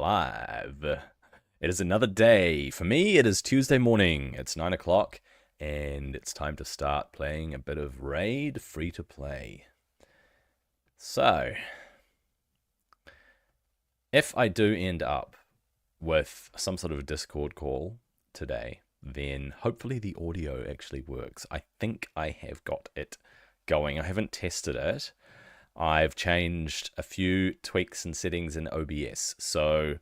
live. It is another day. For me, it is Tuesday morning. It's 9 o'clock, and it's time to start playing a bit of Raid free to play. So, if I do end up with some sort of a Discord call today, then hopefully the audio actually works. I think I have got it going. I haven't tested it. I've changed a few tweaks and settings in OBS. So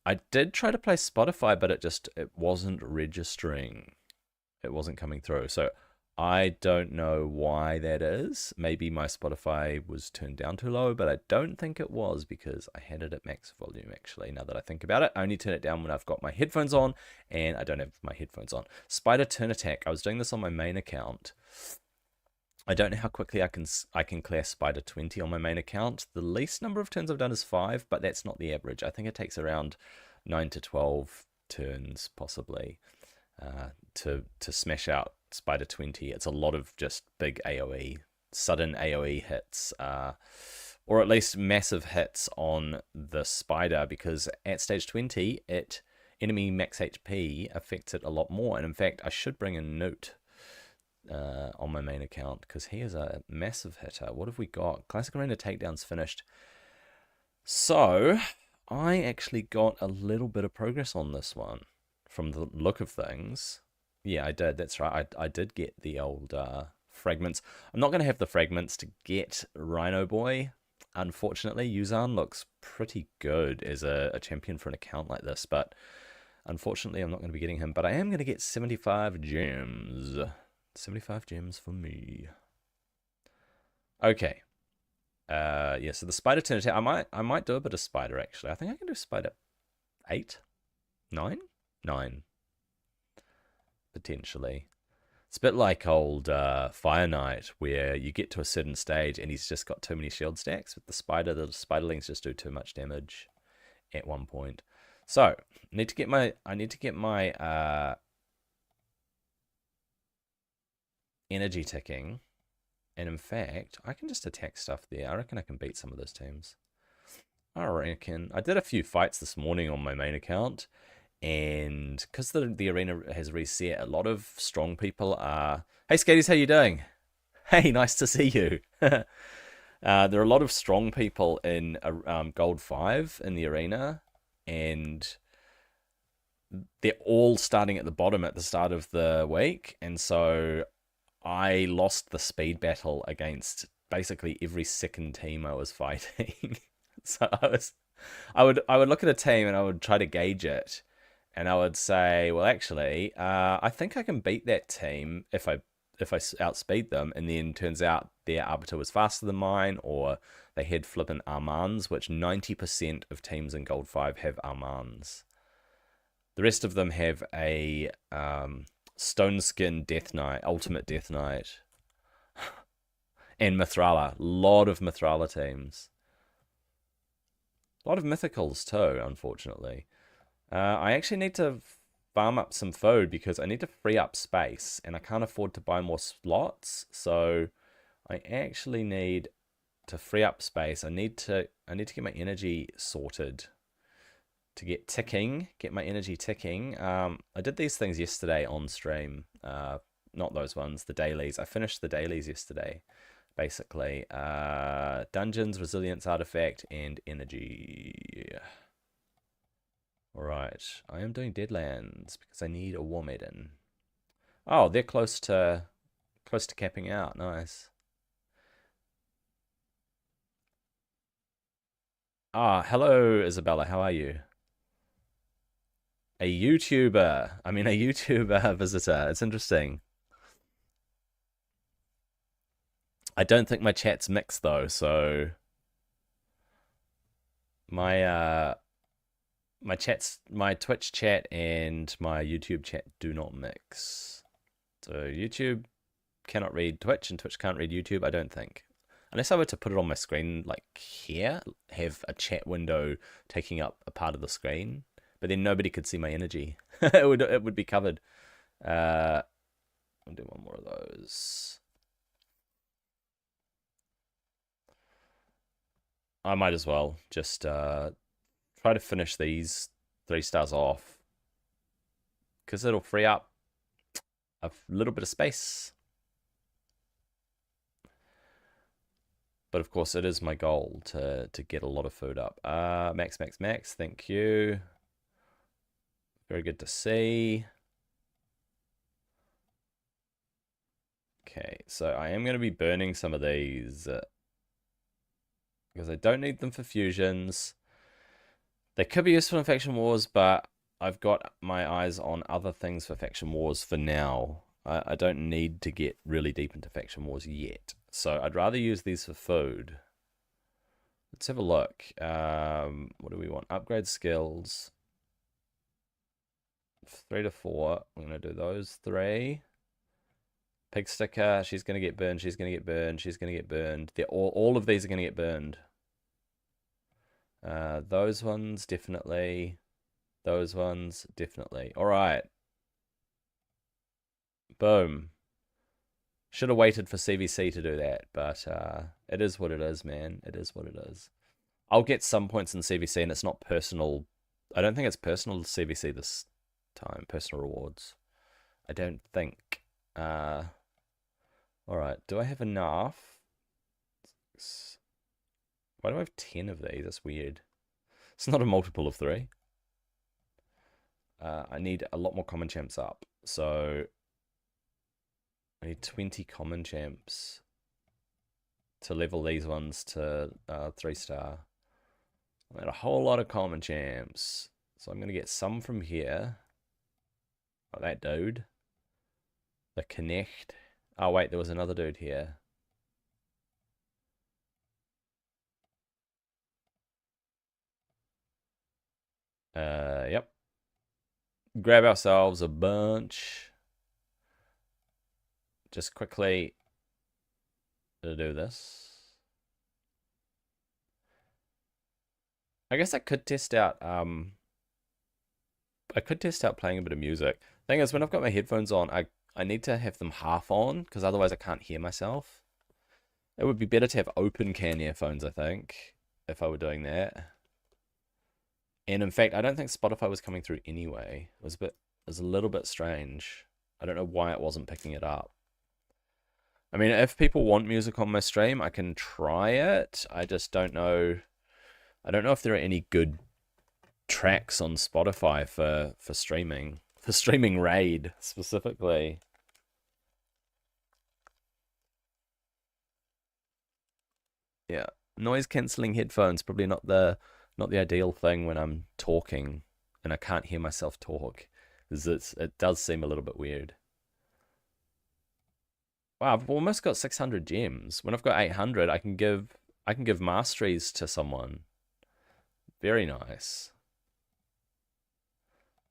I did try to play Spotify, but it wasn't registering. It wasn't coming through. So I don't know why that is. Maybe my Spotify was turned down too low, but I don't think it was because I had it at max volume, actually. Now that I think about it, I only turn it down when I've got my headphones on, and I don't have my headphones on. Spider Turn Attack. I was doing this on my main account. I don't know how quickly I can clear Spider 20 on my main account. The least number of turns I've done is 5, but that's not the average. I think it takes around 9 to 12 turns, possibly, to smash out Spider 20. It's a lot of just big AoE, sudden AoE hits, or at least massive hits on the Spider, because at stage 20, enemy max HP affects it a lot more. And in fact, I should bring a note on my main account, because he is a massive hitter. What have we got? Classic Arena takedowns finished. So I actually got a little bit of progress on this one from the look of things. Yeah, I did. That's right. I did get the old fragments. I'm not going to have the fragments to get Rhino Boy. Unfortunately, Yuzan looks pretty good as a champion for an account like this, but unfortunately I'm not going to be getting him. But I am going to get 75 gems. 75 gems for me. Okay. Yeah, so the Spider Turn Attack, I might do a bit of Spider, actually. I think I can do Spider 8? 9? 9. Potentially. It's a bit like old Fire Knight, where you get to a certain stage and he's just got too many shield stacks. With the Spiderlings just do too much damage at one point. So, I need to get my energy ticking, and in fact I can just attack stuff there. I reckon I can beat some of those teams. I reckon I did a few fights this morning on my main account, and because the arena has reset, a lot of strong people are, hey Skaties, how you doing? Hey, nice to see you. There are a lot of strong people in gold 5 in the arena, and they're all starting at the bottom at the start of the week, and so I lost the speed battle against basically every second team I was fighting. So I would look at a team and I would try to gauge it, and I would say, well, actually, I think I can beat that team if I outspeed them, and then turns out their arbiter was faster than mine, or they had flippin' Armands, which 90% of teams in Gold 5 have Armands. The rest of them have a Stone Skin Death Knight, Ultimate Death Knight, and Mithrala. A lot of Mithrala teams. A lot of Mythicals too, unfortunately. I actually need to farm up some food because I need to free up space, and I can't afford to buy more slots. So I actually need to free up space. I need to get my energy sorted, to get my energy ticking. I did these things yesterday on stream. Not those ones, the dailies. I finished the dailies yesterday, basically. Dungeons, resilience artifact, and energy. Alright, I am doing Deadlands because I need a War Maiden. Oh, they're close to capping out. Nice. Ah, hello Isabella, how are you? A YouTuber. I mean, a YouTuber visitor. It's interesting. I don't think my chat's mixed though, so my my Twitch chat and my YouTube chat do not mix. So YouTube cannot read Twitch, and Twitch can't read YouTube, I don't think. Unless I were to put it on my screen like here, have a chat window taking up a part of the screen, but then nobody could see my energy. it would be covered. I'll do one more of those. I might as well just try to finish these 3 stars off because it'll free up a little bit of space. But of course, it is my goal to get a lot of food up. Max, max, max. Thank you. Very good to see. Okay, so I am going to be burning some of these because I don't need them for fusions. They could be useful in Faction Wars, but I've got my eyes on other things for Faction Wars for now. I don't need to get really deep into Faction Wars yet. So I'd rather use these for food. Let's have a look. What do we want? Upgrade skills. 3 to 4. I'm going to do those 3. Pig sticker. She's going to get burned. She's going to get burned. She's going to get burned. All of these are going to get burned. Those ones, definitely. Those ones, definitely. All right. Boom. Should have waited for CVC to do that, but it is what it is, man. It is what it is. I'll get some points in CVC, and it's not personal. I don't think it's personal CVC this time. Personal rewards. I don't think. All right. Do I have enough? Why do I have 10 of these? That's weird. It's not a multiple of 3. I need a lot more common champs up. So I need 20 common champs to level these ones to 3-star. I need a whole lot of common champs. So I'm going to get some from here. Oh, that dude. The Connect. Oh, wait, there was another dude here. Yep. Grab ourselves a bunch. Just quickly to do this. I guess I could test out playing a bit of music. Thing is, when I've got my headphones on, I need to have them half on because otherwise I can't hear myself. It would be better to have open can earphones, I think, if I were doing that. And in fact, I don't think Spotify was coming through anyway. It was a little bit strange. I don't know why it wasn't picking it up. I mean, if people want music on my stream, I can try it. I just don't know. I don't know if there are any good tracks on Spotify for streaming. For streaming Raid, specifically. Yeah. Noise cancelling headphones, probably not the ideal thing when I'm talking and I can't hear myself talk. It does seem a little bit weird. Wow, I've almost got 600 gems. When I've got 800, I can give masteries to someone. Very nice.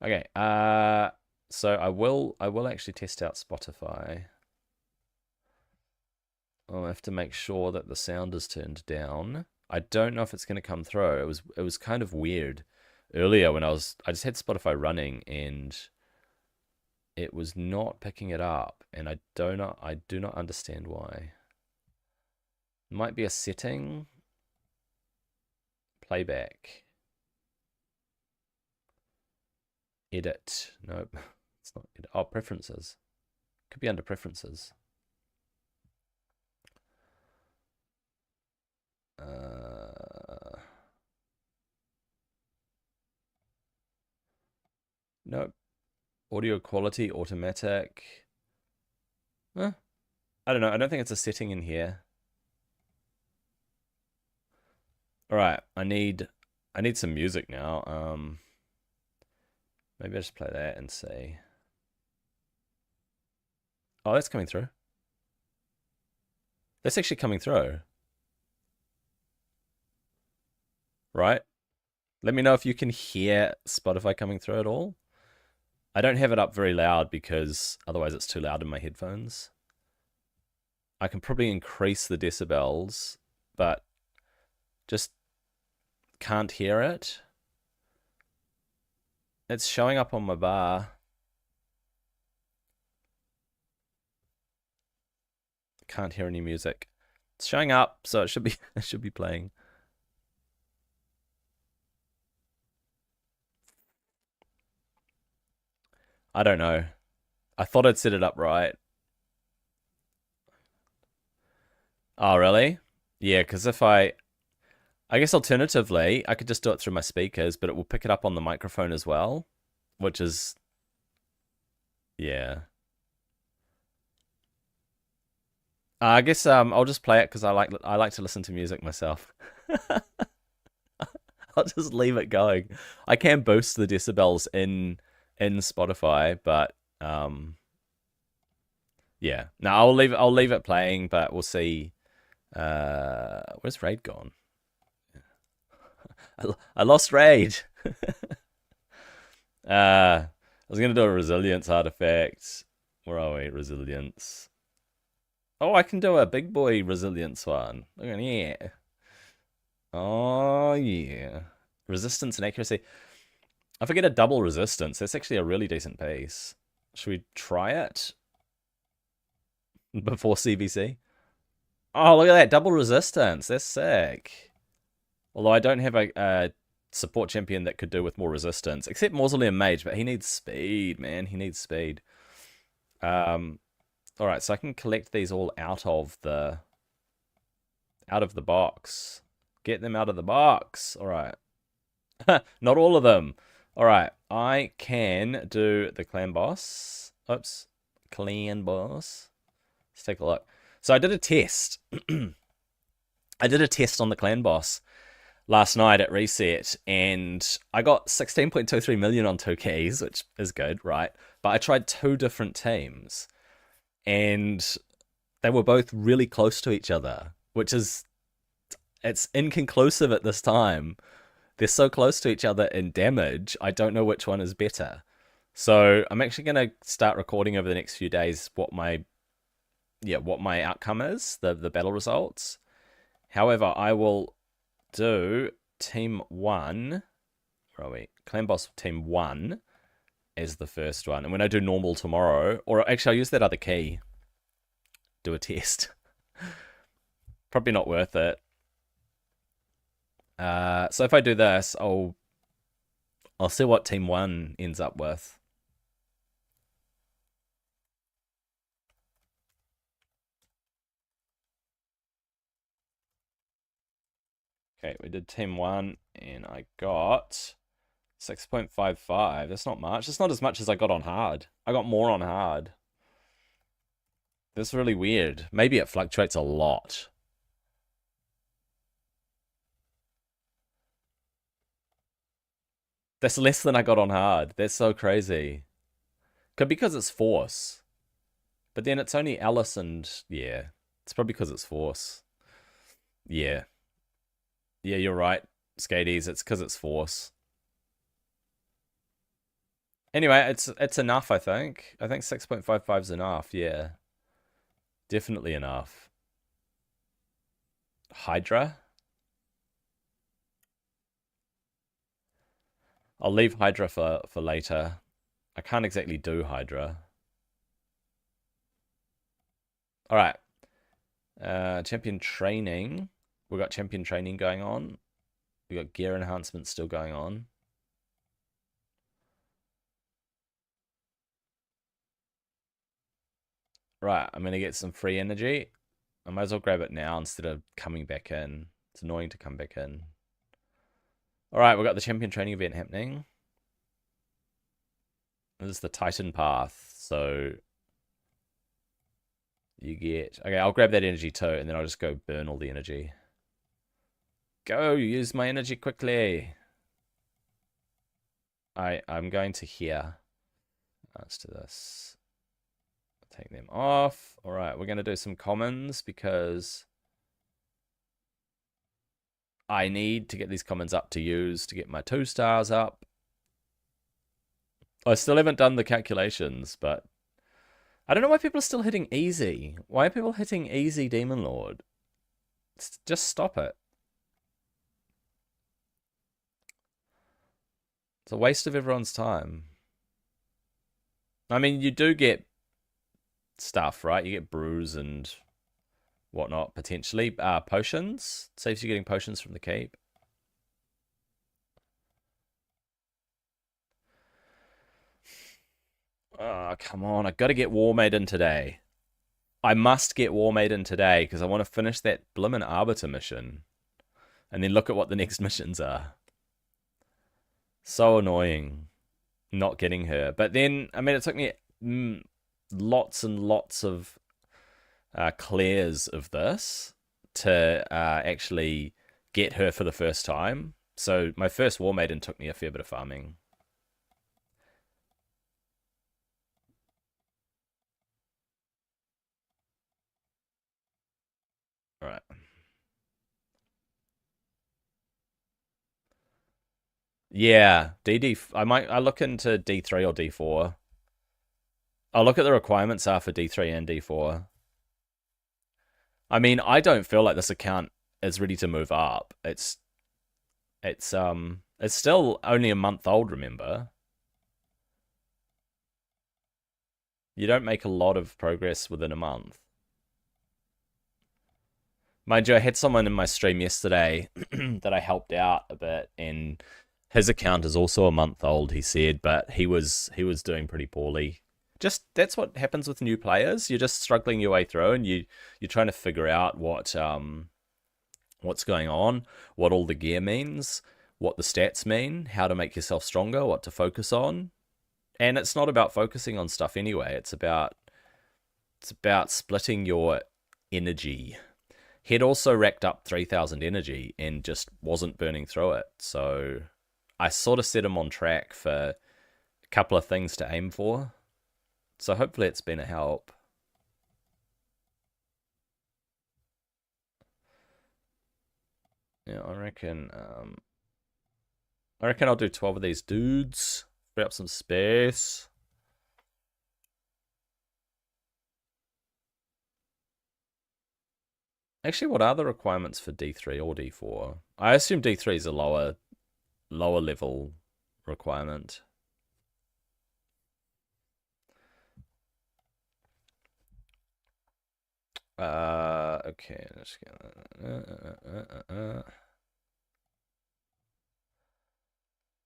Okay, so I will actually test out Spotify. I'll have to make sure that the sound is turned down. I don't know if it's going to come through. It was kind of weird earlier when I just had Spotify running and it was not picking it up, and I do not understand why. It might be a setting. Playback. Edit. Nope. It's not edit. Oh, preferences. Could be under preferences. Nope. Audio quality, automatic. I don't know. I don't think it's a setting in here. All right. I need some music now. Maybe I'll just play that and see. Oh, that's coming through. That's actually coming through. Right? Let me know if you can hear Spotify coming through at all. I don't have it up very loud because otherwise it's too loud in my headphones. I can probably increase the decibels, but just can't hear it. It's showing up on my bar. Can't hear any music. It's showing up, so it should be playing. I don't know. I thought I'd set it up right. Oh, really? Yeah, because if I guess alternatively, I could just do it through my speakers, but it will pick it up on the microphone as well, which is, yeah. I guess I'll just play it because I like to listen to music myself. I'll just leave it going. I can boost the decibels in Spotify, but yeah. No, I'll leave it playing, but we'll see. Where's Raid gone? I lost Raid. I was gonna do a resilience artifact. Where are we? Resilience. Oh, I can do a big boy resilience one. Look at yeah. Oh yeah. Resistance and accuracy. If I get a double resistance, that's actually a really decent piece. Should we try it before CBC? Oh, look at that. Double resistance. That's sick. Although I don't have a support champion that could do with more resistance, except Mausoleum Mage, but he needs speed, man. He needs speed. All right, so I can collect these all out of the box. Get them out of the box. All right. Not all of them. All right, I can do the clan boss. Oops. Clan boss. Let's take a look. So I did a test. I did a test on the clan boss last night at reset, and I got 16.23 million on 2 keys, which is good, right? But I tried 2 different teams, and they were both really close to each other, which is, it's inconclusive at this time. They're so close to each other in damage, I don't know which one is better. So I'm actually going to start recording over the next few days what my outcome is, the battle results. However, I will do team 1, where are we? Clan boss team 1 as the first one. And when I do normal tomorrow, or actually I'll use that other key, do a test. Probably not worth it. So if I do this, I'll see what team 1 ends up with. Okay, we did team 1, and I got 6.55. That's not much. That's not as much as I got on hard. I got more on hard. That's really weird. Maybe it fluctuates a lot. That's less than I got on hard. That's so crazy. Because it's force. But then it's only Alice and, yeah. It's probably because it's force. Yeah. Yeah, you're right, Skadies. It's because it's force. Anyway, it's enough, I think. I think 6.55 is enough, yeah. Definitely enough. Hydra? I'll leave Hydra for later. I can't exactly do Hydra. Alright. Champion training. We've got champion training going on. We've got gear enhancements still going on. Right, I'm going to get some free energy. I might as well grab it now instead of coming back in. It's annoying to come back in. Alright, we've got the champion training event happening. This is the Titan path, so you get... Okay, I'll grab that energy too, and then I'll just go burn all the energy. Go, use my energy quickly. I'm going to here. Let's do this. Take them off. All right, we're going to do some commons because I need to get these commons up to use to get my 2 stars up. I still haven't done the calculations, but I don't know why people are still hitting easy. Why are people hitting easy Demon Lord? Just stop it. It's a waste of everyone's time. I mean, you do get stuff, right? You get brews and whatnot, potentially. Potions. Saves you getting potions from the keep. Oh, come on. I got to get War Maiden today. I must get War Maiden today because I want to finish that Blimmin' Arbiter mission. And then look at what the next missions are. So annoying not getting her. But then, I mean, it took me lots and lots of clears of this to actually get her for the first time. So my first War Maiden took me a fair bit of farming. All right. Yeah, DD. I look into D3 or D4. I'll look at the requirements are for D3 and D4. I mean, I don't feel like this account is ready to move up. It's still only a month old, remember? You don't make a lot of progress within a month. Mind you, I had someone in my stream yesterday that I helped out a bit, and his account is also a month old, he said, but he was doing pretty poorly. Just that's what happens with new players. You're just struggling your way through, and you're trying to figure out what's going on, what all the gear means, what the stats mean, how to make yourself stronger, what to focus on. And it's not about focusing on stuff anyway. It's about splitting your energy. He'd also racked up 3,000 energy and just wasn't burning through it. So I sort of set him on track for a couple of things to aim for. So hopefully it's been a help. Yeah, I reckon I'll do 12 of these dudes. Free up some space. Actually, what are the requirements for D3 or D4? I assume D3 is a lower level requirement. Okay, let's get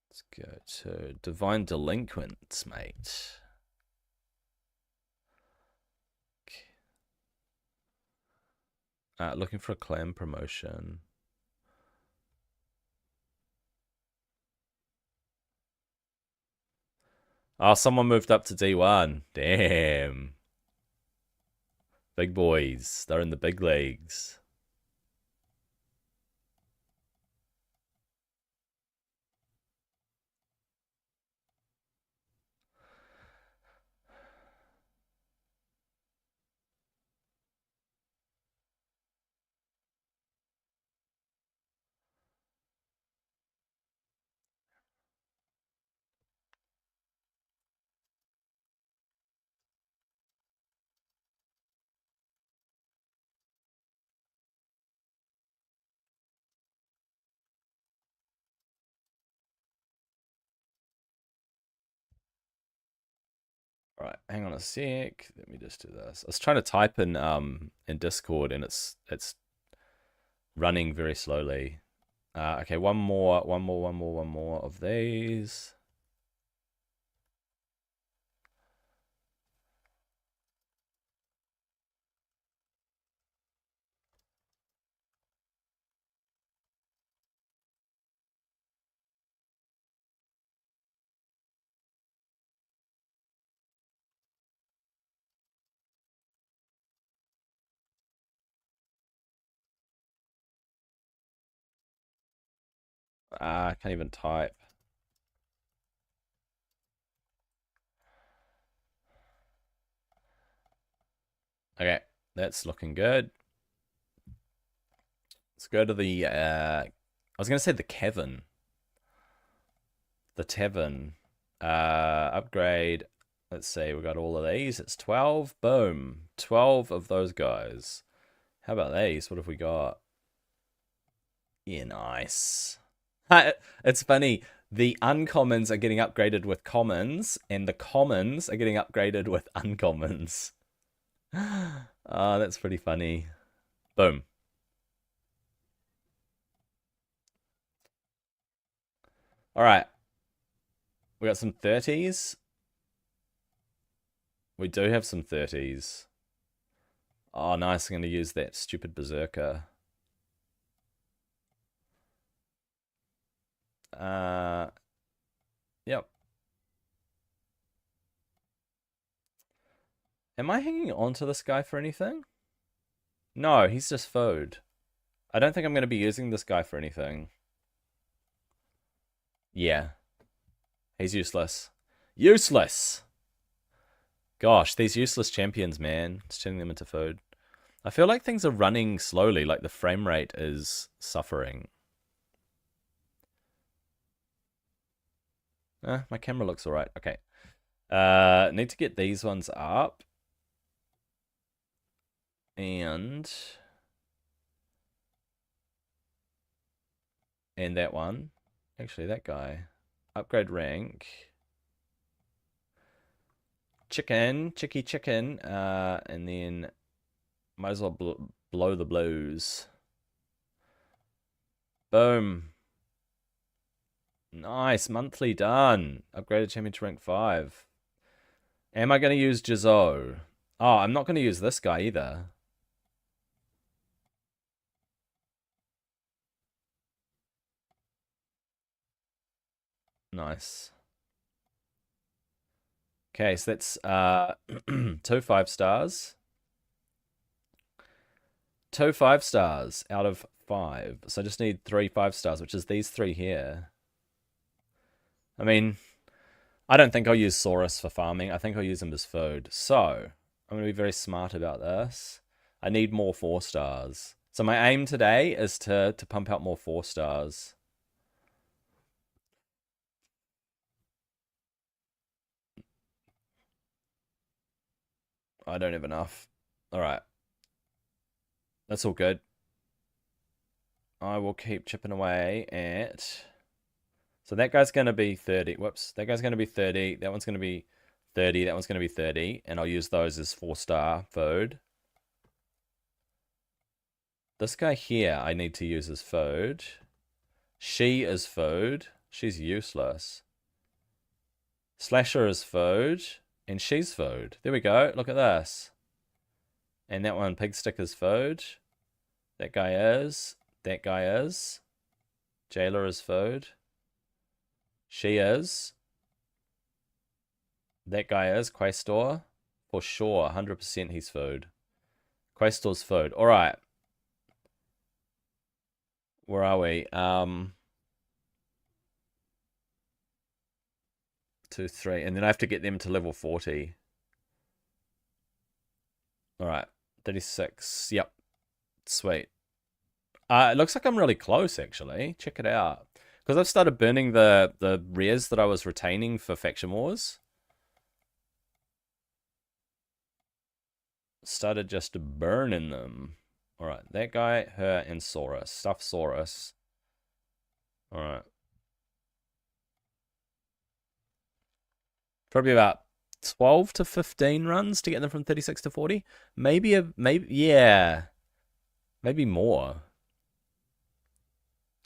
let's go to Divine Delinquents, mate. Looking for a clan promotion. Oh, someone moved up to D1. Damn. Big boys. They're in the big leagues. All right, hang on a sec. Let me just do this. I was trying to type in Discord and it's running very slowly. Okay, one more of these. I can't even type. Okay, that's looking good. Let's go to the I was gonna say the Kevin. The Tevin. Upgrade. Let's see, we got all of these. It's 12. Boom. 12 of those guys. How about these? What have we got? Yeah, nice. It's funny. The uncommons are getting upgraded with commons, and the commons are getting upgraded with uncommons. Oh, that's pretty funny. Boom. All right. We got some 30s. We do have some 30s. Oh, nice. I'm going to use that stupid berserker. Yep. Am I hanging on to this guy for anything? No, he's just food. I don't think I'm going to be using this guy for anything. Yeah. He's useless. Useless! Gosh, these useless champions, man. It's turning them into food. I feel like things are running slowly, like the frame rate is suffering. My camera looks alright. Okay. Need to get these ones up. And that one. Actually, that guy. Upgrade rank. Chicky chicken. And then might as well blow the blows. Boom. Nice, monthly done. Upgraded champion to rank 5. Am I going to use Jizo? Oh, I'm not going to use this guy either. Nice. Okay, so that's 2 5-stars. 2 5-stars out of 5. So I just need 3 5-stars, which is these 3 here. I mean, I don't think I'll use Saurus for farming. I think I'll use him as food. So I'm going to be very smart about this. I need more 4-stars. So my aim today is to pump out more 4-stars. I don't have enough. All right. That's all good. I will keep chipping away at... So that guy's going to be 30. Whoops. That guy's going to be 30. That one's going to be 30. That one's going to be 30. And I'll use those as 4-star food. This guy here I need to use as food. She is food. She's useless. Slasher is food. And she's food. There we go. Look at this. And that one, Pigstick, is food. That guy is. That guy is. Jailer is food. She is. That guy is. Quaestor. For sure. 100% he's food. Quaestor's food. Alright. Where are we? 2, 3. And then I have to get them to level 40. Alright. 36. Yep. Sweet. It looks like I'm really close, actually. Check it out. Because I've started burning the rares that I was retaining for Faction Wars. Started just burning them. Alright, that guy, her, and Saurus. Stuff Saurus. Alright. Probably about 12 to 15 runs to get them from 36 to 40. Maybe, yeah. Maybe more.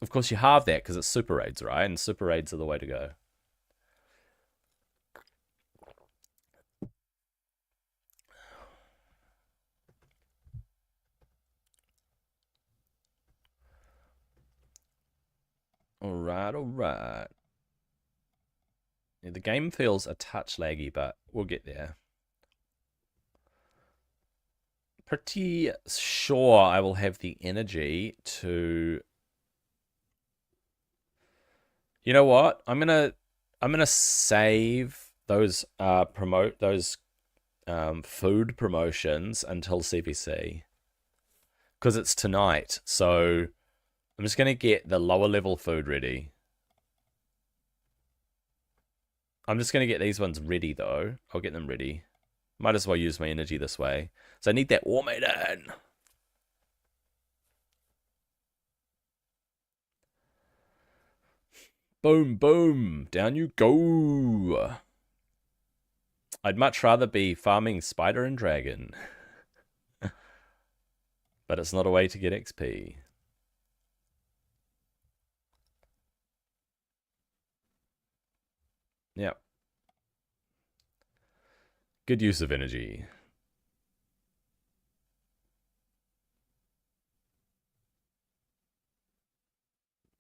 Of course, you halve that because it's super raids, right? And super raids are the way to go. Alright, alright. Yeah, the game feels a touch laggy, but we'll get there. Pretty sure I will have the energy to... You know what? I'm gonna save those food promotions until CVC. Because it's tonight, so I'm just gonna get the lower level food ready. I'm just gonna get these ones ready though. I'll get them ready. Might as well use my energy this way. So I need that War Maiden. Boom, boom. Down you go. I'd much rather be farming Spider and Dragon. But it's not a way to get XP. Yep. Good use of energy.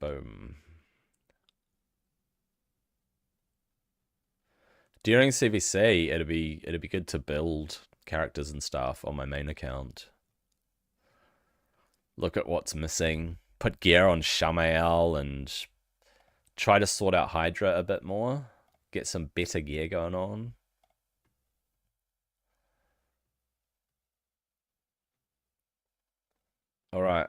Boom. During CVC, it'd be good to build characters and stuff on my main account. Look at what's missing. Put gear on Shamael and try to sort out Hydra a bit more. Get some better gear going on. All right.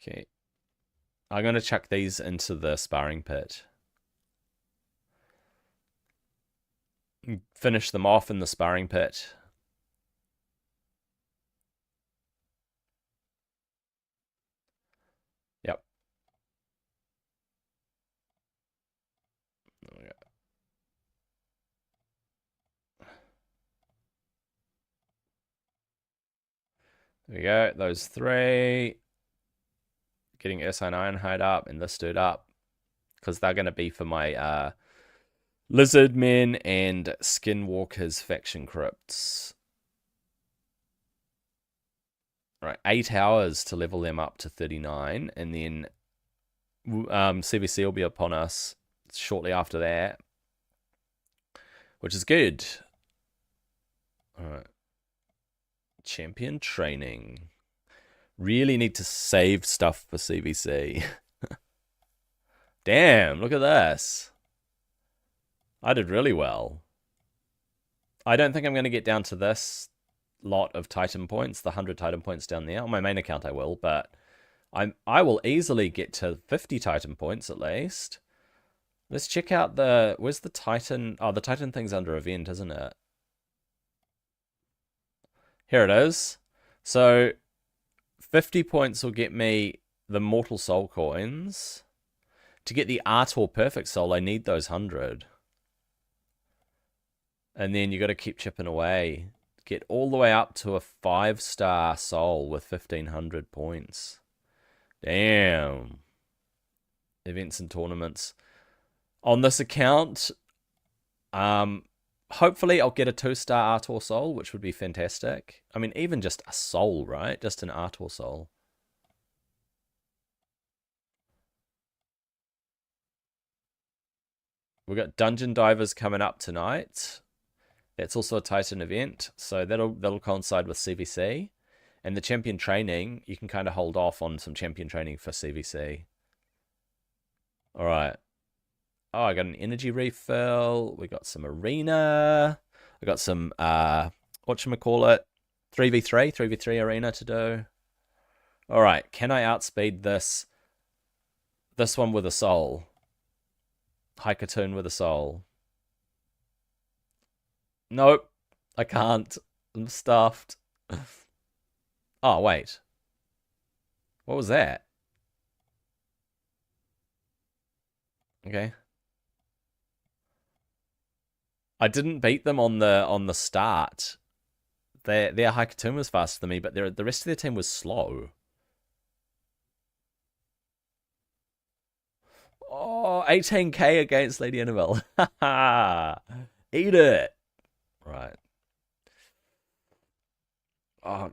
Okay. I'm going to chuck these into the sparring pit. Finish them off in the sparring pit. Yep. There we go. Those three. Getting Ursine Ironhide up and this dude up. Because they're going to be for my Lizard Men and Skinwalkers faction crypts. Right, 8 hours to level them up to 39. And then CVC will be upon us shortly after that. Which is good. Alright. Champion training. Really need to save stuff for CVC. Damn, look at this. I did really well. I don't think I'm going to get down to this lot of Titan points, the 100 Titan points down there. On my main account I will, but I will easily get to 50 Titan points at least. Let's check out where's the Titan? Oh, the Titan thing's under event, isn't it? Here it is. So 50 points will get me the Mortal Soul coins. To get the Artor Perfect Soul, I need those 100. And then you got to keep chipping away. Get all the way up to a 5-star soul with 1,500 points. Damn. Events and tournaments. On this account, hopefully I'll get a 2-star Artor soul, which would be fantastic. I mean, even just a soul, right? Just an Artor soul. We've got Dungeon Divers coming up tonight. That's also a Titan event, so that'll coincide with CVC. And the champion training, you can kind of hold off on some champion training for CVC. All right. Oh, I got an energy refill. We got some arena. I got some whatchamacallit, 3v3 arena to do. All right, can I outspeed this one with a soul? Haikatoon with a soul. Nope, I can't. I'm stuffed. Oh, wait. What was that? Okay. I didn't beat them on the start. Their Haikatoon was faster than me, but the rest of their team was slow. Oh, 18k against Lady Annabelle. Eat it. Right. Oh,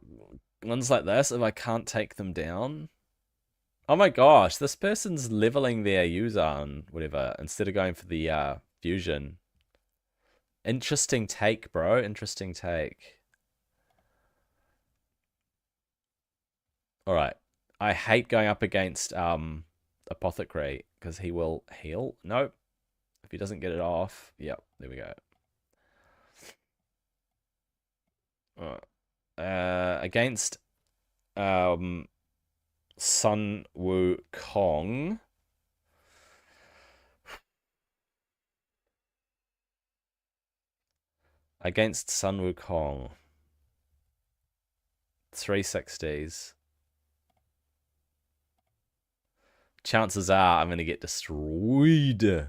ones like this, if I can't take them down. Oh my gosh, this person's leveling their Yuzan, whatever, instead of going for the fusion. Interesting take, bro. Interesting take. Alright. I hate going up against Apothecary, because he will heal. Nope. If he doesn't get it off. Yep, there we go. Alright. Against Sun Wukong. Against Sun Wukong. 360s. Chances are I'm going to get destroyed.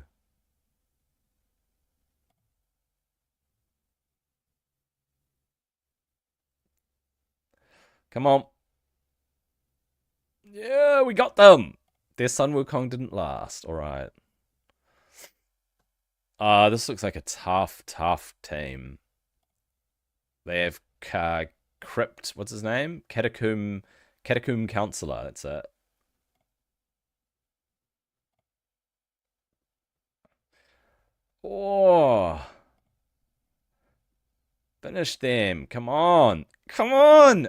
Come on. Yeah, we got them. Their Sun Wukong didn't last. All right. This looks like a tough team. They have Crypt. What's his name? Catacomb Counselor. That's it. Oh, finish them. Come on. Come on.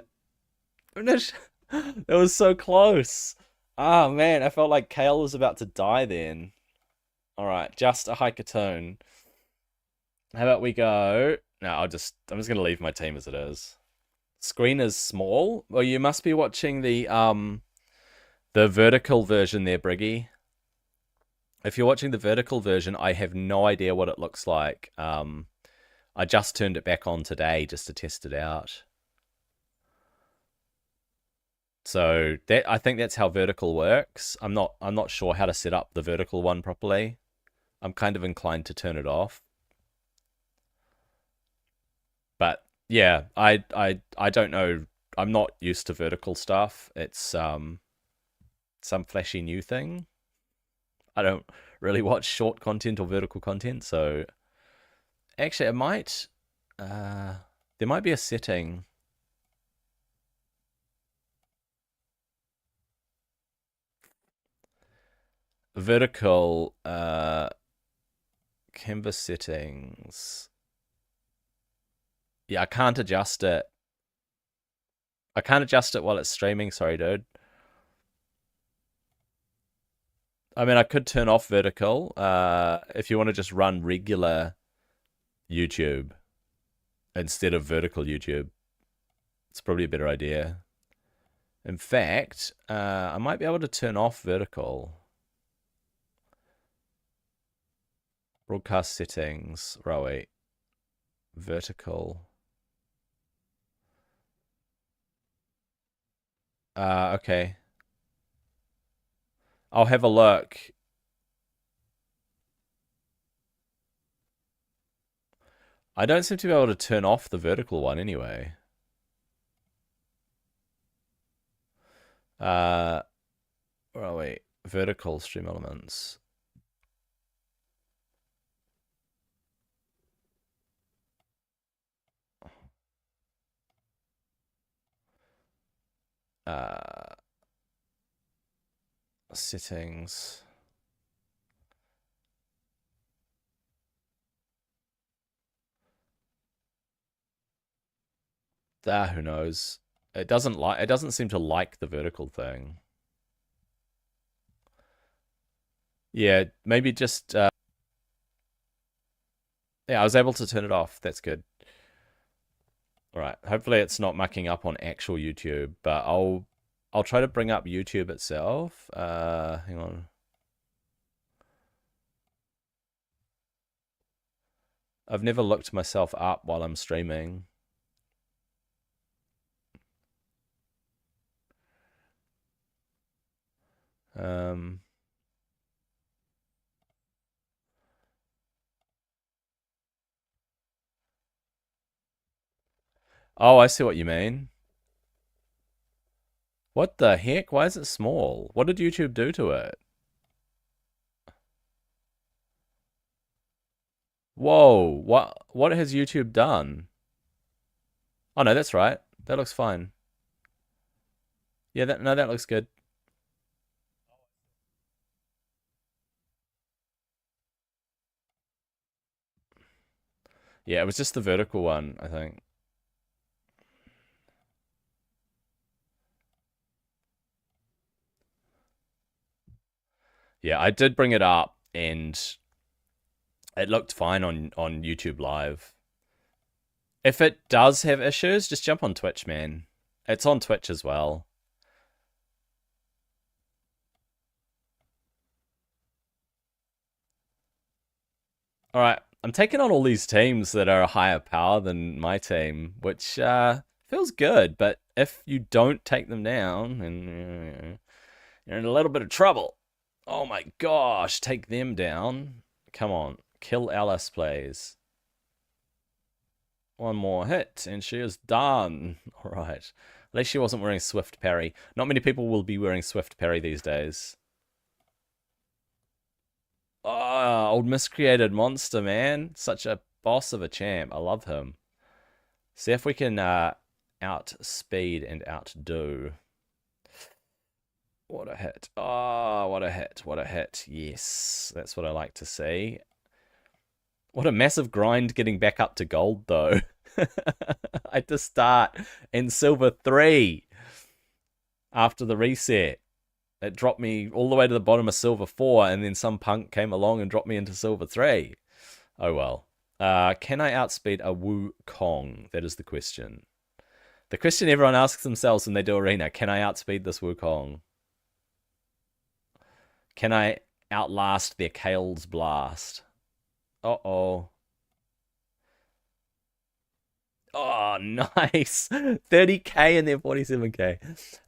Finish. That was so close. Ah, man. I felt like Kale was about to die then. All right. Just a Hycatone. How about we go? No, I'm just gonna leave my team as it is. Screen is small. Well, you must be watching the vertical version there, Briggy. If you're watching the vertical version, I have no idea what it looks like. I just turned it back on today just to test it out. So that I think that's how vertical works. I'm not sure how to set up the vertical one properly. I'm kind of inclined to turn it off. But yeah, I don't know. I'm not used to vertical stuff. It's some flashy new thing. I don't really watch short content or vertical content, so actually, it might. There might be a setting. Vertical canvas settings. Yeah, I can't adjust it. I can't adjust it while it's streaming. Sorry, dude. I mean, I could turn off vertical. If you want to just run regular YouTube instead of vertical YouTube, it's probably a better idea. In fact, I might be able to turn off vertical. Broadcast settings. Right, wait. Vertical. Okay. I'll have a look. I don't seem to be able to turn off the vertical one anyway. Where are we? Vertical stream elements. Settings. Who knows? It doesn't seem to like the vertical thing. Yeah, maybe just yeah, I was able to turn it off. That's good. All right. Hopefully it's not mucking up on actual YouTube, but I'll try to bring up YouTube itself. Hang on. I've never looked myself up while I'm streaming. Um, oh, I see what you mean. What the heck? Why is it small? What did YouTube do to it? Whoa, what has YouTube done? Oh no, that's right. That looks fine. Yeah, that looks good. Yeah, it was just the vertical one, I think. Yeah, I did bring it up and it looked fine on YouTube Live. If it does have issues, just jump on Twitch, man. It's on Twitch as well. All right, I'm taking on all these teams that are a higher power than my team, which feels good. But if you don't take them down, then you're in a little bit of trouble. Oh my gosh, take them down. Come on, kill Alice, please. One more hit, and she is done. All right, least she wasn't wearing Swift Parry. Not many people will be wearing Swift Parry these days. Oh, old miscreated monster, man. Such a boss of a champ. I love him. See if we can outspeed and outdo. What a hit. Oh, what a hit. What a hit. Yes, that's what I like to see. What a massive grind getting back up to gold, though. I had to start in silver 3 after the reset. It dropped me all the way to the bottom of silver 4, and then some punk came along and dropped me into silver 3. Oh well. Can I outspeed a Wukong? That is the question. The question everyone asks themselves when they do arena. Can I outspeed this Wukong? Can I outlast their Kale's blast? Uh-oh. Oh, nice. 30k and then 47k.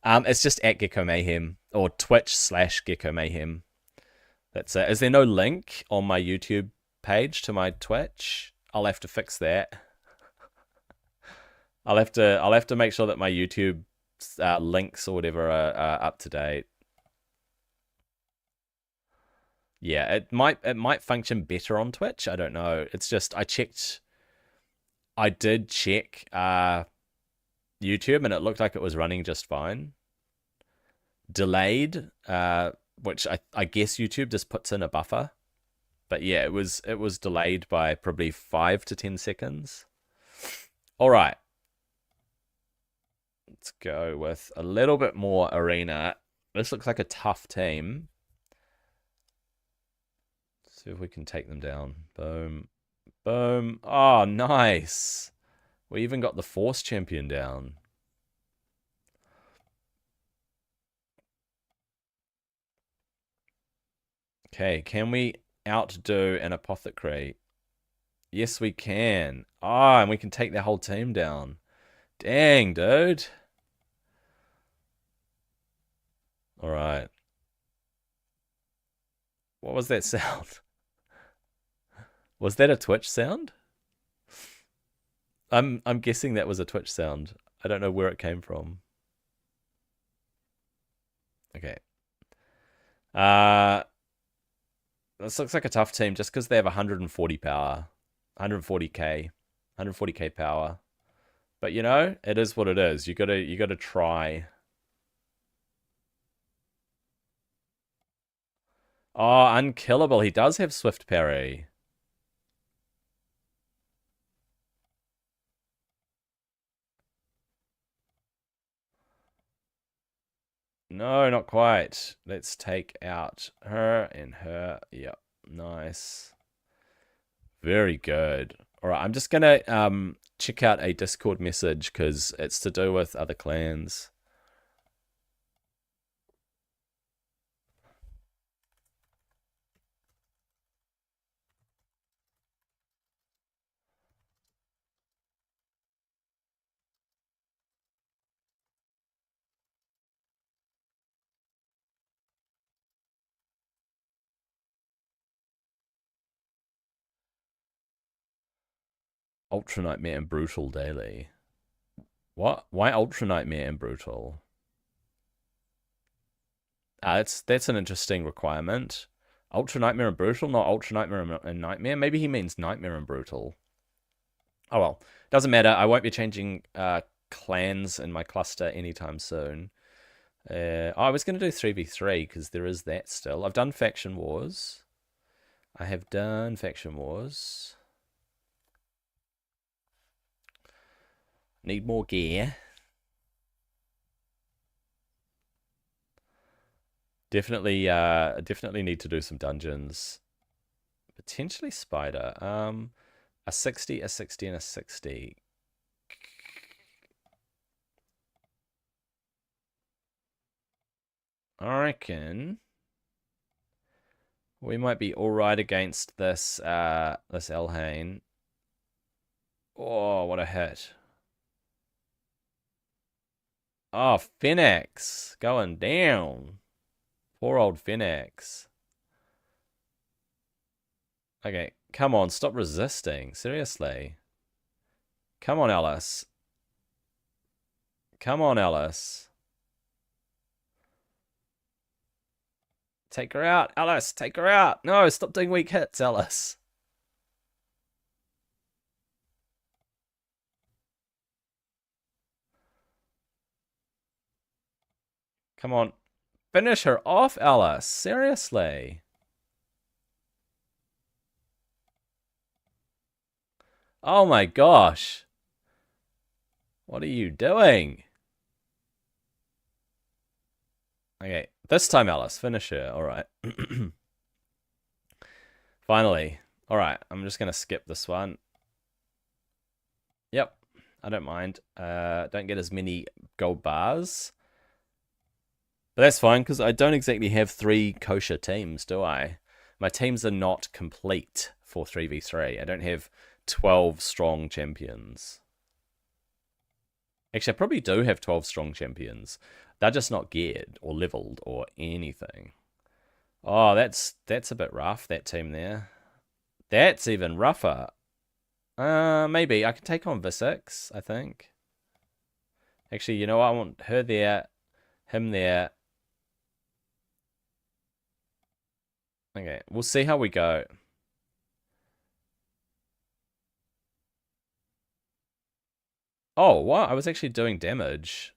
It's just at Gecko Mayhem or Twitch/Gecko Mayhem. That's it. Is there no link on my YouTube page to my Twitch? I'll have to fix that. I'll have to make sure that my YouTube links or whatever are up to date. Yeah, it might function better on Twitch. I don't know. It's just I did check YouTube and it looked like it was running just fine. Delayed, which I guess YouTube just puts in a buffer. But yeah, it was delayed by probably 5 to 10 seconds. All right. Let's go with a little bit more arena. This looks like a tough team. Let's see if we can take them down. Boom. Boom. Oh, nice. We even got the Force champion down. Okay, can we outdo an apothecary? Yes, we can. Ah, and we can take their whole team down. Dang, dude. All right. What was that sound? Was that a Twitch sound? I'm guessing that was a Twitch sound. I don't know where it came from. Okay. This looks like a tough team just because they have 140 power. 140k. 140k power. But you know, it is what it is. You gotta try. Oh, unkillable. He does have swift parry. No, not quite. Let's take out her and her. Yep, nice. Very good. All right, I'm just gonna check out a Discord message because it's to do with other clans. Ultra Nightmare and Brutal daily. What? Why Ultra Nightmare and Brutal? That's an interesting requirement. Ultra Nightmare and Brutal, not Ultra Nightmare and Nightmare. Maybe he means Nightmare and Brutal. Oh well, doesn't matter. I won't be changing clans in my cluster anytime soon. I was going to do 3v3 because there is that still. I've done Faction Wars. I have done Faction Wars. Need more gear. Definitely need to do some dungeons. Potentially Spider. A 60, a 60, and a 60. I reckon we might be all right against this this Elhain. Oh, what a hit. Oh, Phoenix going down. Poor old Phoenix. Okay, come on, stop resisting. Seriously. Come on, Alice. Come on, Alice. Take her out, Alice. Take her out. No, stop doing weak hits, Alice. Come on. Finish her off, Alice. Seriously. Oh my gosh. What are you doing? Okay, this time, Alice. Finish her. All right. Finally. All right, I'm just going to skip this one. Yep, I don't mind. Don't get as many gold bars. But that's fine, because I don't exactly have 3 kosher teams, do I? My teams are not complete for 3v3. I don't have 12 strong champions. Actually, I probably do have 12 strong champions. They're just not geared or leveled or anything. Oh, that's a bit rough, that team there. That's even rougher. Maybe. I can take on Visix, I think. Actually, you know what? I want her there, him there. Okay, we'll see how we go. Oh, what? I was actually doing damage.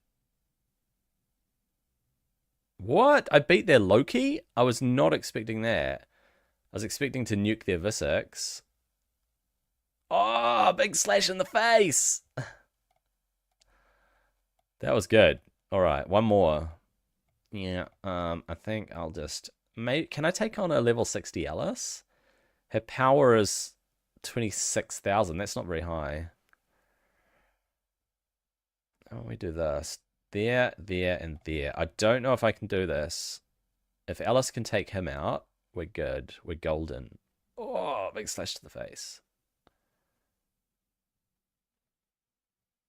What? I beat their Loki? I was not expecting that. I was expecting to nuke their Visix. Oh, big slash in the face! That was good. All right, one more. Yeah, I think I'll just... Can I take on a level 60 Alice? Her power is 26,000. That's not very high. Oh, we do this. There, and there. I don't know if I can do this. If Alice can take him out, we're good. We're golden. Oh, big slash to the face.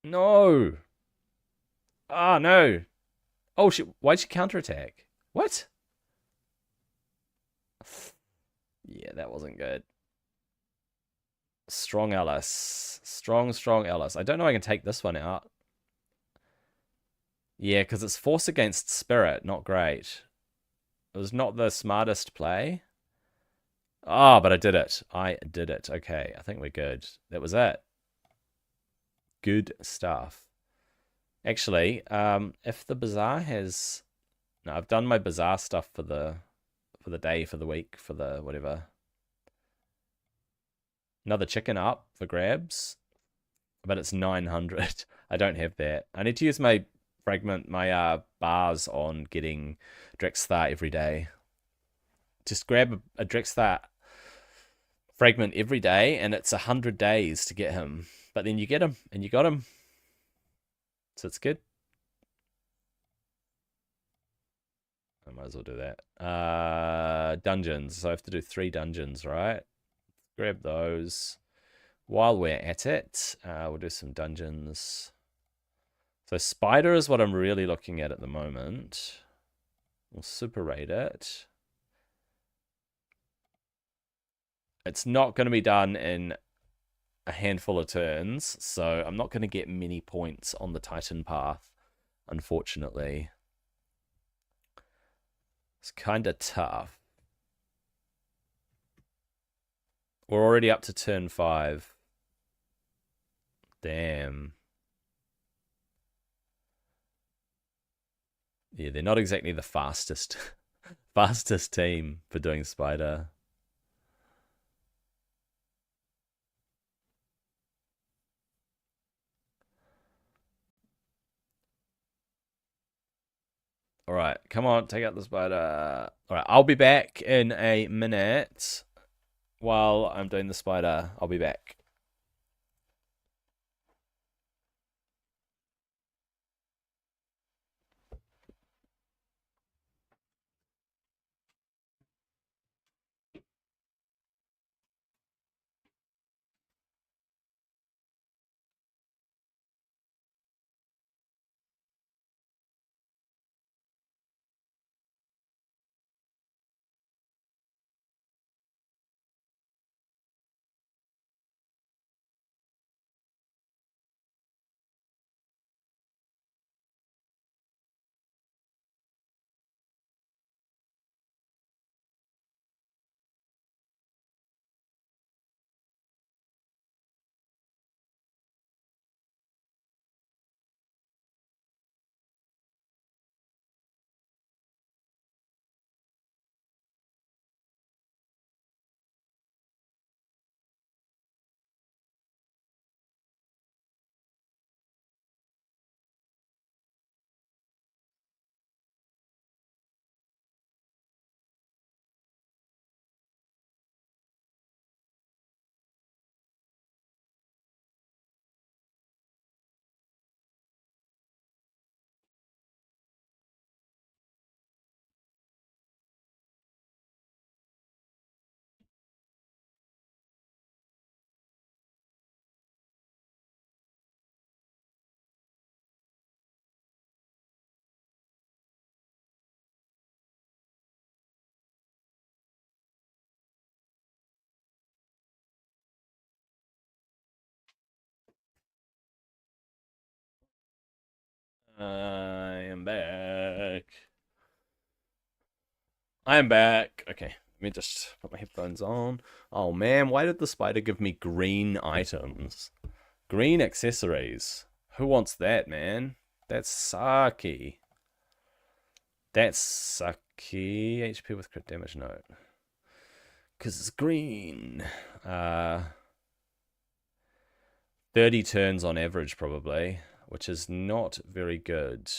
No! Ah, no! Oh, why'd she counterattack? What? Yeah, that wasn't good. Strong Alice. Strong Alice. I don't know if I can take this one out. Yeah, because it's force against spirit. Not great. It was not the smartest play. Ah, oh, but I did it. I did it. Okay, I think we're good. That was it. Good stuff. Actually, if the bazaar has... No, I've done my bazaar stuff for the day, for the week, for the whatever. Another chicken up for grabs, but it's 900. I don't have that. I need to use my fragment, my bars on getting Drexthar every day. Just grab a Drexthar fragment every day, and it's 100 days to get him. But then you get him, and you got him. So it's good. I might as well do that. Dungeons. So I have to do 3 dungeons, right? Grab those. While we're at it, we'll do some dungeons. So Spider is what I'm really looking at the moment. We'll super rate it. It's not going to be done in a handful of turns, so I'm not going to get many points on the Titan path, unfortunately. It's kind of tough. We're already up to turn 5. Damn. Yeah, they're not exactly the fastest fastest team for doing Spider. All right, come on, take out the Spider. All right, I'll be back in a minute while I'm doing the Spider. I'll be back. I am back. I am back. Okay, let me just put my headphones on. Oh man, why did the spider give me green items? Green accessories. Who wants that, man? That's sucky. That's sucky. HP with crit damage, no. Because it's green. 30 turns on average, probably, which is not very good.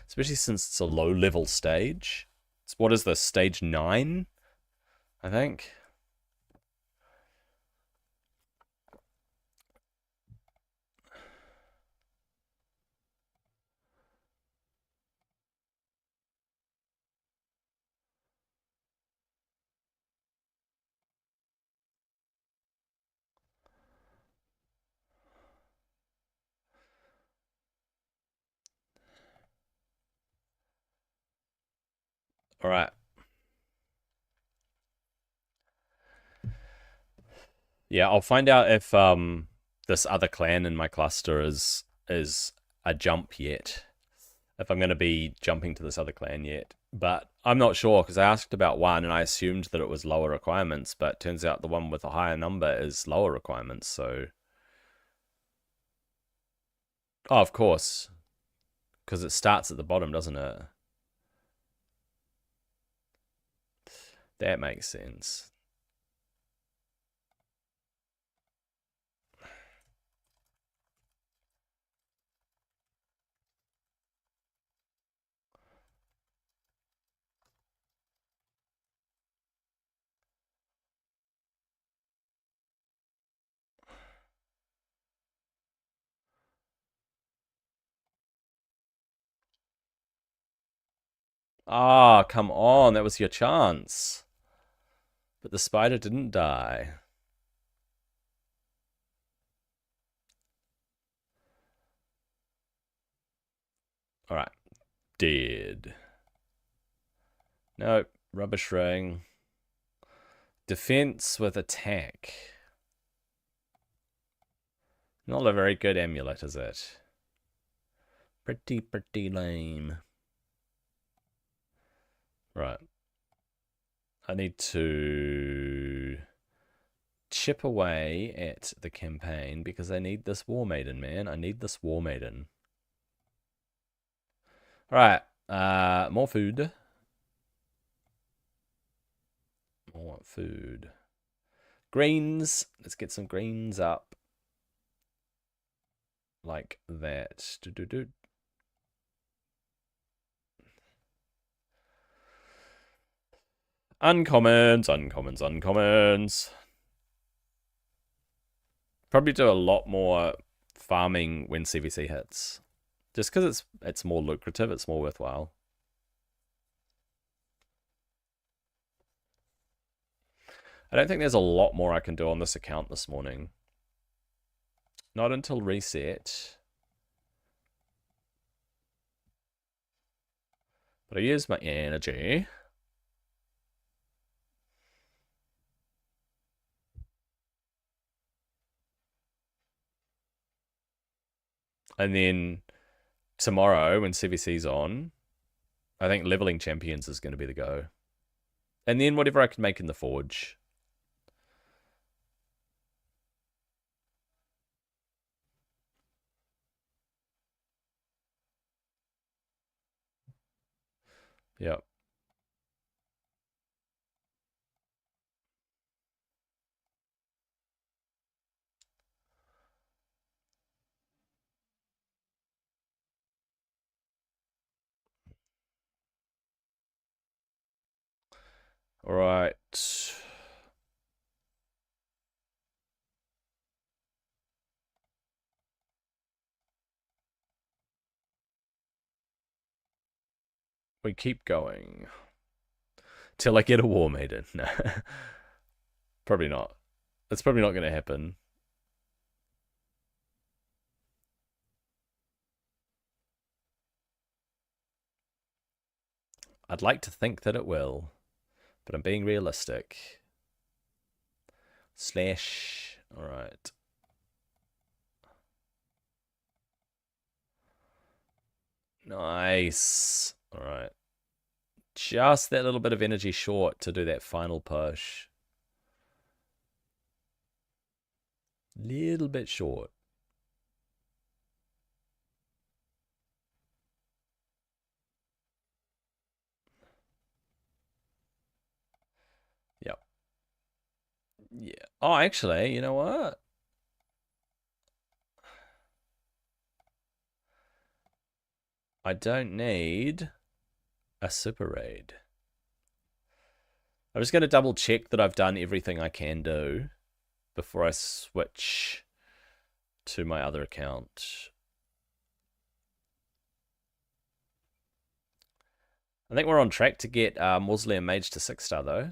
Especially since it's a low-level stage. What is this, stage 9? I think. All right. Yeah, I'll find out if this other clan in my cluster is a jump yet. If I'm going to be jumping to this other clan yet. But I'm not sure because I asked about one and I assumed that it was lower requirements, but turns out the one with a higher number is lower requirements, so... Oh, of course. Because it starts at the bottom, doesn't it? That makes sense. Ah, come on, that was your chance. But the spider didn't die. Alright. Dead. Nope. Rubbish ring. Defense with attack. Not a very good amulet, is it? Pretty lame. Right. I need to chip away at the campaign because I need this War Maiden, man. I need this War Maiden. Alright. More food. More food. Greens. Let's get some greens up. Like that. Do-do-do. Uncommons, uncommons, uncommons. Probably do a lot more farming when CVC hits. Just because it's more lucrative, it's more worthwhile. I don't think there's a lot more I can do on this account this morning. Not until reset. But I use my energy. And then tomorrow, when CVC's on, I think leveling champions is going to be the go. And then whatever I can make in the forge. Yep. All right. We keep going. Till I get a War Maiden. No. Probably not. That's probably not going to happen. I'd like to think that it will, but I'm being realistic. Slash. Alright. Nice. All right. Just that little bit of energy short to do that final push. Little bit short. Yep. Yeah. Oh, actually, you know what? I don't need a super raid. I'm just going to double check that I've done everything I can do before I switch to my other account. I think we're on track to get Mausoleum Mage to 6-star though,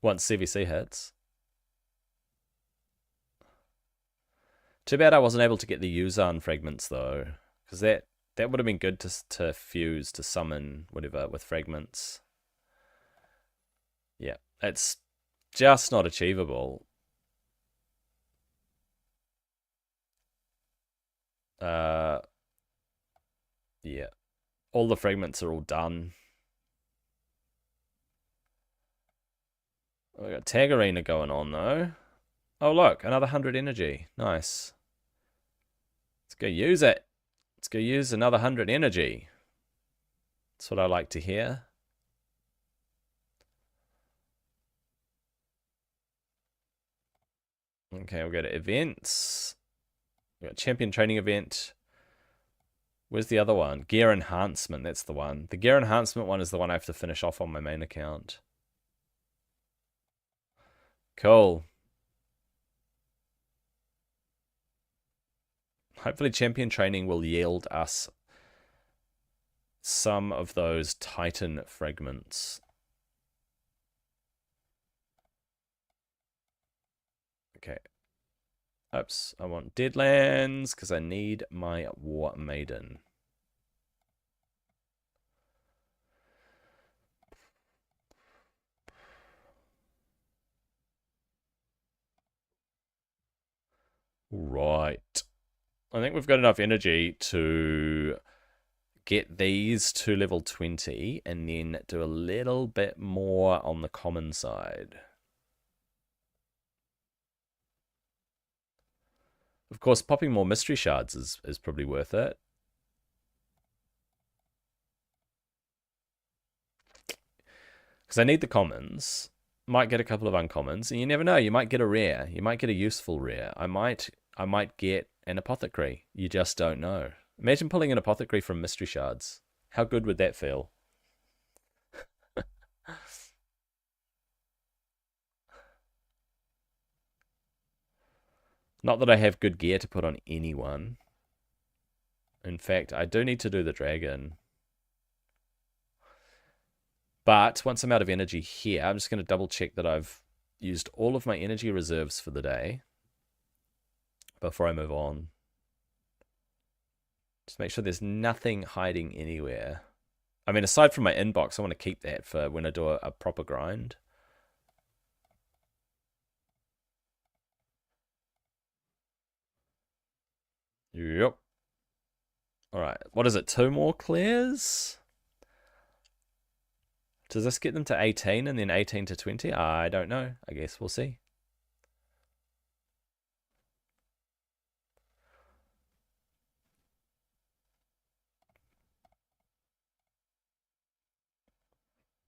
once CVC hits. Too bad I wasn't able to get the Yuzan fragments though, because that would have been good to fuse, to summon, whatever, with fragments. Yeah, it's just not achievable. Yeah. All the fragments are all done. We got Tag Arena going on though. Oh look, another 100 energy. Nice. Let's go use it. Let's go use another 100 energy. That's what I like to hear. Okay, we'll go to events. We got champion training event. Where's the other one? Gear enhancement, that's the one. The gear enhancement one is the one I have to finish off on my main account. Cool. Hopefully champion training will yield us some of those Titan fragments. Okay. Oops, I want Deadlands because I need my War Maiden. Right. I think we've got enough energy to get these to level 20 and then do a little bit more on the common side. Of course, popping more mystery shards is probably worth it. Because I need the commons. Might get a couple of uncommons, and you never know, you might get a rare. You might get a useful rare. I might get an apothecary. You just don't know. Imagine pulling an apothecary from mystery shards. How good would that feel? Not that I have good gear to put on anyone. In fact, I do need to do the dragon. But once I'm out of energy here, I'm just going to double check that I've used all of my energy reserves for the day before I move on. Just make sure there's nothing hiding anywhere. I mean, aside from my inbox, I want to keep that for when I do a proper grind. Yep. Alright, what is it? 2 more clears? Does this get them to 18 and then 18 to 20? I don't know. I guess we'll see.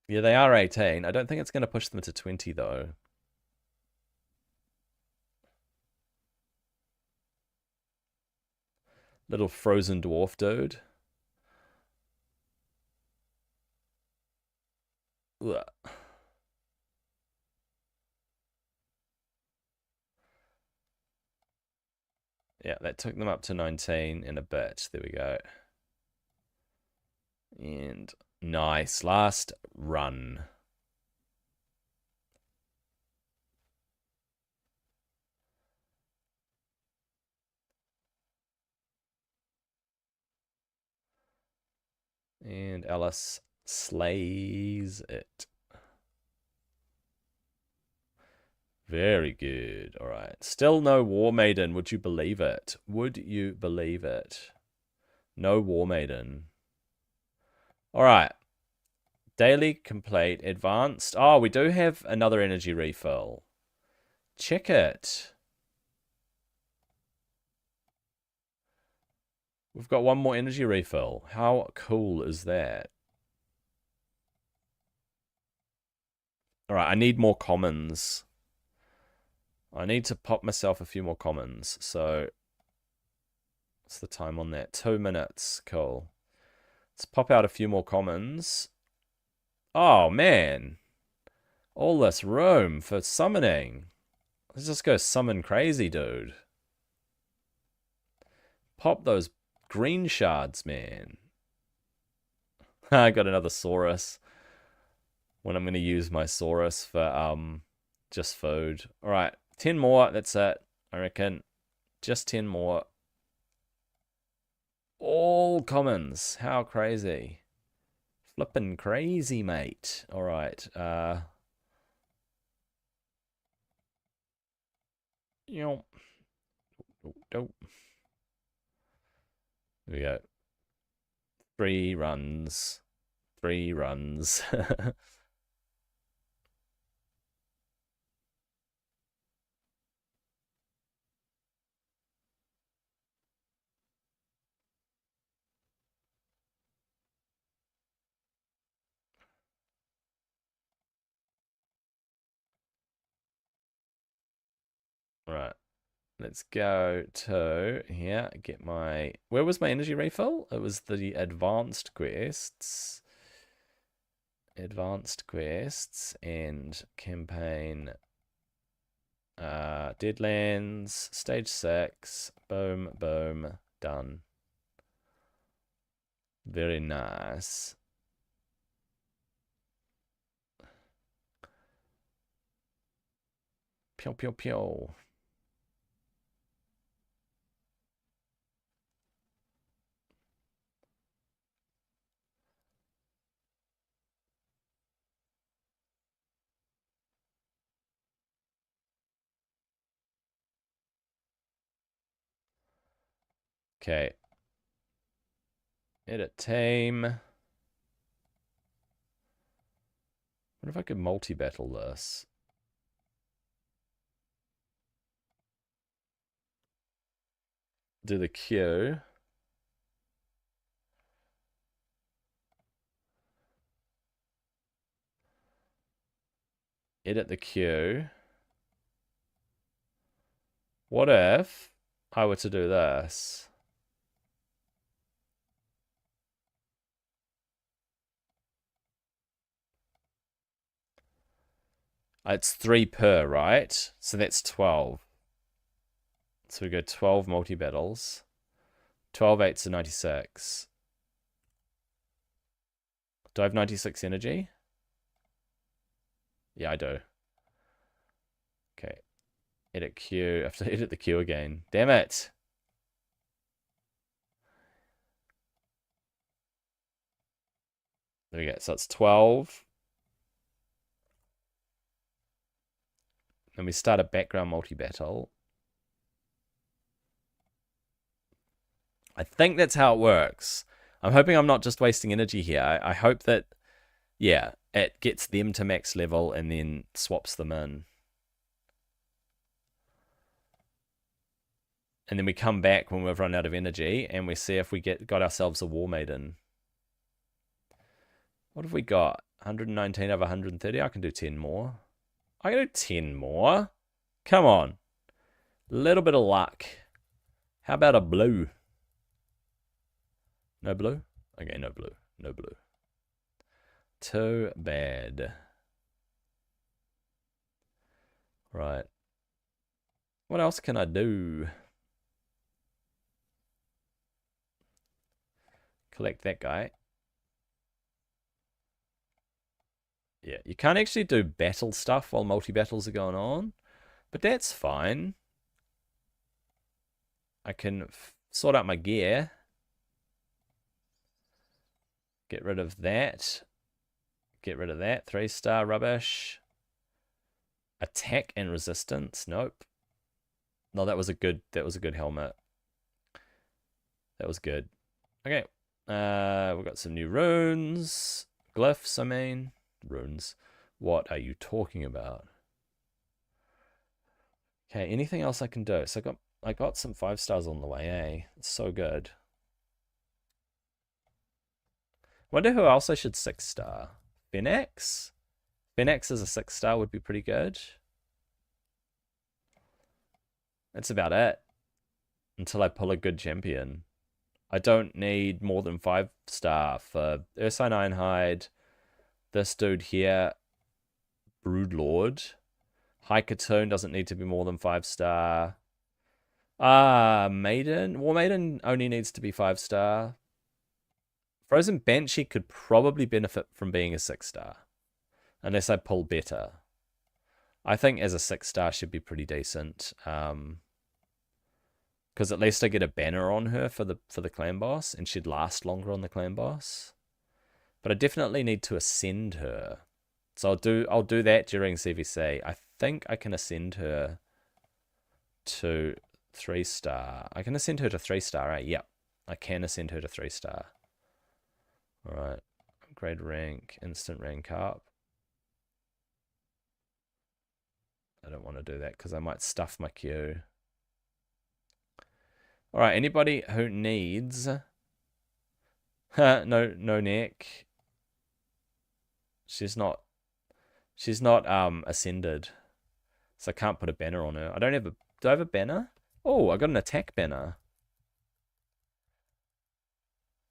Yeah, they are 18. I don't think it's going to push them to 20, though. Little frozen dwarf dude. Ugh. Yeah, that took them up to 19 in a bit. There we go. And nice. Last run. And Alice slays it. Very good. All right. Still no War Maiden. Would you believe it? Would you believe it? No War Maiden. All right. Daily complete. Advanced. Oh, we do have another energy refill. Check it. We've got one more energy refill. How cool is that? All right, I need more commons. I need to pop myself a few more commons. So, what's the time on that? 2 minutes. Cool. Let's pop out a few more commons. Oh, man. All this room for summoning. Let's just go summon crazy, dude. Pop those green shards, man. I got another Saurus. When I'm going to use my Saurus for just food. All right, 10 more. That's it. I reckon. Just 10 more. All commons. How crazy. Flippin' crazy, mate. All right. You know. There we go. 3 runs. 3 runs. All right. Let's go to here. Get my... Where was my energy refill? It was the advanced quests. Advanced quests and campaign. Deadlands. Stage 6. Boom, boom. Done. Very nice. Pew, pew, pew. Okay. Edit team. What if I could multi-battle this? Do the queue. Edit the queue. What if I were to do this? It's 3 per, right? So that's 12. So we go 12 multi-battles. 12 8s are 96. Do I have 96 energy? Yeah, I do. Okay. Edit queue. I have to edit the queue again. Damn it. There we go. So it's 12. Then we start a background multi-battle. I think that's how it works. I'm hoping I'm not just wasting energy here. I hope that, yeah, it gets them to max level and then swaps them in. And then we come back when we've run out of energy and we see if we got ourselves a War Maiden. What have we got? 119 over 130. I can do 10 more. I can do 10 more. Come on. A little bit of luck. How about a blue? No blue? Okay, no blue. No blue. Too bad. Right. What else can I do? Collect that guy. Yeah, you can't actually do battle stuff while multi-battles are going on, but that's fine. I can sort out my gear. Get rid of that. Get rid of that. 3-star rubbish. Attack and resistance. Nope. No, that was a good helmet. That was good. Okay. We've got some new runes. Glyphs, I mean. Runes. What are you talking about? Okay, anything else I can do? So I got some 5 stars on the way, eh? It's so good. Wonder who else I should 6 star. Phoenix? Phoenix as a 6 star would be pretty good. That's about it. Until I pull a good champion. I don't need more than 5 star for Ursine Ironhide. This dude here, Broodlord. High Katoon doesn't need to be more than 5 star. Maiden. Well, Maiden only needs to be 5 star. Frozen Banshee could probably benefit from being a 6 star. Unless I pull better. I think as a 6 star should be pretty decent. Because at least I get a banner on her for the clan boss, and she'd last longer on the clan boss. But I definitely need to ascend her. So I'll do that during CVC. I think I can ascend her to 3 star. I can ascend her to 3 star, right? Yep. I can ascend her to 3 star. Alright. Upgrade rank, instant rank up. I don't want to do that because I might stuff my queue. Alright, anybody who needs no neck. She's not ascended. So I can't put a banner on her. I don't have a do I have a banner? Oh, I got an attack banner.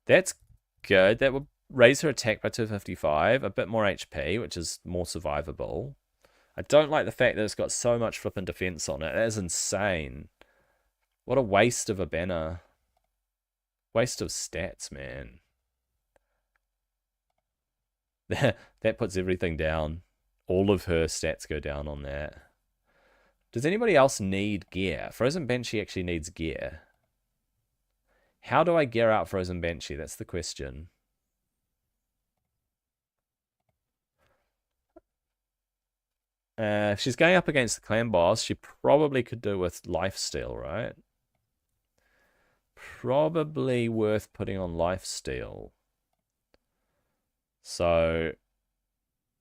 That's good. That would raise her attack by 255, a bit more HP, which is more survivable. I don't like the fact that it's got so much flipping defense on it. That is insane. What a waste of a banner. Waste of stats, man. That puts everything down. All of her stats go down on that. Does anybody else need gear? Frozen Banshee actually needs gear. How do I gear out Frozen Banshee? That's the question. If she's going up against the clan boss, she probably could do with lifesteal, right? Probably worth putting on lifesteal. So,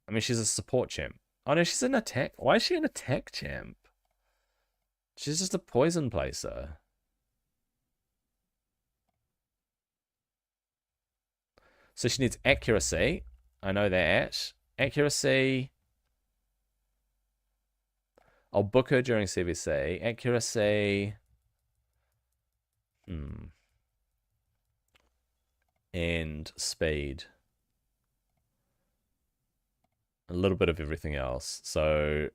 I mean, she's a support champ. Oh no, she's an attack. Why is she an attack champ? She's just a poison placer. So she needs accuracy. I know that. Accuracy. I'll book her during CVC. Accuracy. And speed. A little bit of everything else. So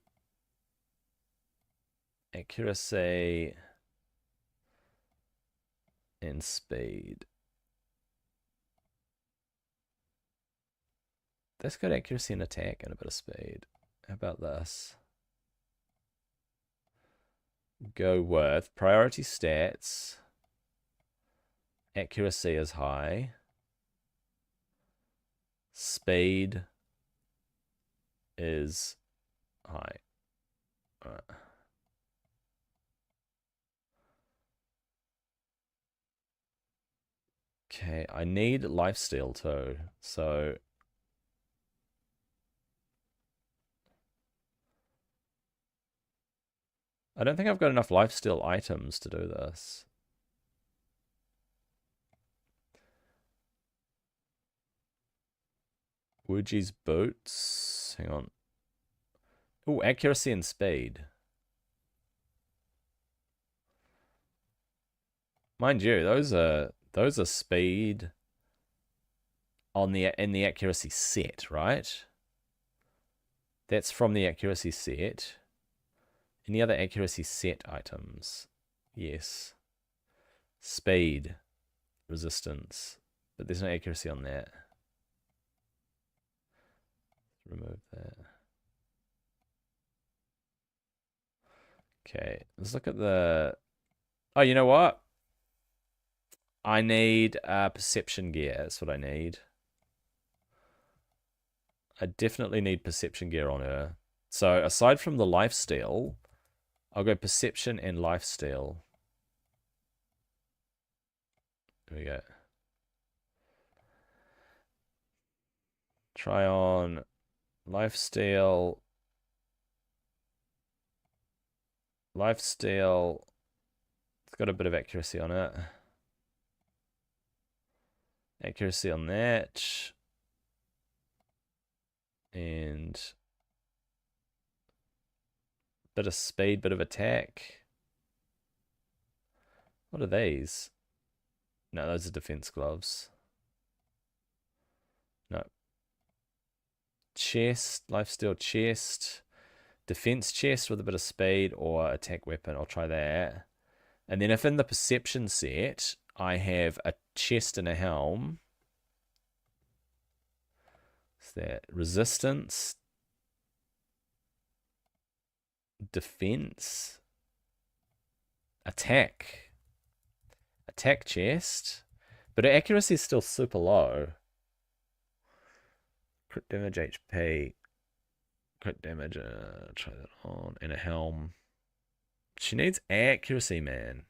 accuracy and speed. That's got accuracy and attack and a bit of speed. How about this? Go with priority stats. Accuracy is high. Speed is high. All right. Okay, I need lifesteal too. So I don't think I've got enough lifesteal items to do this. Wuji's boots. Hang on. Oh, accuracy and speed. Mind you, those are speed on in the accuracy set, right? That's from the accuracy set. Any other accuracy set items? Yes. Speed. Resistance. But there's no accuracy on that. Remove that. Okay, let's look at the... Oh, you know what? I need perception gear. That's what I need. I definitely need perception gear on her. So aside from the lifesteal, I'll go perception and lifesteal. There we go. Try on lifesteal. Lifesteal. It's got a bit of accuracy on it. Accuracy on that. And bit of speed, bit of attack. What are these? No, those are defense gloves. No. Chest, lifesteal chest. Defense chest with a bit of speed or attack weapon. I'll try that. And then if in the perception set, I have a chest and a helm. What's that? Resistance. Defense. Attack. Attack chest. But her accuracy is still super low. Crit damage HP. Crit damage. Try that on. And a helm. She needs accuracy, man.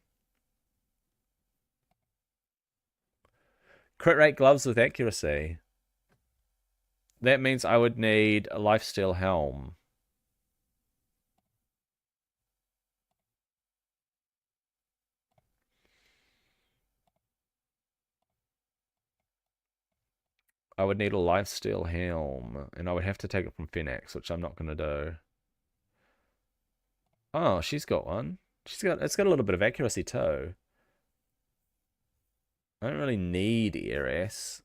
Crit rate gloves with accuracy. That means I would need a lifesteal helm. I would need a lifesteal helm, and I would have to take it from Phoenix, which I'm not going to do. Oh, she's got one. It's got a little bit of accuracy too. I don't really need ERS.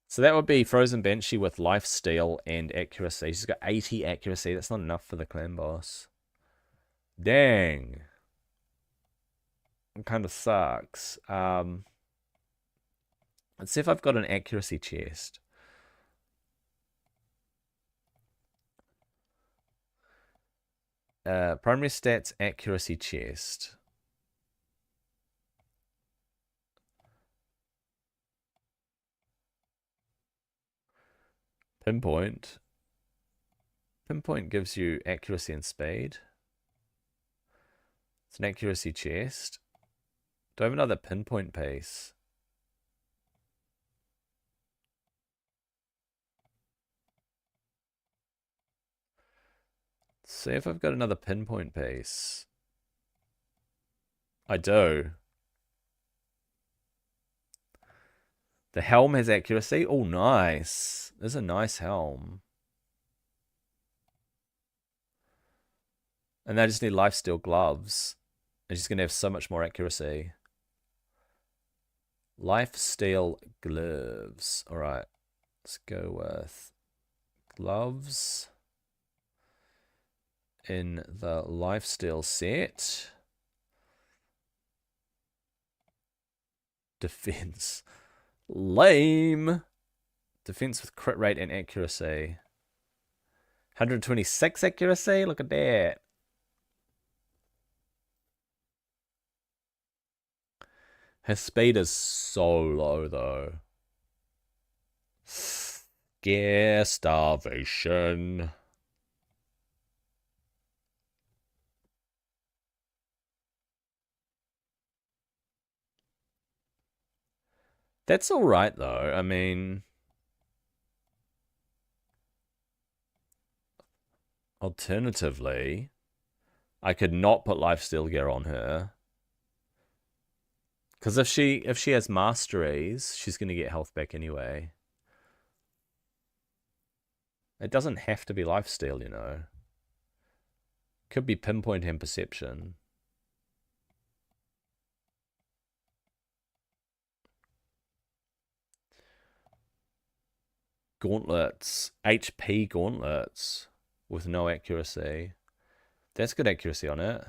So that would be Frozen Banshee with lifesteal and accuracy. She's got 80 accuracy. That's not enough for the clan boss. Dang. It kind of sucks. Let's see if I've got an accuracy chest. Primary stats accuracy chest. Pinpoint. Pinpoint gives you accuracy and speed. It's an accuracy chest. Do I have another pinpoint piece? Let's see if I've got another pinpoint piece. I do. The helm has accuracy. Oh, nice. This is a nice helm. And I just need lifesteal gloves. And she's going to have so much more accuracy. Lifesteal gloves. All right. Let's go with gloves in the lifesteal set. Defense. Lame. Defense with crit rate and accuracy. 126 accuracy? Look at that. Her speed is so low, though. Scare starvation. That's all right, though. I mean, alternatively, I could not put lifesteal gear on her. Because if she has masteries, she's going to get health back anyway. It doesn't have to be lifesteal, you know. Could be pinpoint and perception. Gauntlets. HP gauntlets with no accuracy. That's good accuracy on it.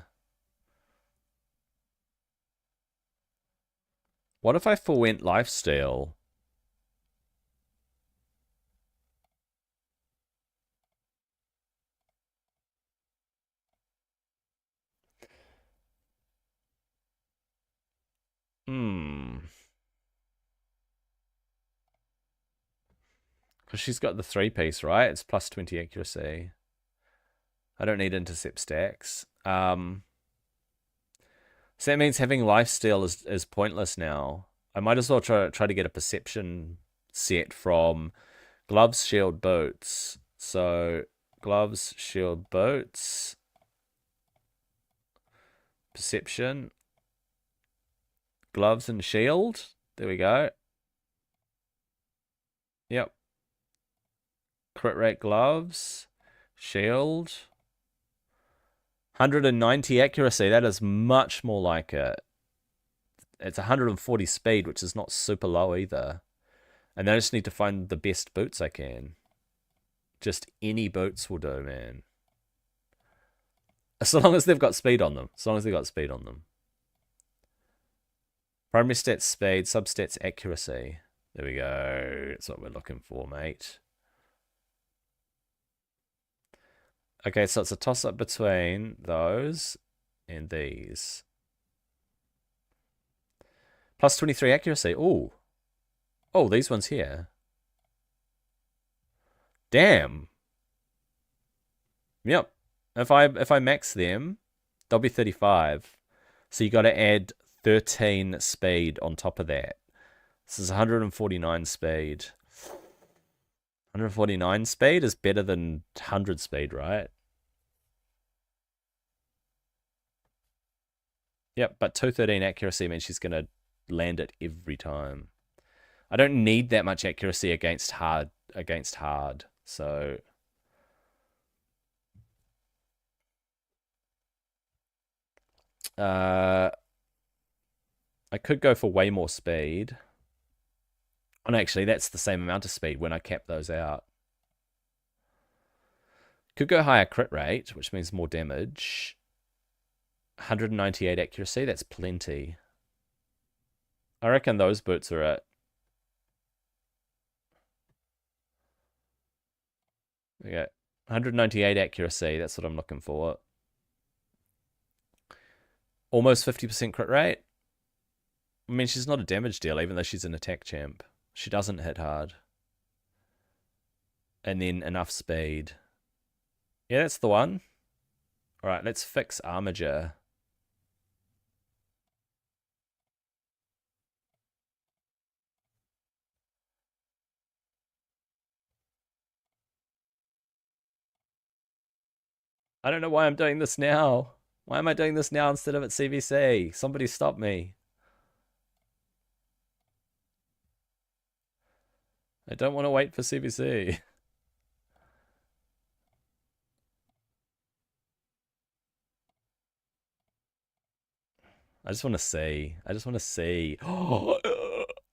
What if I forwent lifesteal? Because she's got the 3-piece, right? It's plus 20 accuracy. I don't need intercept stacks. So that means having lifesteal is pointless now. I might as well try to get a perception set from gloves, shield, boots. So gloves, shield, boots, perception, gloves and shield. There we go. Yep. Crit rate gloves, shield. 190 accuracy. That is much more like it. It's 140 speed, which is not super low either. And then I just need to find the best boots I can. Just any boots will do, man. So long as they've got speed on them. So long as they've got speed on them. Primary stats speed, substats accuracy. There we go. That's what we're looking for, mate. Okay, so it's a toss-up between those and these. Plus 23 accuracy. Ooh. Oh, these ones here. Damn. Yep. If I max them, they'll be 35. So you got to add 13 speed on top of that. This is 149 speed. 149 speed is better than 100 speed, right? Yep, but 213 accuracy means she's going to land it every time. I don't need that much accuracy against hard. So I could go for way more speed. And actually, that's the same amount of speed when I cap those out. Could go higher crit rate, which means more damage. 198 accuracy, that's plenty. I reckon those boots are at... Okay, 198 accuracy, that's what I'm looking for. Almost 50% crit rate. I mean, she's not a damage dealer, even though she's an attack champ. She doesn't hit hard. And then enough speed. Yeah, that's the one. Alright, let's fix Armiger. I don't know why I'm doing this now. Why am I doing this now instead of at CVC? Somebody stop me. I don't want to wait for CVC. I just want to see. I just want to see. Oh,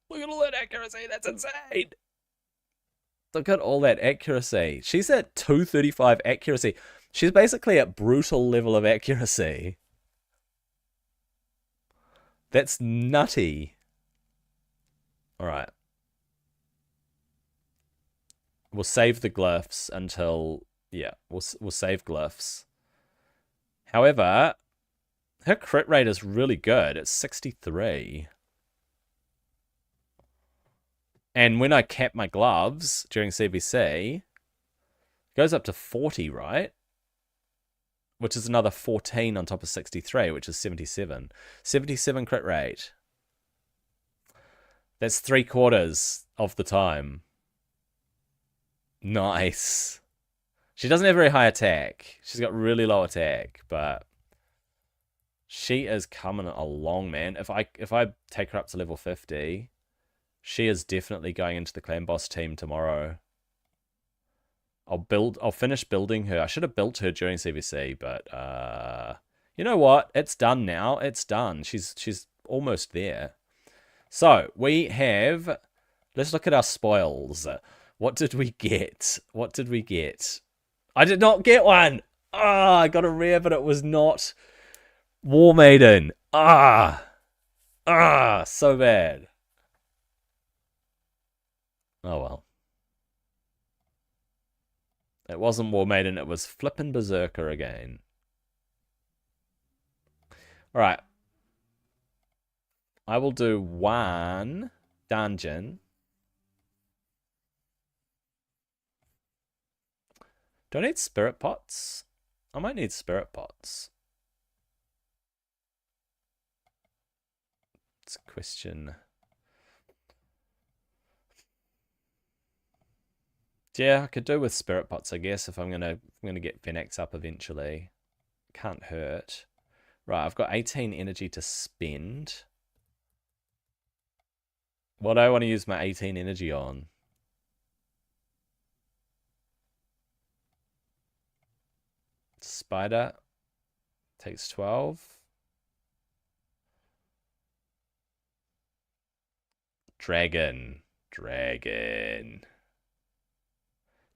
look at all that accuracy. That's insane. Look at all that accuracy. She's at 235 accuracy. She's basically at brutal level of accuracy. That's nutty. All right. We'll save the glyphs until... Yeah, we'll save glyphs. However, her crit rate is really good. It's 63. And when I cap my gloves during CVC, it goes up to 40, right? Which is another 14 on top of 63, which is 77. 77 crit rate. That's 3/4 of the time. Nice. She doesn't have very high attack. She's got really low attack, but she is coming along, man. If I take her up to level 50, she is definitely going into the clan boss team tomorrow. I'll finish building her. I should have built her during CVC, but you know what? It's done now. It's done. She's almost there. So we have... Let's look at our spoils. What did we get? What did we get? I did not get one! Ah, I got a rare, but it was not War Maiden. So bad. Oh well. It wasn't War Maiden, it was flippin' Berserker again. Alright. I will do one dungeon. Do I need spirit pots? I might need spirit pots. It's a question. Yeah, I could do with spirit pots, I guess, if I'm gonna get Phoenix up eventually. Can't hurt. Right, I've got 18 energy to spend. What do I want to use my 18 energy on? Spider takes 12. Dragon. Dragon.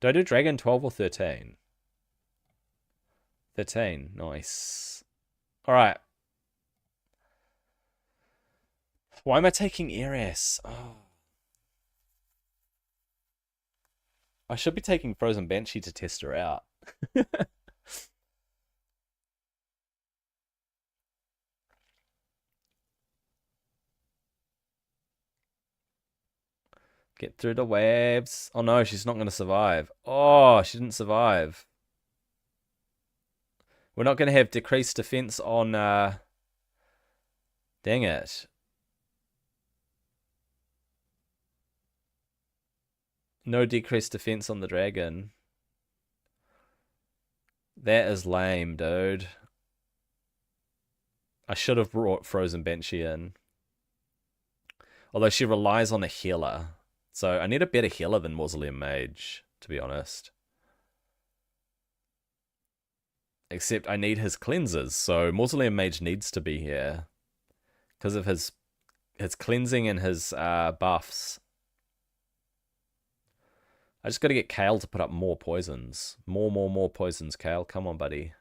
Do I do dragon 12 or 13? 13. Nice. Alright. Why am I taking Eris? Oh. I should be taking Frozen Banshee to test her out. Get through the waves. Oh no, she's not going to survive. Oh, she didn't survive. We're not going to have decreased defense on... Dang it. No decreased defense on the dragon. That is lame, dude. I should have brought Frozen Banshee in. Although she relies on a healer. So I need a better healer than Mausoleum Mage, to be honest. Except I need his cleansers, so Mausoleum Mage needs to be here. Because of his cleansing and his buffs. I just got to get Kale to put up more poisons. More poisons, Kale. Come on, buddy.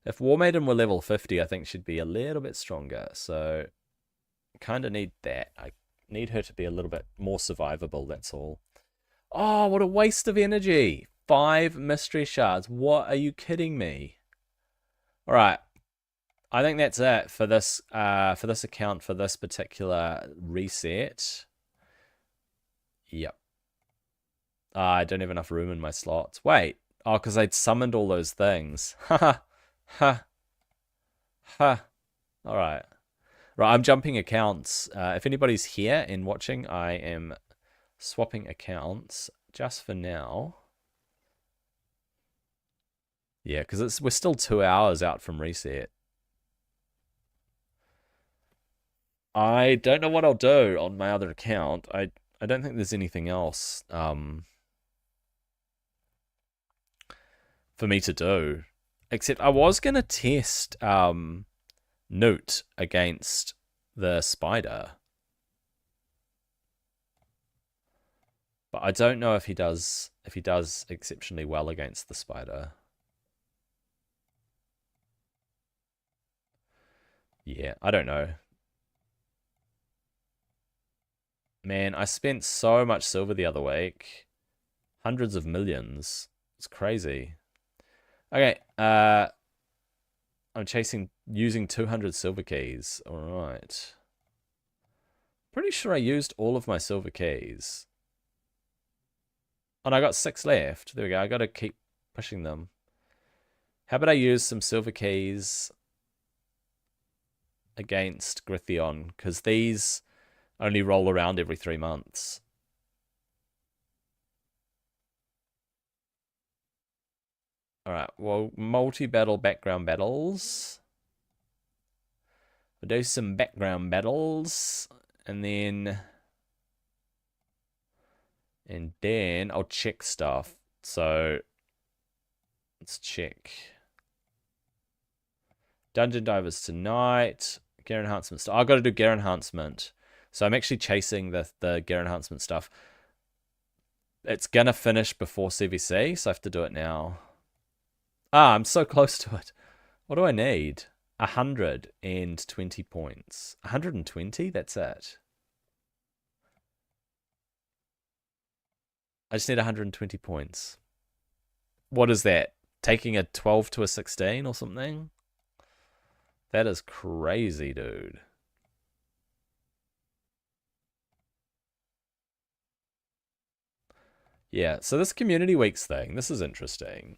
If War Maiden were level 50, I think she'd be a little bit stronger. So, kind of need that. I need her to be a little bit more survivable, that's all. Oh, what a waste of energy. 5 mystery shards. What are you kidding me? Alright. I think that's it for this account, for this particular reset. Yep. I don't have enough room in my slots. Wait. Oh, because I'd summoned all those things. Haha. Ha. Ha. Alright. Right, I'm jumping accounts. If anybody's here and watching, I am swapping accounts just for now. Yeah, because we're still 2 hours out from reset. I don't know what I'll do on my other account. I don't think there's anything else for me to do. Except I was going to test Newt against the spider. But I don't know if he does exceptionally well against the spider. Yeah, I don't know. Man, I spent so much silver the other week. Hundreds of millions. It's crazy. Okay, I'm using 200 silver keys. Alright. Pretty sure I used all of my silver keys. And I got 6 left. There we go. I gotta keep pushing them. How about I use some silver keys against Grithion? Because these only roll around every 3 months. Alright, well, multi-battle background battles. We'll do some background battles. And then I'll check stuff. So let's check. Dungeon Divers tonight. Gear Enhancement stuff. I've got to do Gear Enhancement. So I'm actually chasing the Gear Enhancement stuff. It's gonna finish before CVC, so I have to do it now. Ah, I'm so close to it. What do I need? 120 points. 120? That's it. I just need 120 points. What is that? Taking a 12 to a 16 or something? That is crazy, dude. Yeah, so this Community Weeks thing, this is interesting.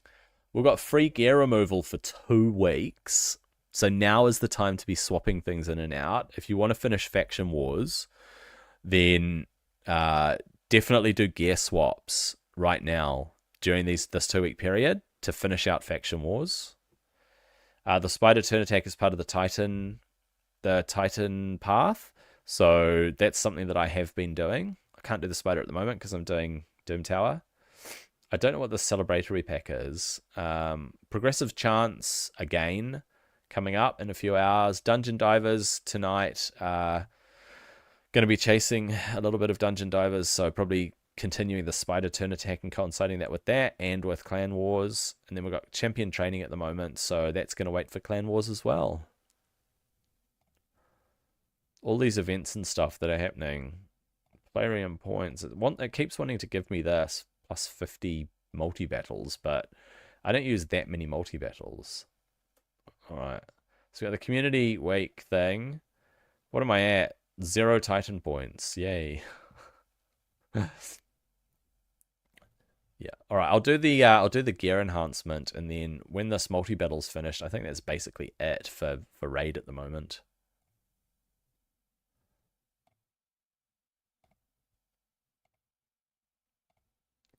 We've got free gear removal for 2 weeks. So now is the time to be swapping things in and out. If you want to finish Faction Wars, then Definitely do gear swaps right now during this 2-week period to finish out faction wars. The spider turn attack is part of the Titan path, so that's something that I have been doing. I can't do the spider at the moment because I'm doing Doom Tower. I don't know what the celebratory pack is. Progressive Chance again coming up in a few hours. Dungeon Divers tonight. Going to be chasing a little bit of Dungeon Divers, so probably continuing the spider turn attack and coinciding that with that and with Clan Wars. And then we've got Champion Training at the moment, so that's going to wait for Clan Wars as well. All these events and stuff that are happening. Plarium points. It keeps wanting to give me this plus 50 multi-battles, but I don't use that many multi-battles. Alright. So we got the community week thing. What am I at? 0 Titan points. Yay. Yeah. Alright, I'll do the gear enhancement, and then when this multi-battle's finished, I think that's basically it for raid at the moment.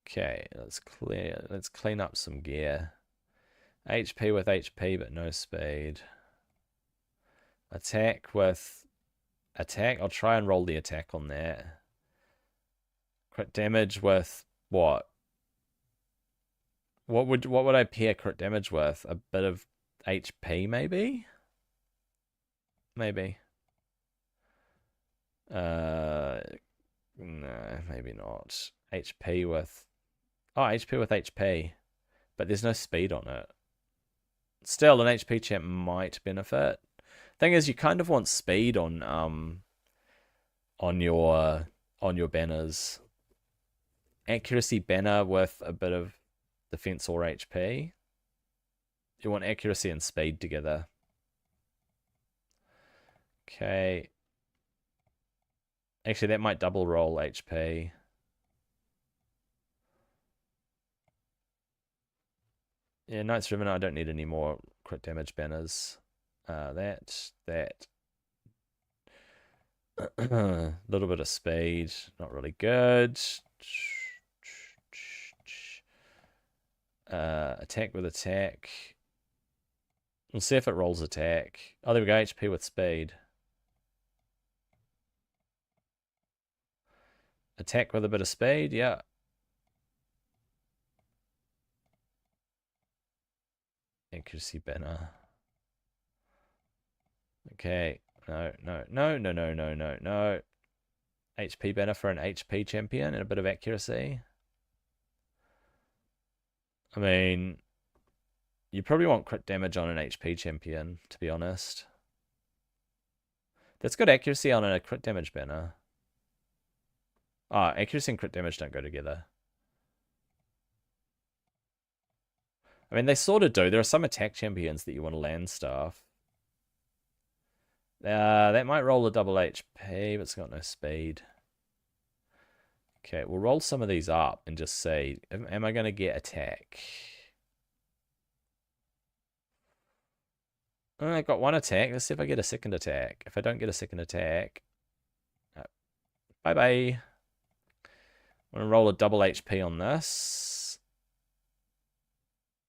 Okay, let's clean up some gear. HP with HP, but no speed. Attack with attack. I'll try and roll the attack on that. Crit damage with what? What would I pair crit damage with? A bit of HP, maybe? Maybe. No, maybe not. HP with... Oh, HP with HP. But there's no speed on it. Still, an HP champ might benefit. Thing is, you kind of want speed on your banners. Accuracy banner with a bit of defense or HP. You want accuracy and speed together. Okay. Actually, that might double roll HP. Yeah, Knight's Ribbon, I don't need any more crit damage banners. That. A little bit of speed, not really good. Attack with attack. We'll see if it rolls attack. Oh, there we go, HP with speed. Attack with a bit of speed, yeah. Accuracy banner. Okay. No. HP banner for an HP champion and a bit of accuracy. I mean, you probably want crit damage on an HP champion, to be honest. That's good accuracy on a crit damage banner. Ah, accuracy and crit damage don't go together. I mean, they sort of do. There are some attack champions that you want to land stuff. That might roll a double HP, but it's got no speed. Okay, we'll roll some of these up and just see, am I going to get attack? I got one attack. Let's see if I get a second attack. If I don't get a second attack, bye-bye. I'm going to roll a double HP on this.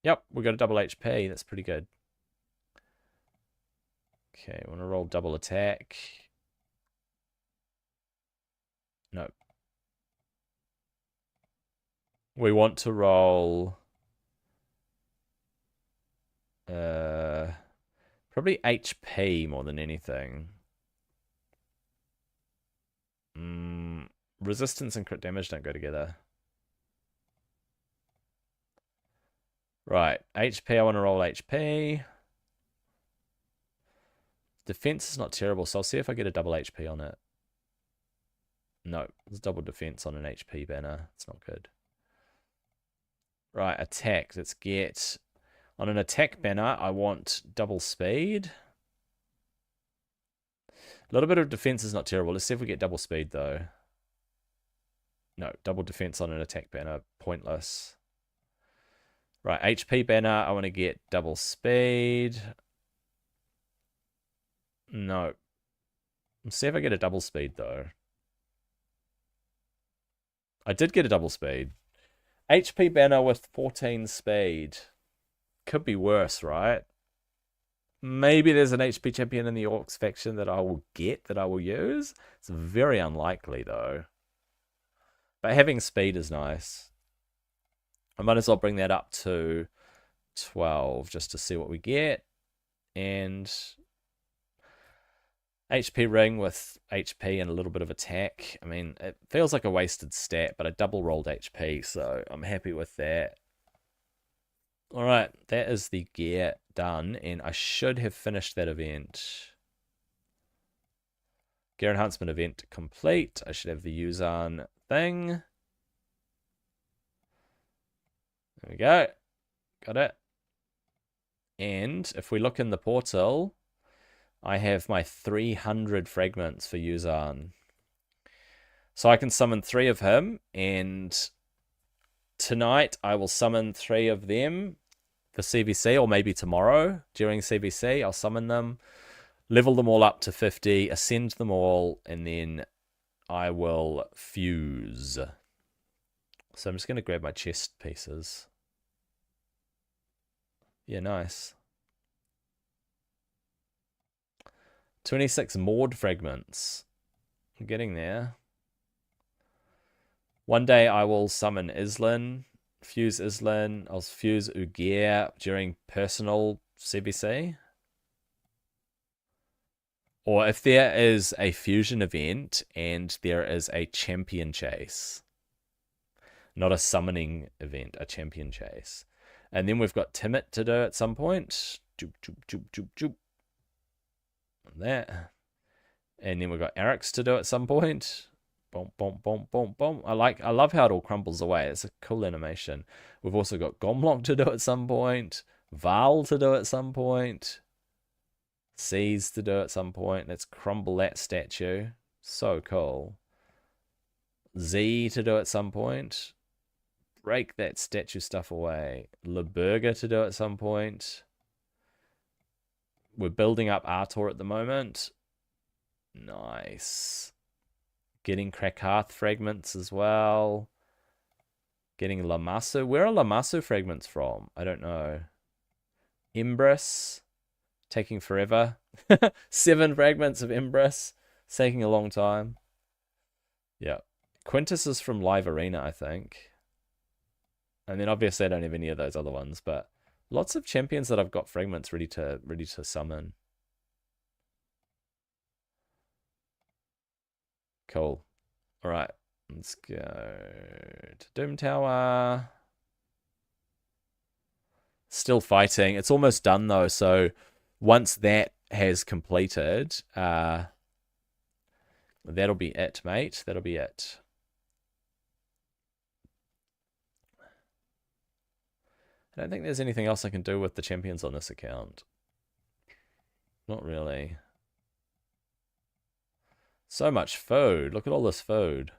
Yep, we got a double HP. That's pretty good. Okay, I want to roll double attack. No. We want to roll... probably HP more than anything. Resistance and crit damage don't go together. Right, HP, I want to roll HP. Defense is not terrible, so I'll see if I get a double HP on it. No, there's double defense on an HP banner. It's not good. Right, attack. Let's get... On an attack banner, I want double speed. A little bit of defense is not terrible. Let's see if we get double speed, though. No, double defense on an attack banner. Pointless. Right, HP banner, I want to get double speed. No. Let's see if I get a double speed, though. I did get a double speed. HP banner with 14 speed. Could be worse, right? Maybe there's an HP champion in the Orcs faction that I will get, that I will use. It's very unlikely, though. But having speed is nice. I might as well bring that up to 12 just to see what we get. And HP ring with HP and a little bit of attack. I mean, it feels like a wasted stat, but I double rolled HP, so I'm happy with that. All right, that is the gear done, and I should have finished that event. Gear enhancement event complete. I should have the Yuzan thing. There we go. Got it. And if we look in the portal, I have my 300 fragments for Yuzan. So I can summon 3 of him, and tonight I will summon 3 of them for CVC, or maybe tomorrow during CVC. I'll summon them, level them all up to 50, ascend them all, and then I will fuse. So I'm just going to grab my chest pieces. Yeah, nice. 26 Maud fragments. I'm getting there. One day I will summon Islin, fuse Islin. I'll fuse Ugear during personal CBC. Or if there is a fusion event and there is a champion chase. Not a summoning event, a champion chase. And then we've got Timid to do at some point. Joop, joop, joop, joop, joop. That. And then we've got Eric's to do at some point. Boom, boom, boom, boom, boom. I love how it all crumbles away. It's a cool animation. We've also got Gomlock to do at some point. Val to do at some point. C's to do at some point. Let's crumble that statue. So cool. Z to do at some point. Break that statue stuff away. LeBurger to do at some point. We're building up Artor at the moment. Nice. Getting Krakarth fragments as well. Getting Lamasu. Where are Lamasu fragments from? I don't know. Embrace. Taking forever. 7 fragments of Embrace. It's taking a long time. Yeah. Quintus is from Live Arena, I think. And then obviously I don't have any of those other ones, but lots of champions that I've got fragments ready to summon. Cool. All right, let's go to Doom Tower. Still fighting. It's almost done though, so once that has completed, that'll be it, mate. That'll be it. I don't think there's anything else I can do with the champions on this account. Not really. So much food. Look at all this food.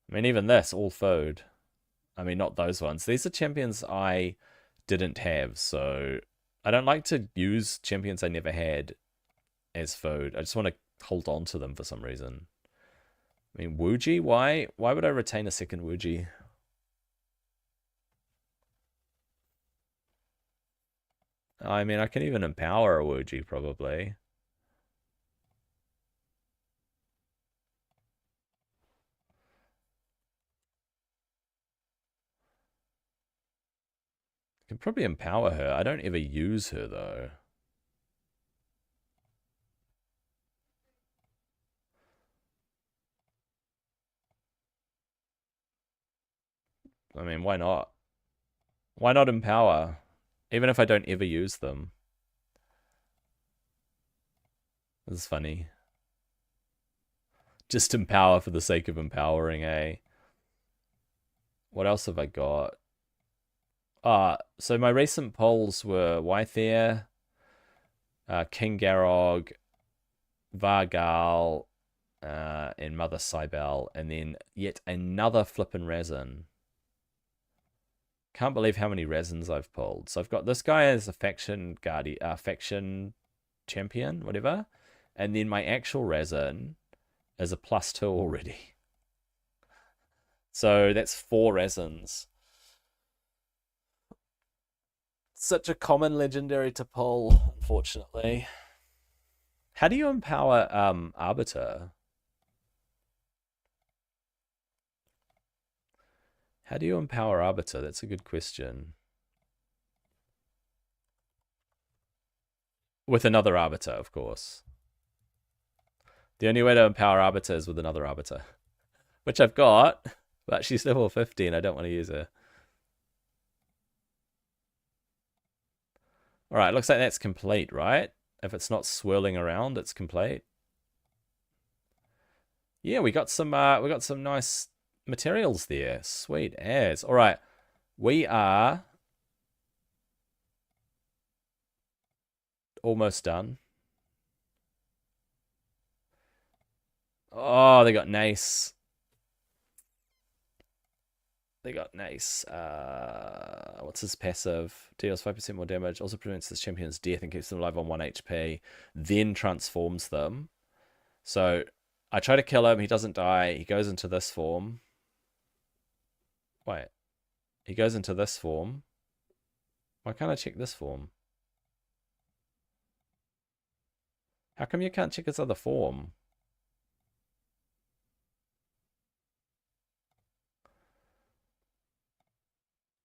I mean, even this, all food. I mean, not those ones. These are champions I didn't have, so I don't like to use champions I never had as food. I just want to hold on to them for some reason. I mean, Wuji? Why would I retain a second Wuji? I mean, I can even empower a Wuji, probably. I can probably empower her. I don't ever use her, though. I mean, why not? Why not empower? Even if I don't ever use them. This is funny. Just empower for the sake of empowering, eh? What else have I got? So my recent polls were Wythair, King Garog, Vargal, and Mother Cybele, and then yet another flippin' resin. Can't believe how many resins I've pulled. So I've got this guy as a faction guardian, faction champion, whatever, and then my actual resin is a +2 already. So that's 4 resins. Such a common legendary to pull, unfortunately. How do you empower Arbiter? How do you empower Arbiter? That's a good question. With another Arbiter, of course. The only way to empower Arbiter is with another Arbiter. Which I've got, but she's level 50 and I don't want to use her. Alright, looks like that's complete, right? If it's not swirling around, it's complete. Yeah, we got some nice materials there. Sweet as. Alright. We are almost done. Oh, they got Nace. They got Nace. What's his passive? Deals 5% more damage. Also prevents this champion's death and keeps them alive on 1 HP. Then transforms them. So I try to kill him. He doesn't die. He goes into this form. Wait. He goes into this form. Why can't I check this form? How come you can't check his other form?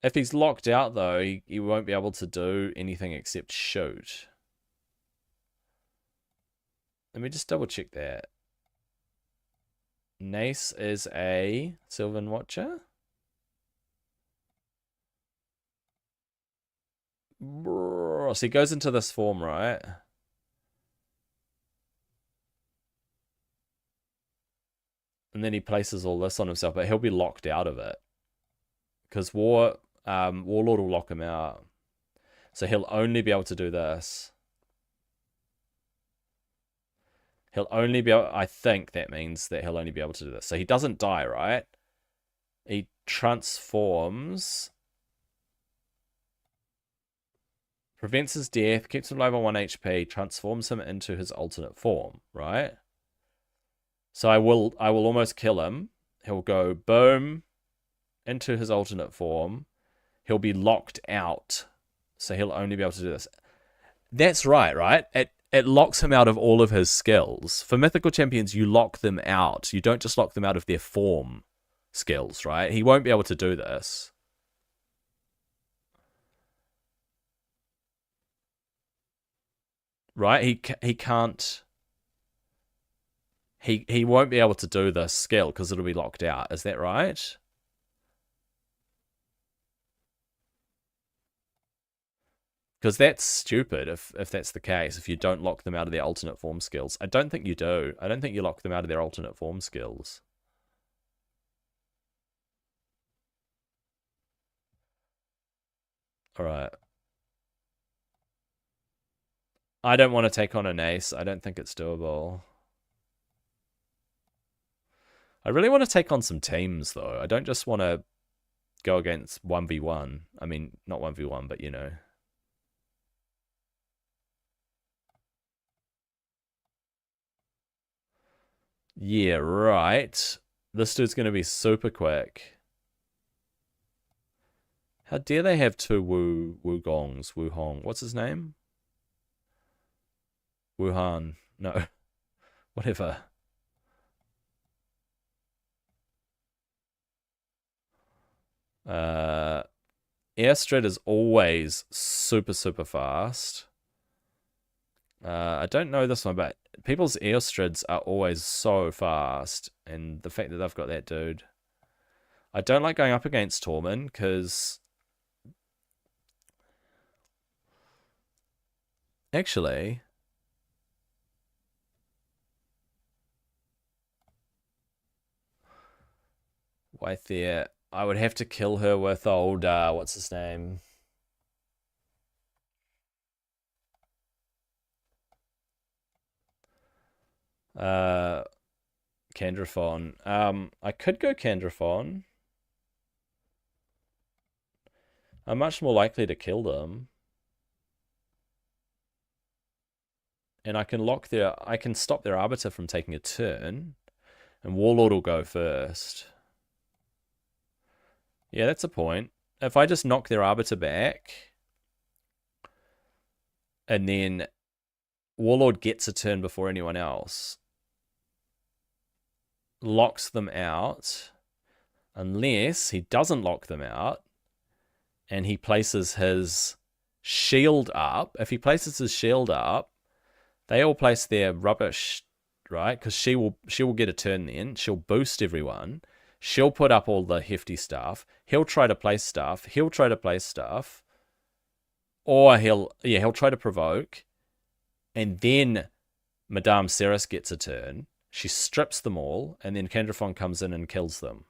If he's locked out, though, he won't be able to do anything except shoot. Let me just double check that. Nace is a Sylvan Watcher. So he goes into this form, right? And then he places all this on himself, but he'll be locked out of it. Because Warlord will lock him out. So he'll only be able to do this. He'll only be able... I think that means that he'll only be able to do this. So he doesn't die, right? He transforms... Prevents his death, keeps him alive on 1 HP, transforms him into his alternate form, right? So I will almost kill him. He'll go boom into his alternate form. He'll be locked out. So he'll only be able to do this. That's right? It locks him out of all of his skills. For mythical champions, you lock them out. You don't just lock them out of their form skills, right? He won't be able to do this. Right? He can't... He won't be able to do this skill because it'll be locked out. Is that right? Because that's stupid if that's the case, if you don't lock them out of their alternate form skills. I don't think you do. I don't think you lock them out of their alternate form skills. Alright. I don't want to take on an ace. I don't think it's doable. I really want to take on some teams, though. I don't just want to go against 1v1. I mean, not 1v1, but you know. Yeah, right. This dude's going to be super quick. How dare they have 2 Wugongs? Wuhong. What's his name? Wuhan. No. Whatever. Airstrid is always super, super fast. I don't know this one, but people's Airstrids are always so fast. And the fact that they've got that dude. I don't like going up against Tormund, because... Actually... Wait there. I would have to kill her with old, what's his name? Candraphon. I could go Candraphon. I'm much more likely to kill them. And I can stop their Arbiter from taking a turn. And Warlord will go first. Yeah, that's a point. If I just knock their Arbiter back, and then Warlord gets a turn before anyone else, locks them out, unless he doesn't lock them out, and he places his shield up. If he places his shield up, they all place their rubbish, right? Because she will get a turn then. She'll boost everyone. She'll put up all the hefty stuff. He'll try to place stuff. He'll try to place stuff. Or he'll try to provoke. And then Madame Ceres gets a turn. She strips them all, and then Candrafon comes in and kills them.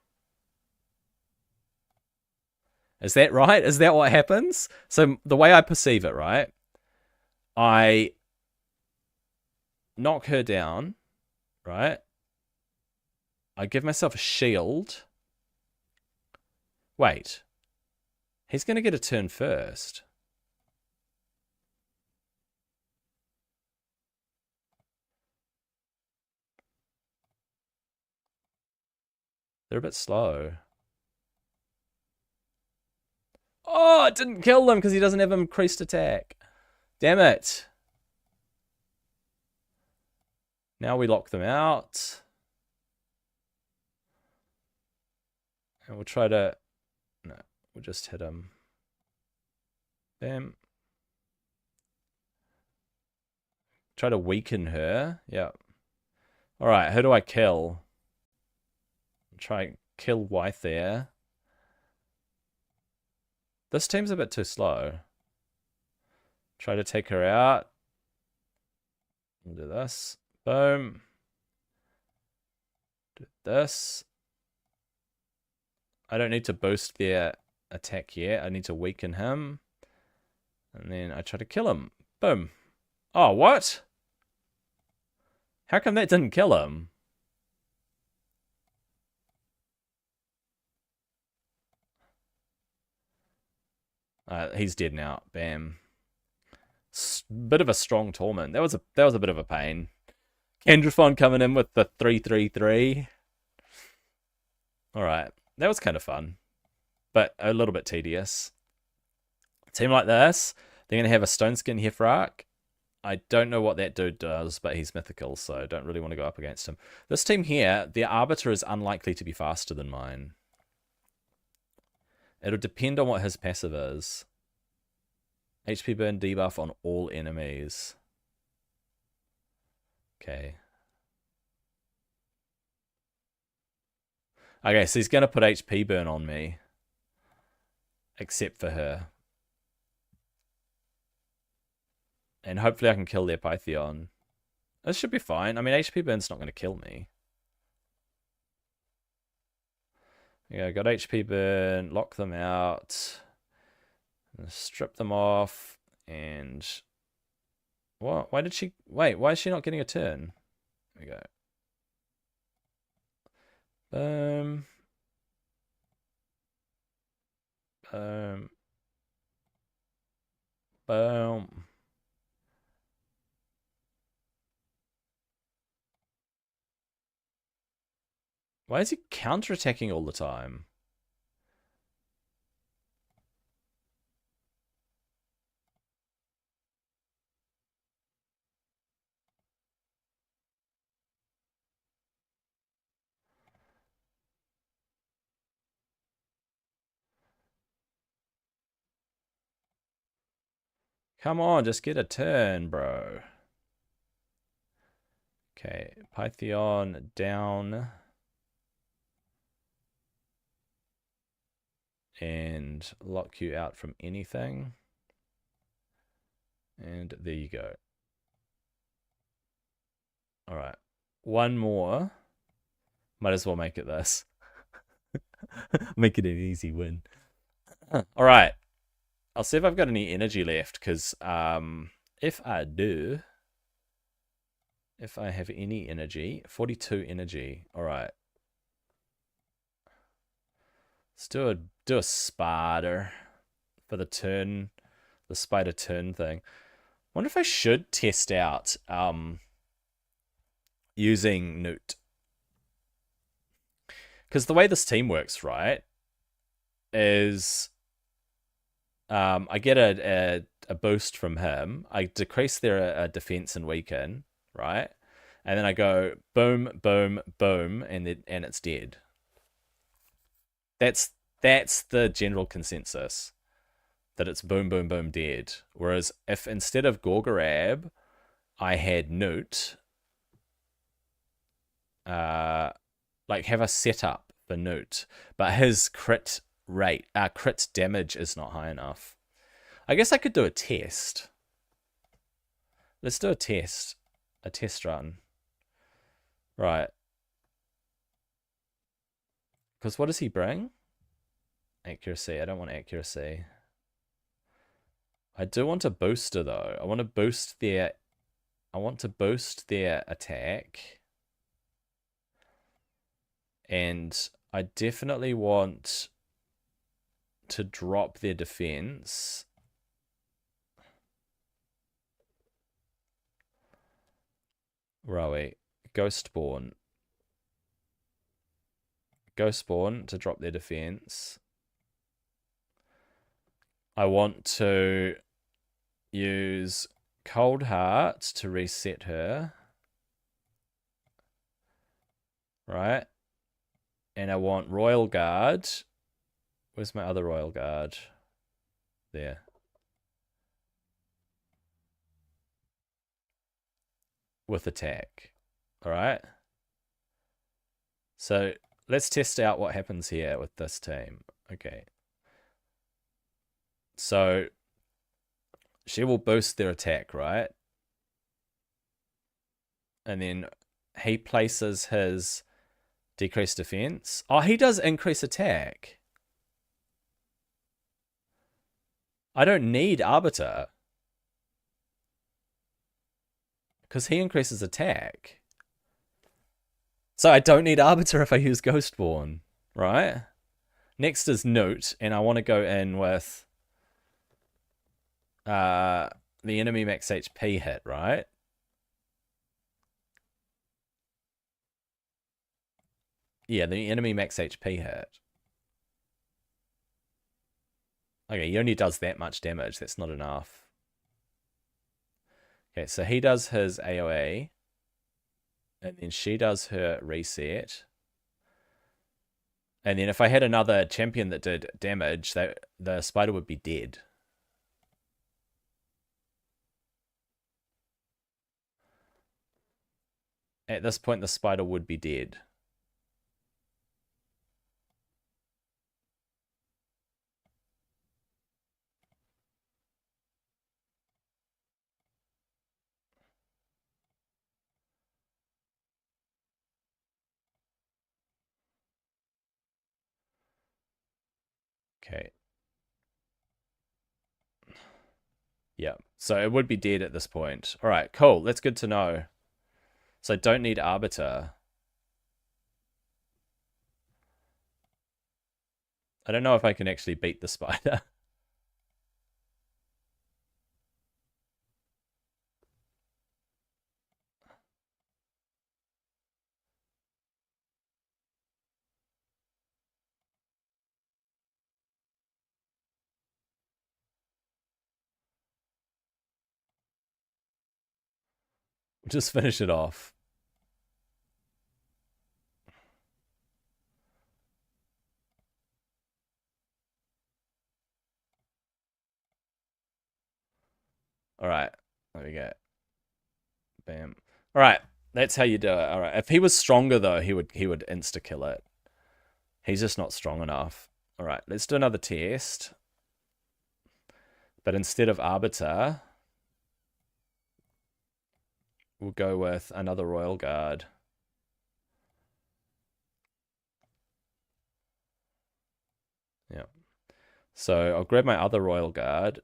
Is that right? Is that what happens? So the way I perceive it, right? I knock her down, right? I give myself a shield. Wait. He's going to get a turn first. They're a bit slow. Oh, it didn't kill them because he doesn't have increased attack. Damn it. Now we lock them out. And we'll try to... No, we'll just hit him. Bam. Try to weaken her. Yeah. Alright, who do I kill? Try and kill White there. This team's a bit too slow. Try to take her out. We'll do this. Boom. Do this. I don't need to boost their attack yet. I need to weaken him. And then I try to kill him. Boom. Oh, what? How come that didn't kill him? He's dead now. Bam. Bit of a strong torment. That was a bit of a pain. Candrafon coming in with the 3-3-3. Alright. That was kind of fun. But a little bit tedious. A team like this, they're going to have a Stoneskin Hefrak. I don't know what that dude does, but he's mythical, so I don't really want to go up against him. This team here, their Arbiter is unlikely to be faster than mine. It'll depend on what his passive is. HP burn debuff on all enemies. Okay. Okay, so he's going to put HP burn on me. Except for her. And hopefully I can kill their Pythion. This should be fine. I mean, HP burn's not going to kill me. Yeah, got HP burn, lock them out, strip them off, and what? Why did she wait? Why is she not getting a turn? There we go. Boom. Boom. Why is he counterattacking all the time? Come on, just get a turn, bro. Okay, Pythion down. And lock you out from anything. And there you go. Alright. One more. Might as well make it this. Make it an easy win. Alright. I'll see if I've got any energy left, because if I do, if I have any energy, 42 energy. Alright. Let's do a spider for the turn, the spider turn thing. Wonder if I should test out using Newt. Because the way this team works, right? is I get a boost from him. I decrease their defense and weaken, right? And then I go boom, boom, boom, and it's dead. That's that's the general consensus, that it's boom, boom, boom, dead. Whereas if instead of Gorgarab, I had Newt, like have a setup for Newt, but his crit damage is not high enough. I guess I could do a test. Let's do a test run. Right. Because what does he bring? Accuracy. I don't want accuracy. I do want a booster though. I want to boost their attack. And I definitely want to drop their defense. Where are we? Ghostborn to drop their defense. I want to use Cold Heart to reset her. Right? And I want Royal Guard. Where's my other Royal Guard? There. With attack. Alright? So let's test out what happens here with this team. Okay. So she will boost their attack, right? And then he places his decreased defense. Oh, he does increase attack. I don't need Arbiter, because he increases attack. So I don't need Arbiter if I use Ghostborn, right? Next is Newt, and I want to go in with the enemy max HP hit, right? Yeah, the enemy max HP hit. Okay, he only does that much damage. That's not enough. Okay, so he does his AoE. And then she does her reset. And then if I had another champion that did damage, the spider would be dead. At this point, the spider would be dead. Okay. Yeah. So it would be dead at this point. All right, cool. That's good to know. So I don't need Arbiter. I don't know if I can actually beat the spider. Just finish it off. All right. There we go. Bam. All right. That's how you do it. All right. If he was stronger though, he would insta kill it. He's just not strong enough. All right. Let's do another test. But instead of Arbiter, we'll go with another Royal Guard. Yeah. So I'll grab my other Royal Guard.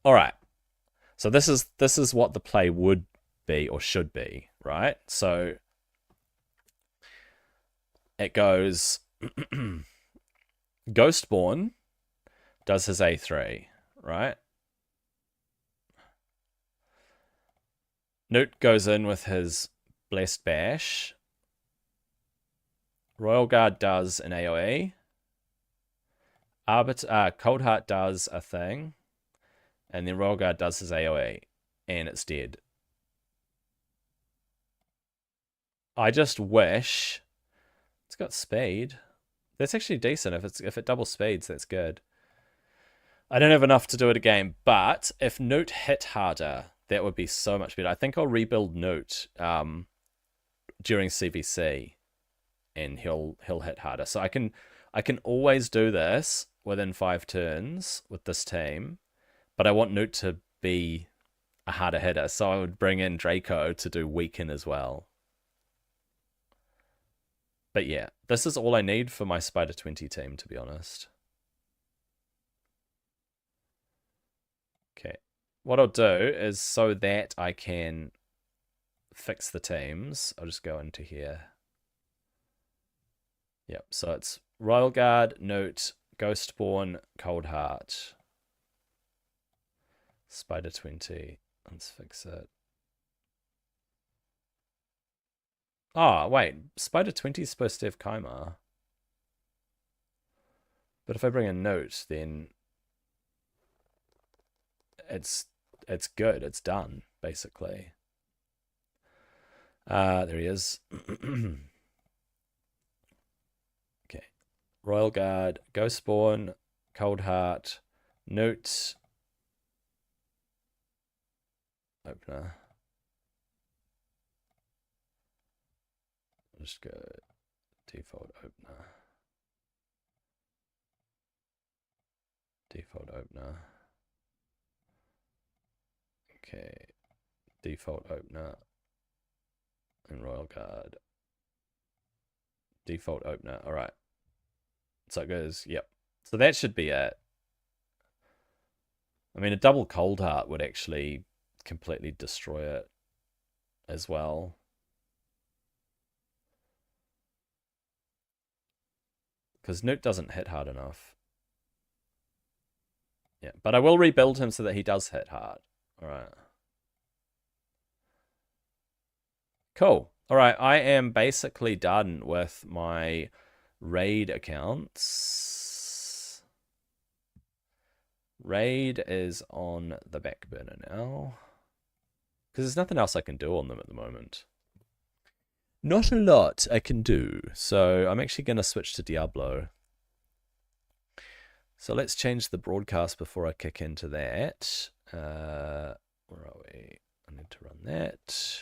All right. So this is what the play would be or should be, right? So it goes Ghostborn does his A3, right? Newt goes in with his Blessed Bash. Royal Guard does an AoE. Cold Heart does a thing. And then Royal Guard does his AoE. And it's dead. I just wish... It's got speed. That's actually decent. If it double speeds, that's good. I don't have enough to do it again, but if Newt hit harder, that would be so much better. I think I'll rebuild Newt during CVC, and he'll hit harder. So I can always do this within 5 turns with this team, but I want Newt to be a harder hitter, so I would bring in Draco to do weaken as well. But yeah, this is all I need for my Spider 20 team, to be honest. Okay. What I'll do is, so that I can fix the teams, I'll just go into here. Yep, so it's Royal Guard, Newt, Ghostborn, Cold Heart. Spider 20. Let's fix it. Oh, wait. Spider 20 is supposed to have Kaimar. But if I bring a Newt, then it's good. It's done, basically. There he is. Okay. Royal Guard, Ghostborn, Cold Heart, Newt, opener. I'll just go default opener. Default opener. Okay. Default opener. And Royal Guard. Default opener. Alright. So it goes, yep. So that should be it. I mean, a double Cold Heart would actually completely destroy it as well. Because Newt doesn't hit hard enough. Yeah, but I will rebuild him so that he does hit hard. Alright. Cool. Alright, I am basically done with my raid accounts. Raid is on the back burner now. Because there's nothing else I can do on them at the moment. Not a lot I can do. So I'm actually going to switch to Diablo. So let's change the broadcast before I kick into that. Where are we? I need to run that.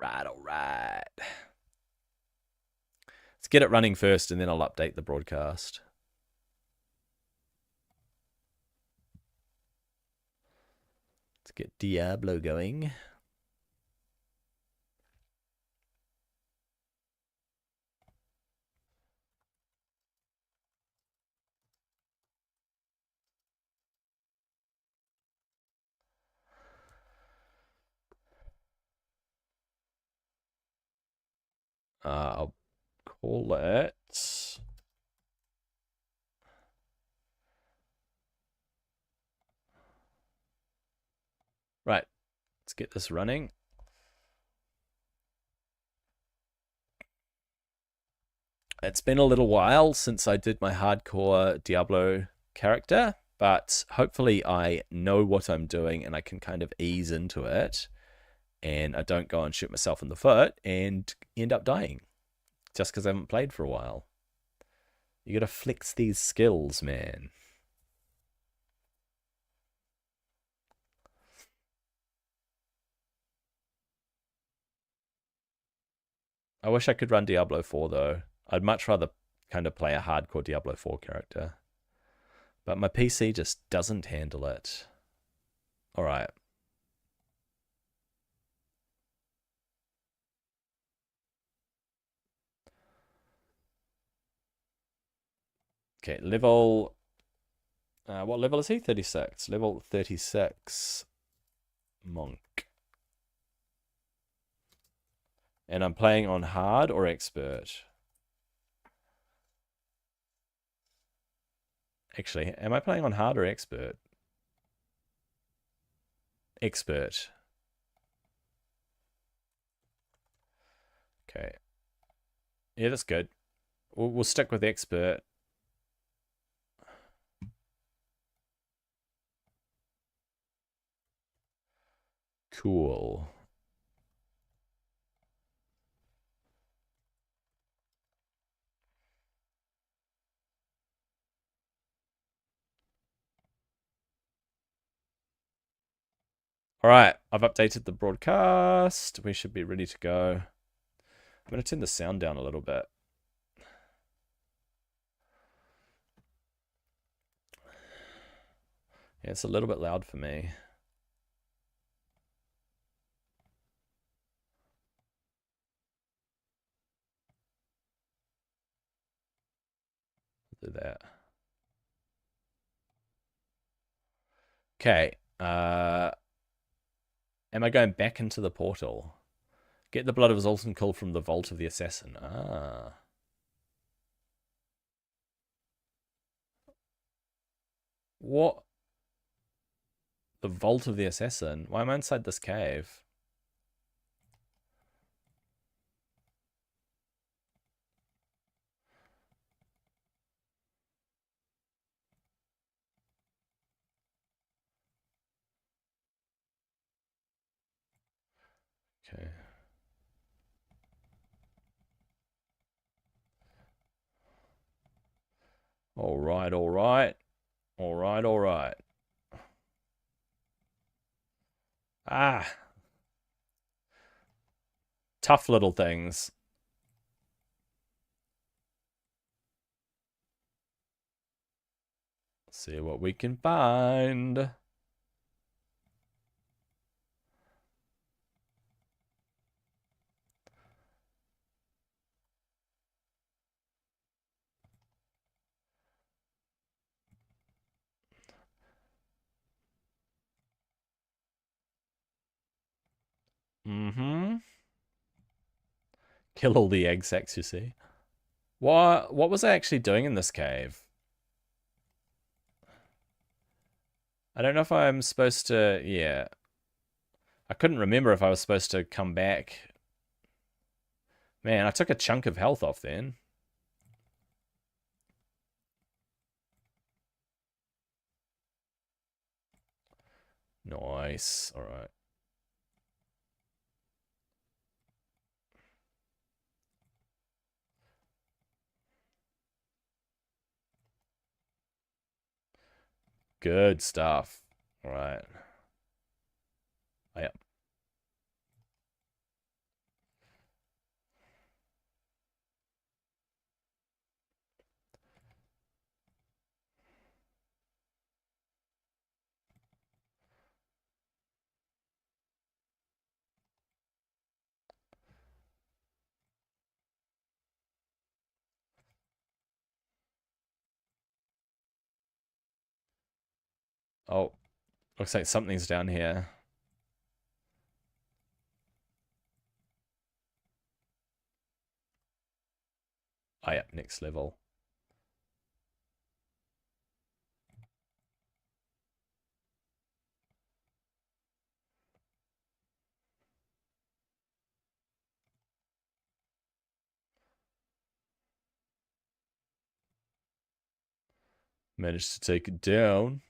Alright. Let's get it running first and then I'll update the broadcast. Let's get Diablo going. I'll call it... Right, let's get this running. It's been a little while since I did my hardcore Diablo character, but hopefully I know what I'm doing and I can kind of ease into it and I don't go and shoot myself in the foot and end up dying just because I haven't played for a while. You gotta flex these skills, man. I wish I could run Diablo 4 though. I'd much rather kind of play a hardcore Diablo 4 character. But my PC just doesn't handle it. Alright. Okay, level... what level is he? 36. Level 36. Monk. And I'm playing on hard or expert? Actually, am I playing on hard or expert? Expert. Okay. Yeah, that's good. We'll stick with expert. Cool. All right, I've updated the broadcast. We should be ready to go. I'm going to turn the sound down a little bit. Yeah, it's a little bit loud for me. Do that. Okay. Am I going back into the portal? Get the blood of Zoltan Kull from the vault of the assassin. Ah. What? The vault of the assassin? Why am I inside this cave? Okay. All right, all right. All right, all right. Ah. Tough little things. See what we can find. Mm-hmm. Kill all the egg sacs, you see. What was I actually doing in this cave? I don't know if I'm supposed to... Yeah. I couldn't remember if I was supposed to come back. Man, I took a chunk of health off then. Nice. All right. Good stuff. All right. Oh, yeah. Oh, looks like something's down here. Oh, yeah. Next level. Managed to take it down.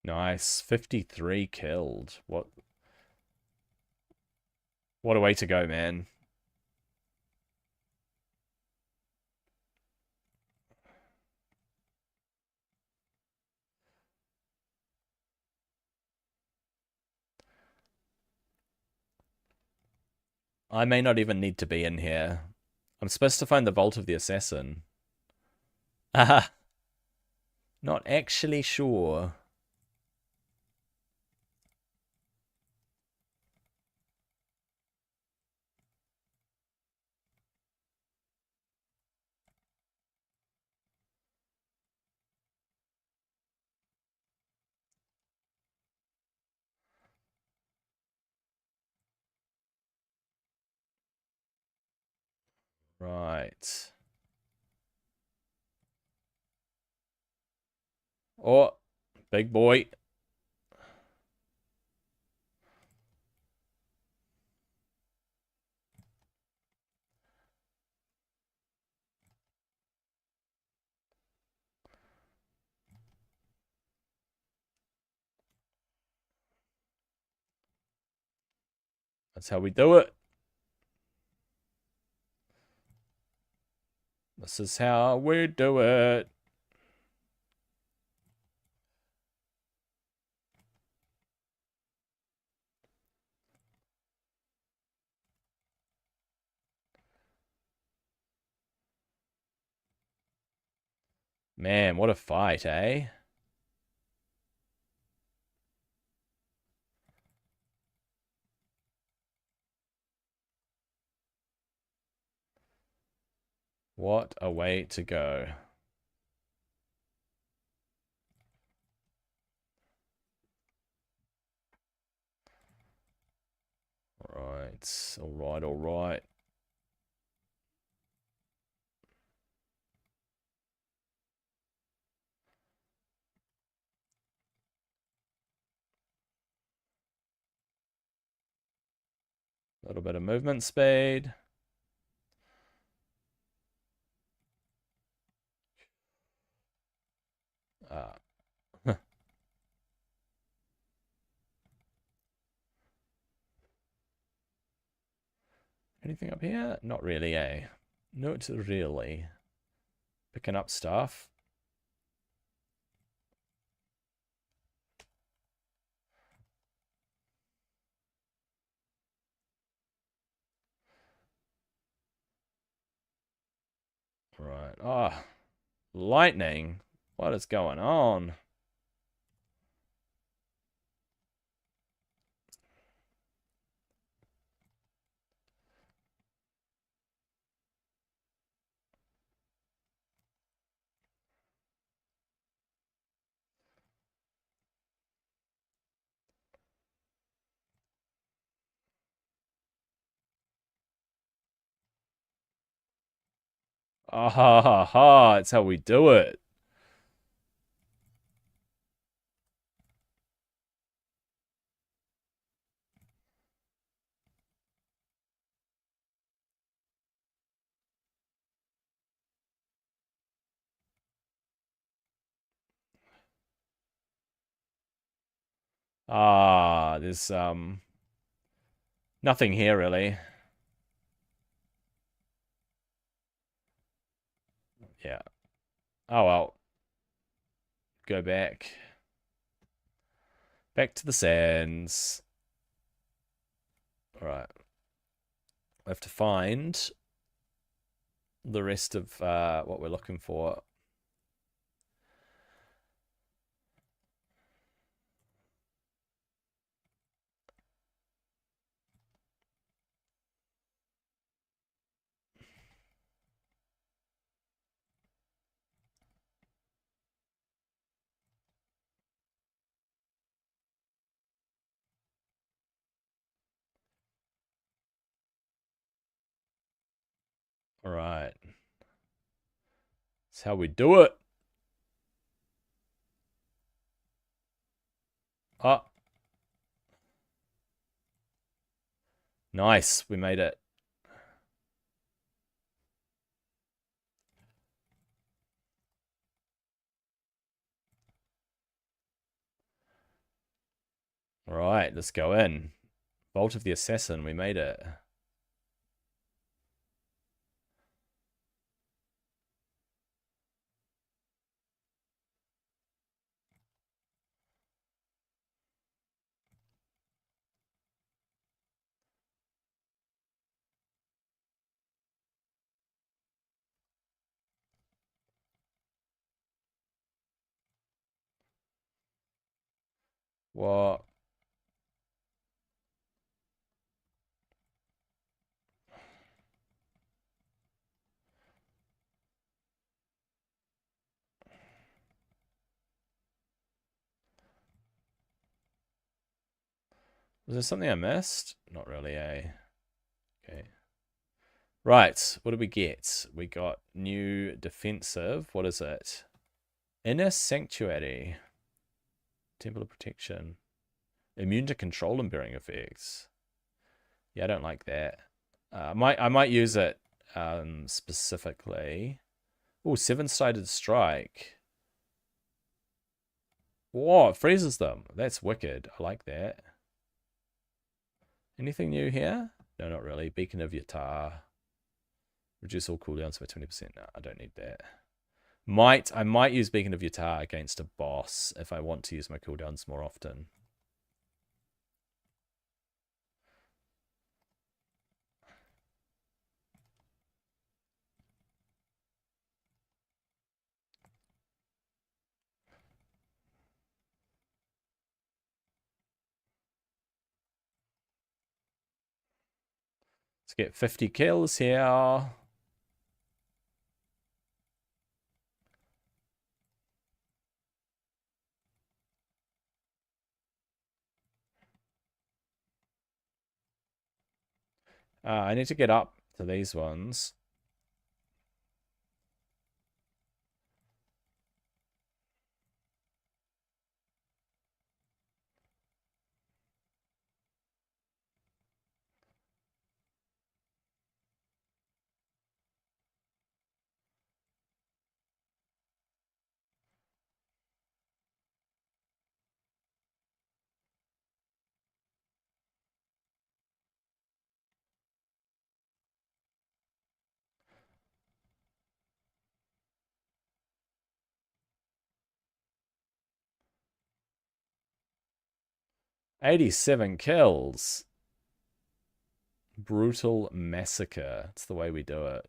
Nice. 53 killed. What a way to go, man. I may not even need to be in here. I'm supposed to find the Vault of the Assassin. Haha. Not actually sure. Right. Oh, big boy. That's how we do it. This is how we do it. Man, what a fight, eh? What a way to go. Right. All right, all right. A little bit of movement speed. Uh, anything up here? Not really, eh? Not really. Picking up stuff. Right. Ah, lightning. What is going on? Ah ha ha ha. It's how we do it. Ah, there's nothing here really. Yeah. Oh well. Go back. Back to the sands. Alright. We have to find the rest of what we're looking for. Alright. That's how we do it. Oh. Nice. We made it. Alright, let's go in. Vault of the Assassin. We made it. What? Was there something I missed? Not really, eh? Okay. Right, what did we get? We got new defensive. What is it? Inner Sanctuary. Temple of Protection. Immune to control and bearing effects. Yeah, I don't like that. I might use it specifically. Oh, seven-sided strike. Whoa, it freezes them. That's wicked. I like that. Anything new here? No, not really. Beacon of Yatar. Reduce all cooldowns by 20%. No, I don't need that. I might use Beacon of Yatar against a boss if I want to use my cooldowns more often. Let's get 50 kills here. I need to get up to these ones. '87 kills. Brutal massacre. It's the way we do it.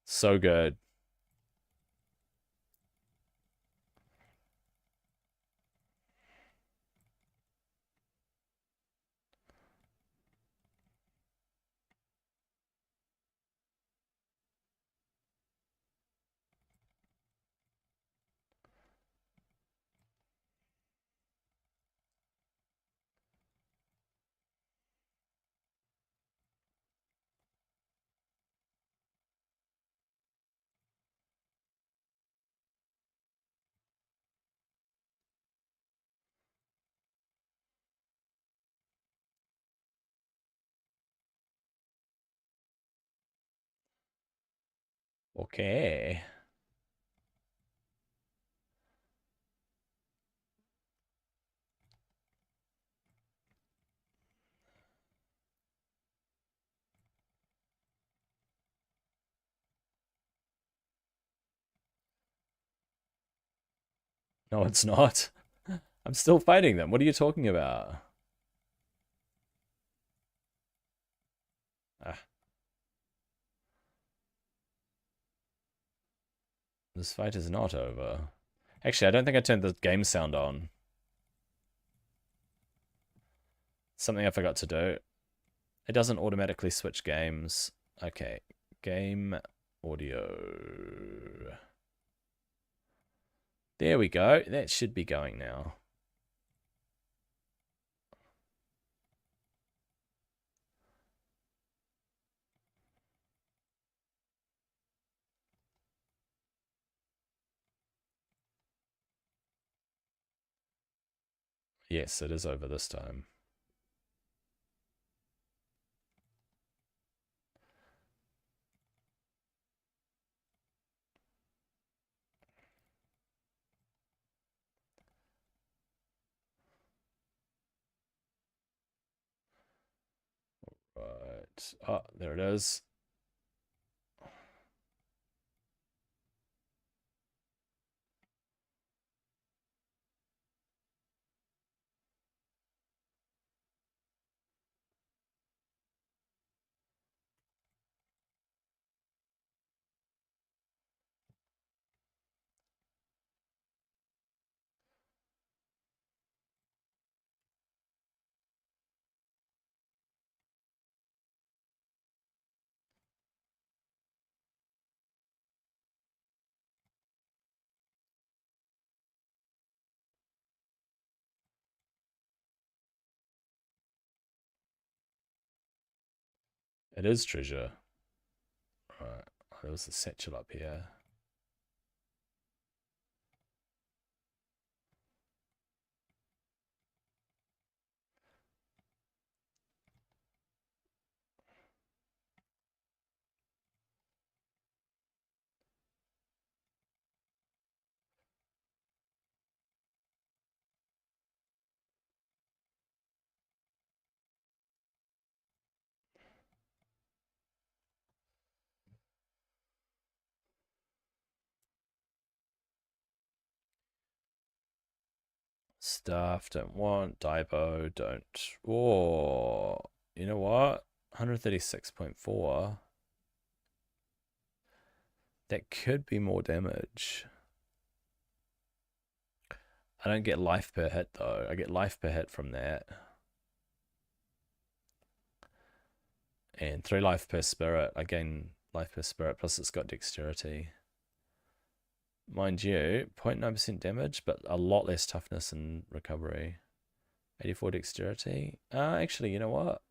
So good. Okay. No, it's not. I'm still fighting them. What are you talking about? Ah, this fight is not over. Actually, I don't think I turned the game sound on. Something I forgot to do. It doesn't automatically switch games. Okay, game audio. There we go. That should be going now. Yes, it is over this time. Right. Oh, there it is. It is treasure. Right. Oh, there was a satchel up here. Staff, don't want. Dibo, don't. Oh, you know what? 136.4. That could be more damage. I don't get life per hit though. I get life per hit from that. And 3 life per spirit. I gain life per spirit, plus it's got dexterity. Mind you, 0.9% damage, but a lot less toughness and recovery. 84 dexterity. Actually, you know what?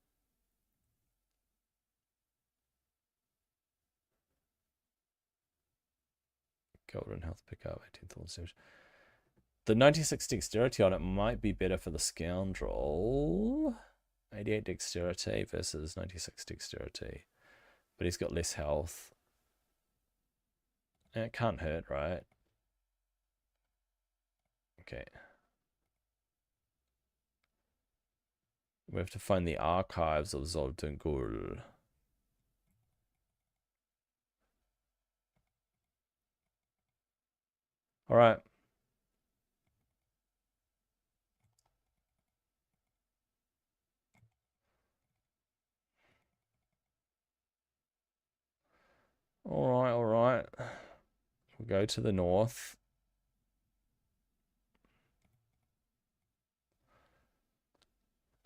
Golden health pickup, 18th level damage. The 96 dexterity on it might be better for the scoundrel. 88 dexterity versus 96 dexterity. But he's got less health. And it can't hurt, right? Okay. We have to find the archives of Zoltungul. Alright. Alright. We'll go to the north.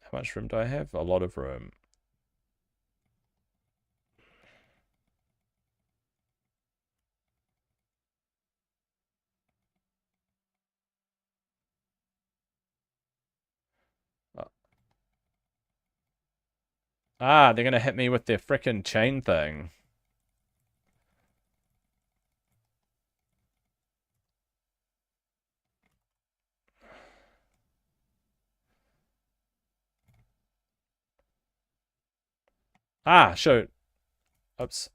How much room do I have? A lot of room. They're gonna hit me with their frickin' chain thing. Shoot. Oops.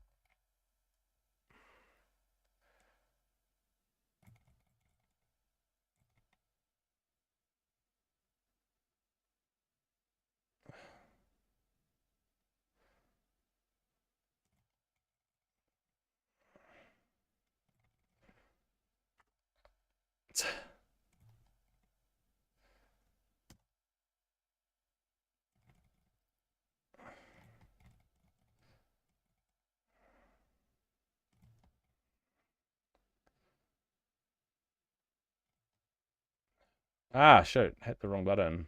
Shoot. Hit the wrong button.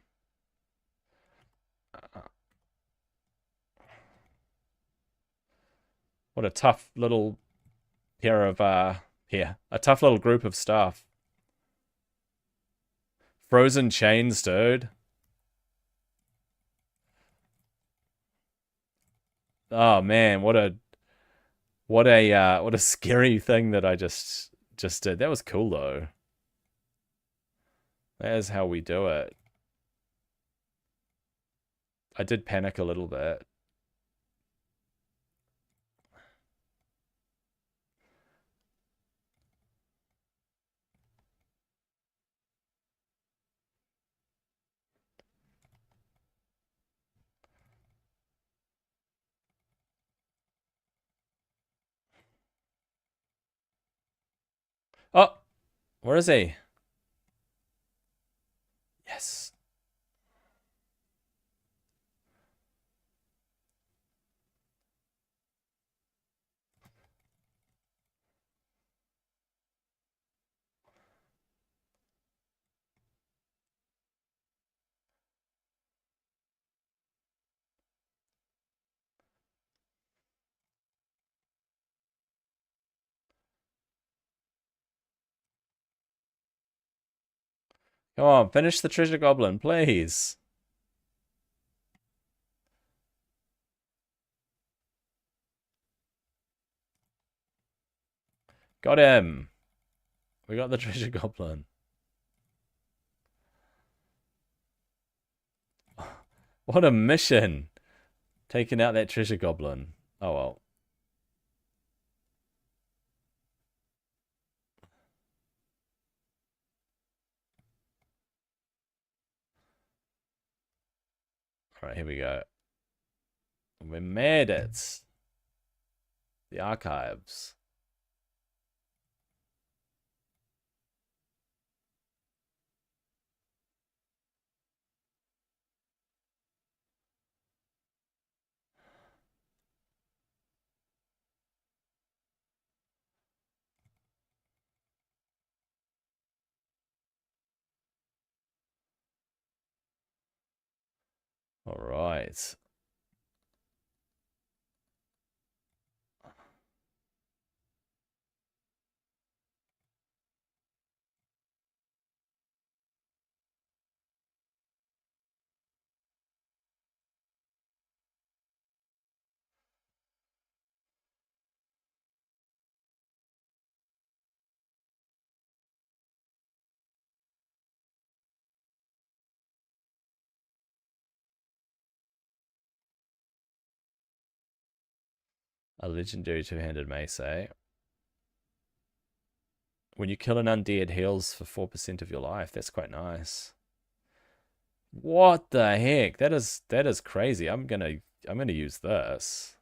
What a tough little pair of, a tough little group of staff. Frozen chains, dude. Oh man, what a scary thing that I just did. That was cool though. That is how we do it. I did panic a little bit. Oh, where is he? Yes. Come on, finish the treasure goblin, please. Got him. We got the treasure goblin. What a mission. Taking out that treasure goblin. Oh well. Alright, here we go. We made it. The archives. Alright. A legendary two-handed mace, eh? When you kill an undead, heals for 4% of your life. That's quite nice. What the heck? That is crazy. I'm gonna use this.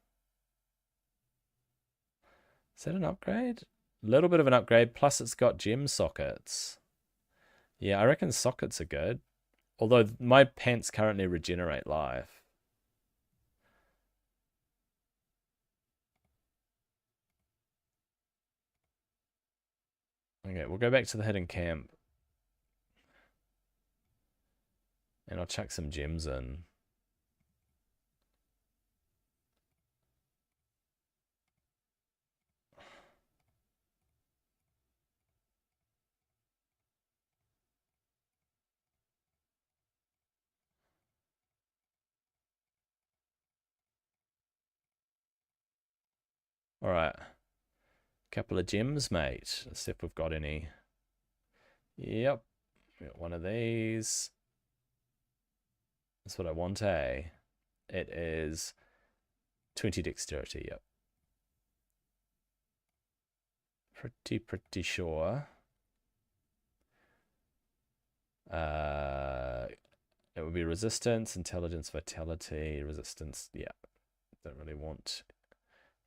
Is that an upgrade? A little bit of an upgrade, plus it's got gem sockets. Yeah, I reckon sockets are good. Although my pants currently regenerate life. Okay, we'll go back to the hidden camp. And I'll chuck some gems in. Alright. Couple of gems, mate. Let's see if we've got any. Yep. Got one of these. That's what I want, eh? It is 20 dexterity, yep. Pretty sure. It would be resistance, intelligence, vitality, resistance. Yeah. Don't really want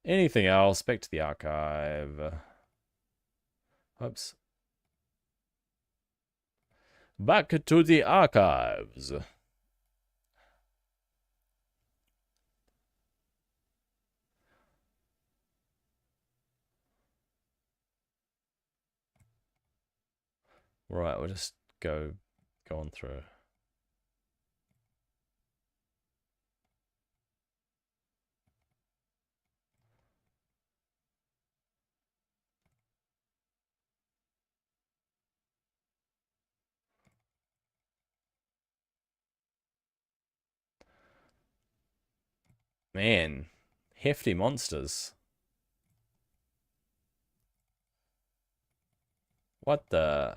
anything else. Back to the archive. Oops. Back to the archives. Right, we'll just go on through. Man, hefty monsters. What the?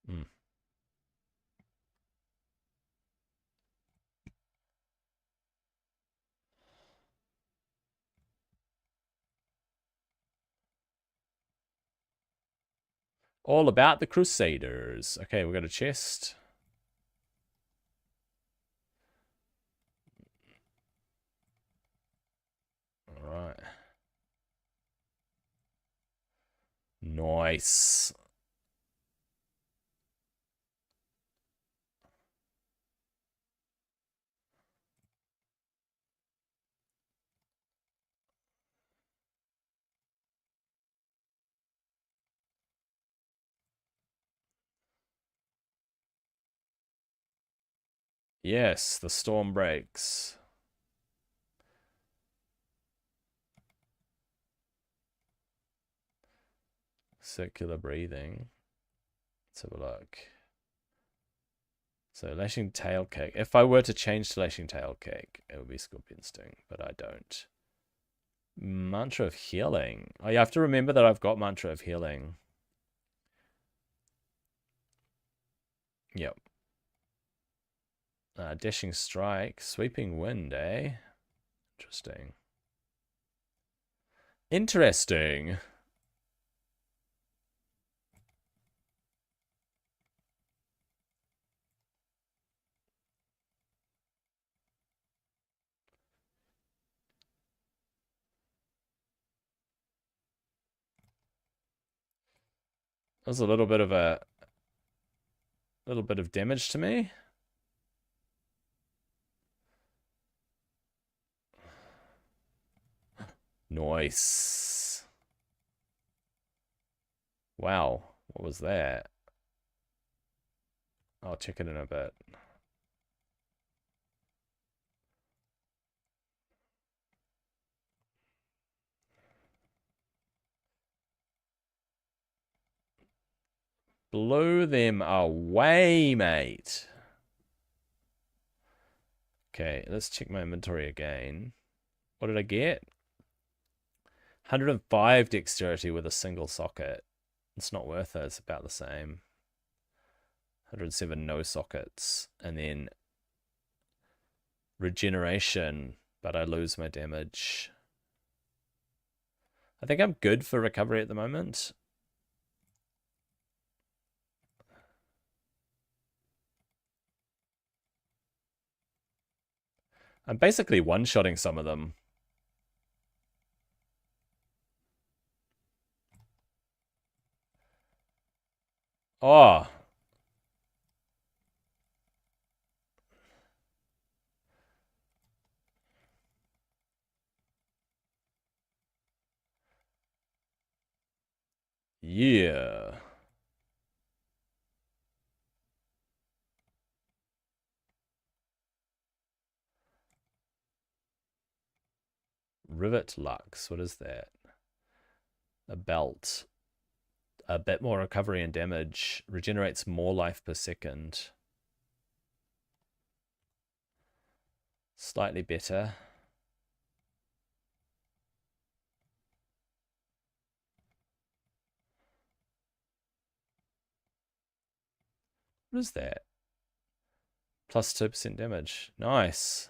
Mm. All about the Crusaders. Okay, we've got a chest. Alright. Nice. Yes, the storm breaks. Circular breathing. Let's have a look. So lashing tail kick. If I were to change to lashing tail kick, it would be scorpion sting, but I don't. Mantra of healing. Oh, you have to remember that I've got mantra of healing. Yep. Dashing strike. Sweeping wind, eh? Interesting. Interesting. That was a little bit of damage to me. Nice. Wow. What was that? I'll check it in a bit. Blew them away, mate. Okay, let's check my inventory again. What did I get? 105 dexterity with a single socket. It's not worth it. It's about the same. 107 no sockets. And then regeneration, but I lose my damage. I think I'm good for recovery at the moment. I'm basically one-shotting some of them. Oh. Yeah. Rivet Lux. What is that? A belt. A bit more recovery and damage. Regenerates more life per second. Slightly better. What is that? Plus 2% damage. Nice.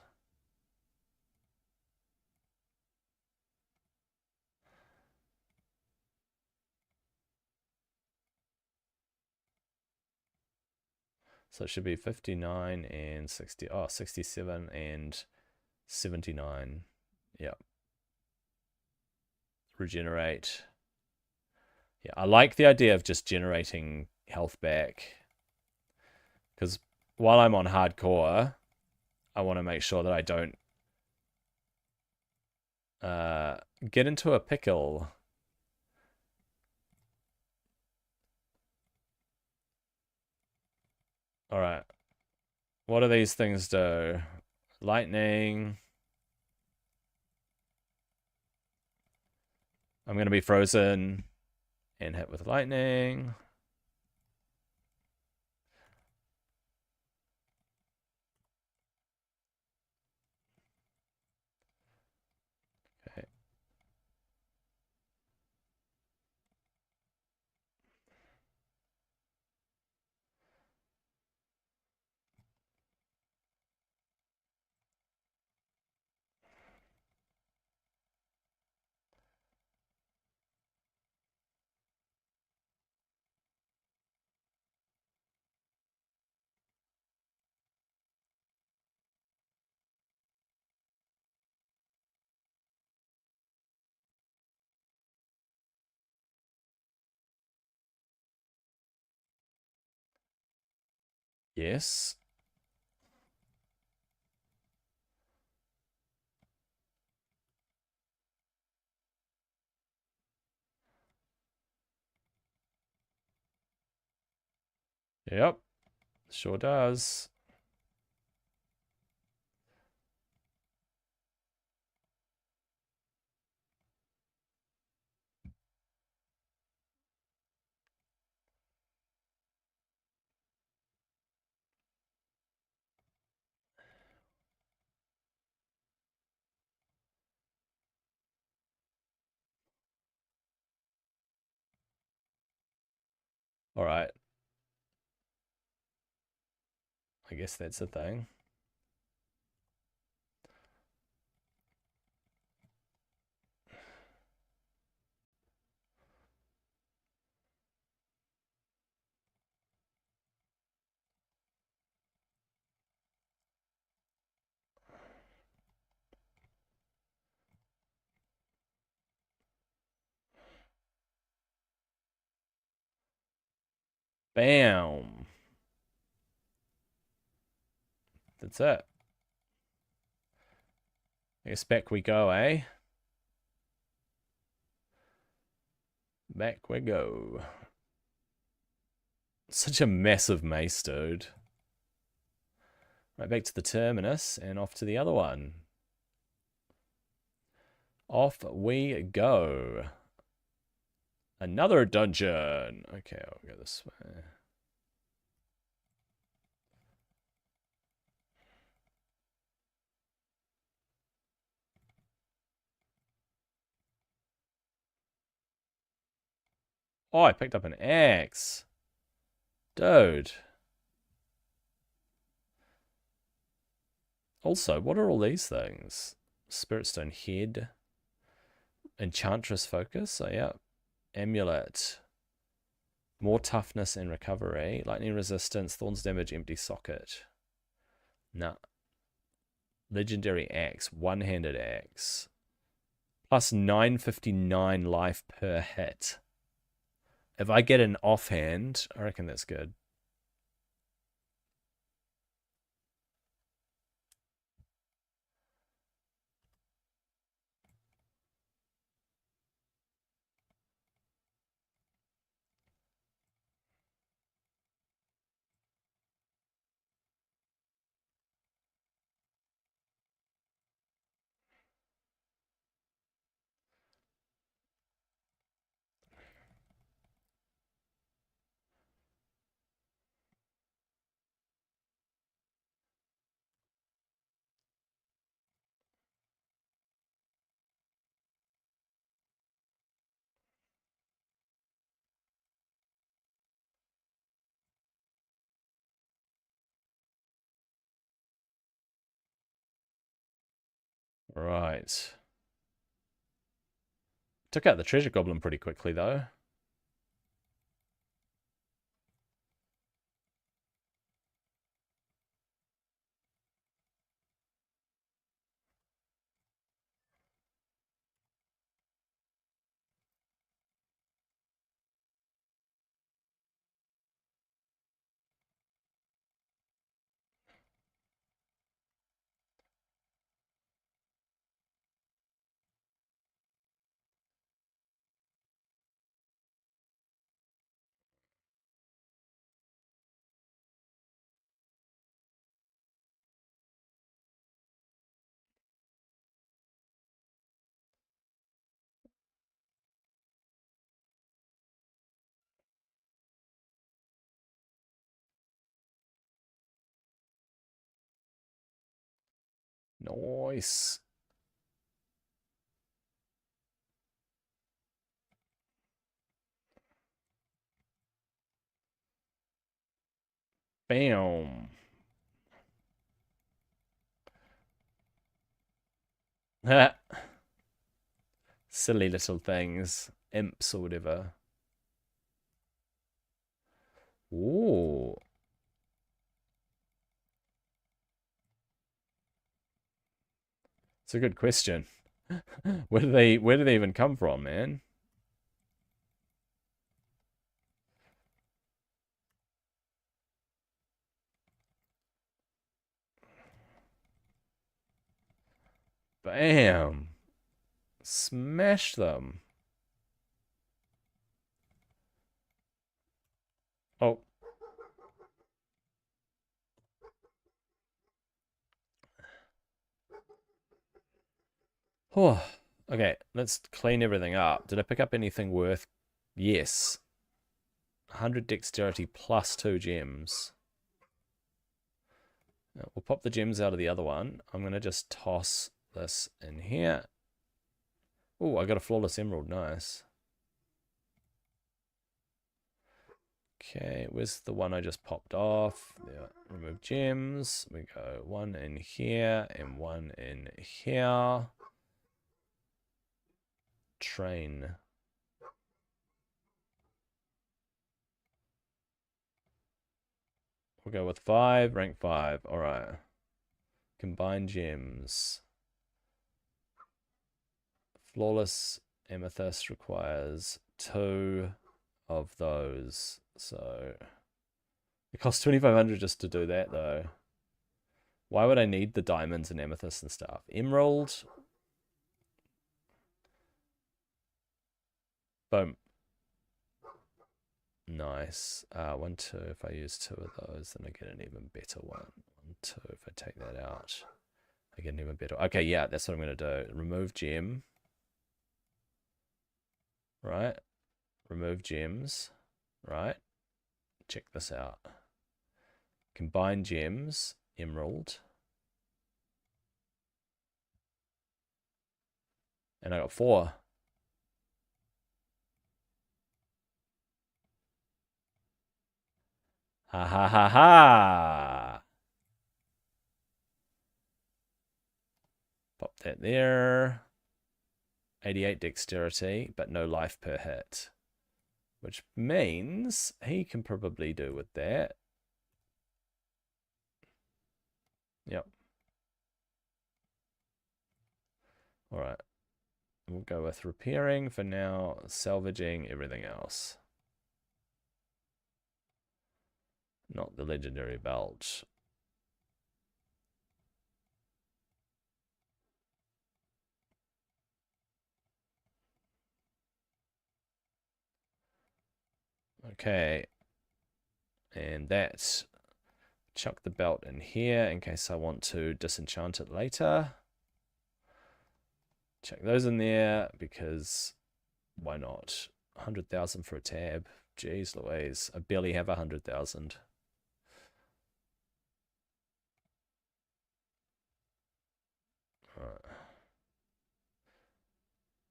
So it should be 59 and 60. Oh, 67 and 79. Yep. Regenerate. Yeah, I like the idea of just generating health back. Because while I'm on hardcore, I want to make sure that I don't get into a pickle. Alright. What do these things do? Lightning. I'm going to be frozen and hit with lightning. Okay. Yes. Yep. Sure does. All right. I guess that's a thing. Bam. That's it. I guess back we go, eh? Back we go. Such a massive mace, dude. Right, back to the terminus and off to the other one. Off we go. Another dungeon. Okay, I'll go this way. Oh, I picked up an axe. Dude. Also, what are all these things? Spiritstone head. Enchantress focus. Oh, yeah. Amulet. More toughness and recovery. Lightning resistance. Thorns damage. Empty socket. Nah. Legendary axe. One-handed axe. Plus 959 life per hit. If I get an offhand, I reckon that's good. Right. Took out the treasure goblin pretty quickly, though. Nice. Bam. Silly little things. Imps or whatever. Ooh. It's a good question. Where do they even come from, man? Bam. Smash them. Oh. Oh. Okay, let's clean everything up. Did I pick up anything worth? Yes. 100 dexterity plus 2 gems. We'll pop the gems out of the other one. I'm going to just toss this in here. Oh, I got a flawless emerald. Nice. Okay, where's the one I just popped off? Yeah, remove gems. We go one in here and one in here. Train. We'll go with 5, rank 5. All right. Combine gems. Flawless amethyst requires 2 of those. So it costs 2,500 just to do that, though. Why would I need the diamonds and amethyst and stuff? Emerald. Boom. Nice. 1, 2. If I use 2 of those, then I get an even better one. 1, 2. If I take that out, I get an even better. Okay, yeah, that's what I'm going to do. Remove gem. Right. Remove gems. Right. Check this out. Combine gems. Emerald. And I got 4. Ha ha ha ha. Pop that there. 88 dexterity, but no life per hit. Which means he can probably do with that. Yep. Alright. We'll go with repairing for now, salvaging everything else. Not the legendary belt. Okay. And that's... Chuck the belt in here in case I want to disenchant it later. Chuck those in there because why not? 100,000 for a tab. Jeez Louise. I barely have 100,000. Alright.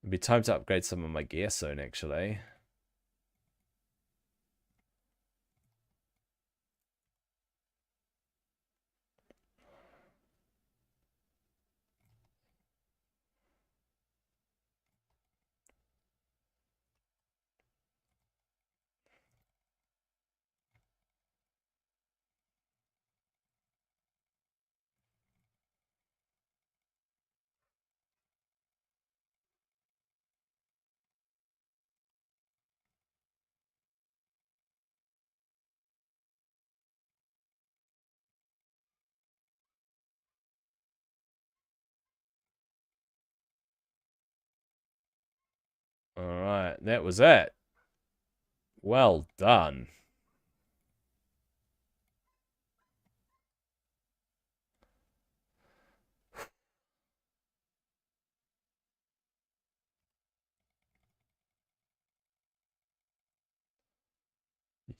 It'd be time to upgrade some of my gear soon, actually. Alright, that was it. Well done.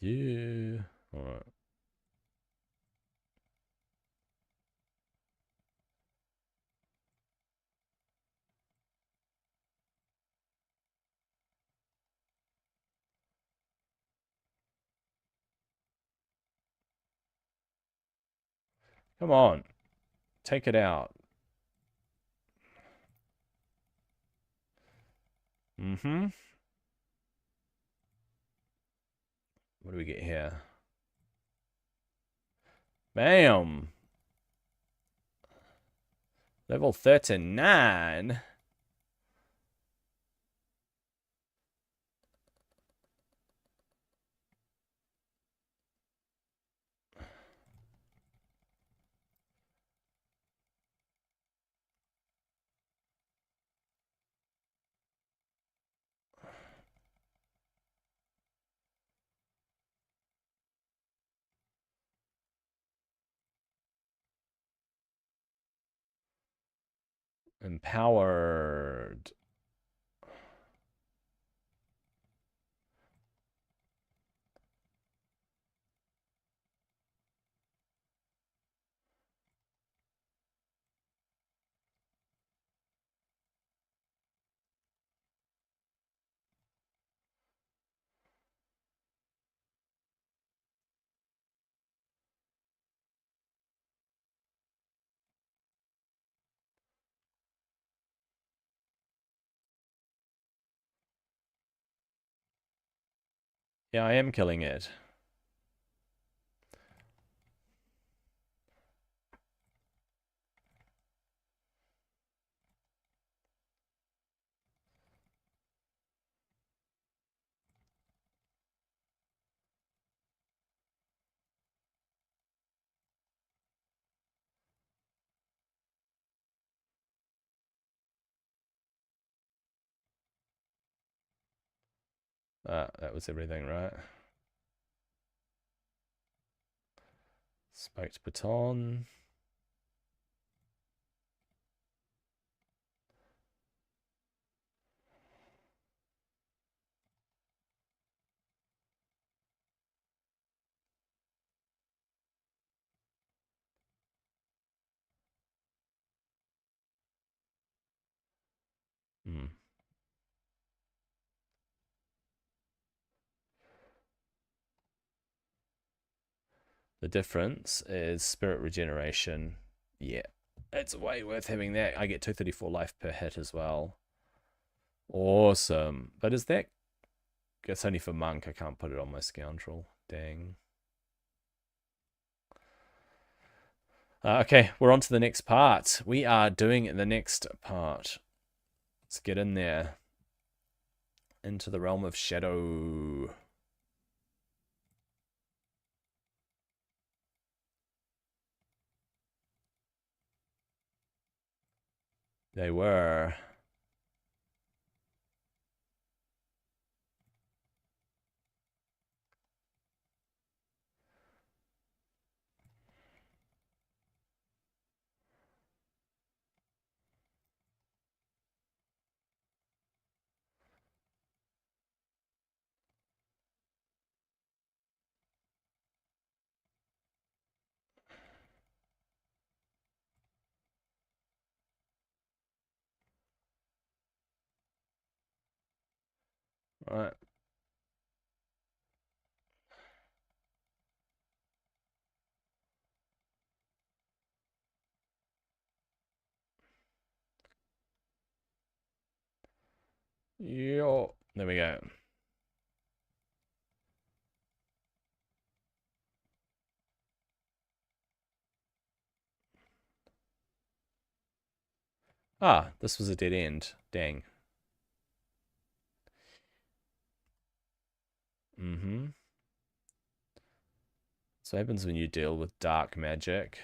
Yeah. Alright. Come on. Take it out. Mm-hmm. What do we get here? Bam. Level 39. Empowered. Yeah, I am killing it. That was everything, right? Spiked baton. Hmm. The difference is spirit regeneration. Yeah, it's way worth having that. I get 234 life per hit as well. Awesome. But is that... It's only for monk. I can't put it on my scoundrel. Dang. Okay, we're on to the next part. We are doing the next part. Let's get in there. Into the realm of shadow. They were. Right. Yo. There we go. Ah, this was a dead end. Dang. Mm-hmm. So what happens when you deal with dark magic?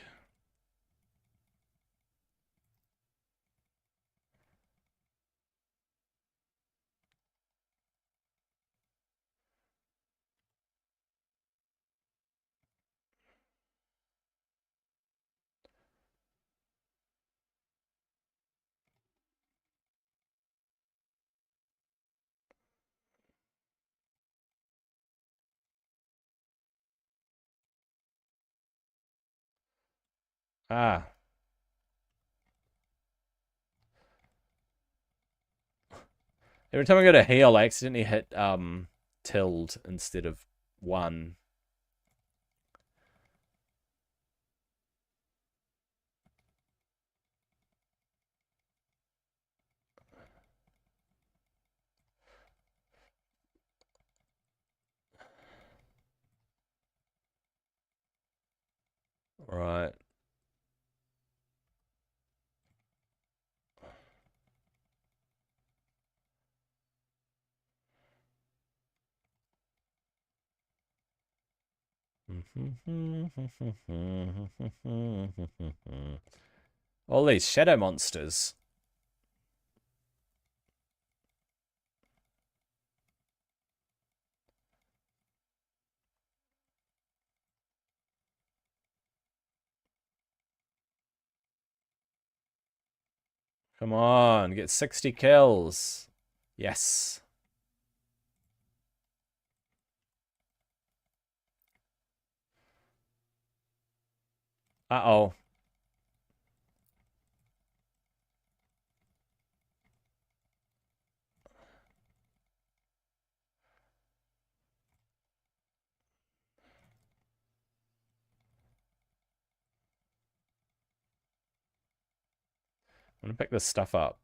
Ah. Every time I go to heal, I accidentally hit tilde instead of 1. Right. All these shadow monsters. Come on, get 60 kills. Yes. Uh-oh. I'm gonna pick this stuff up.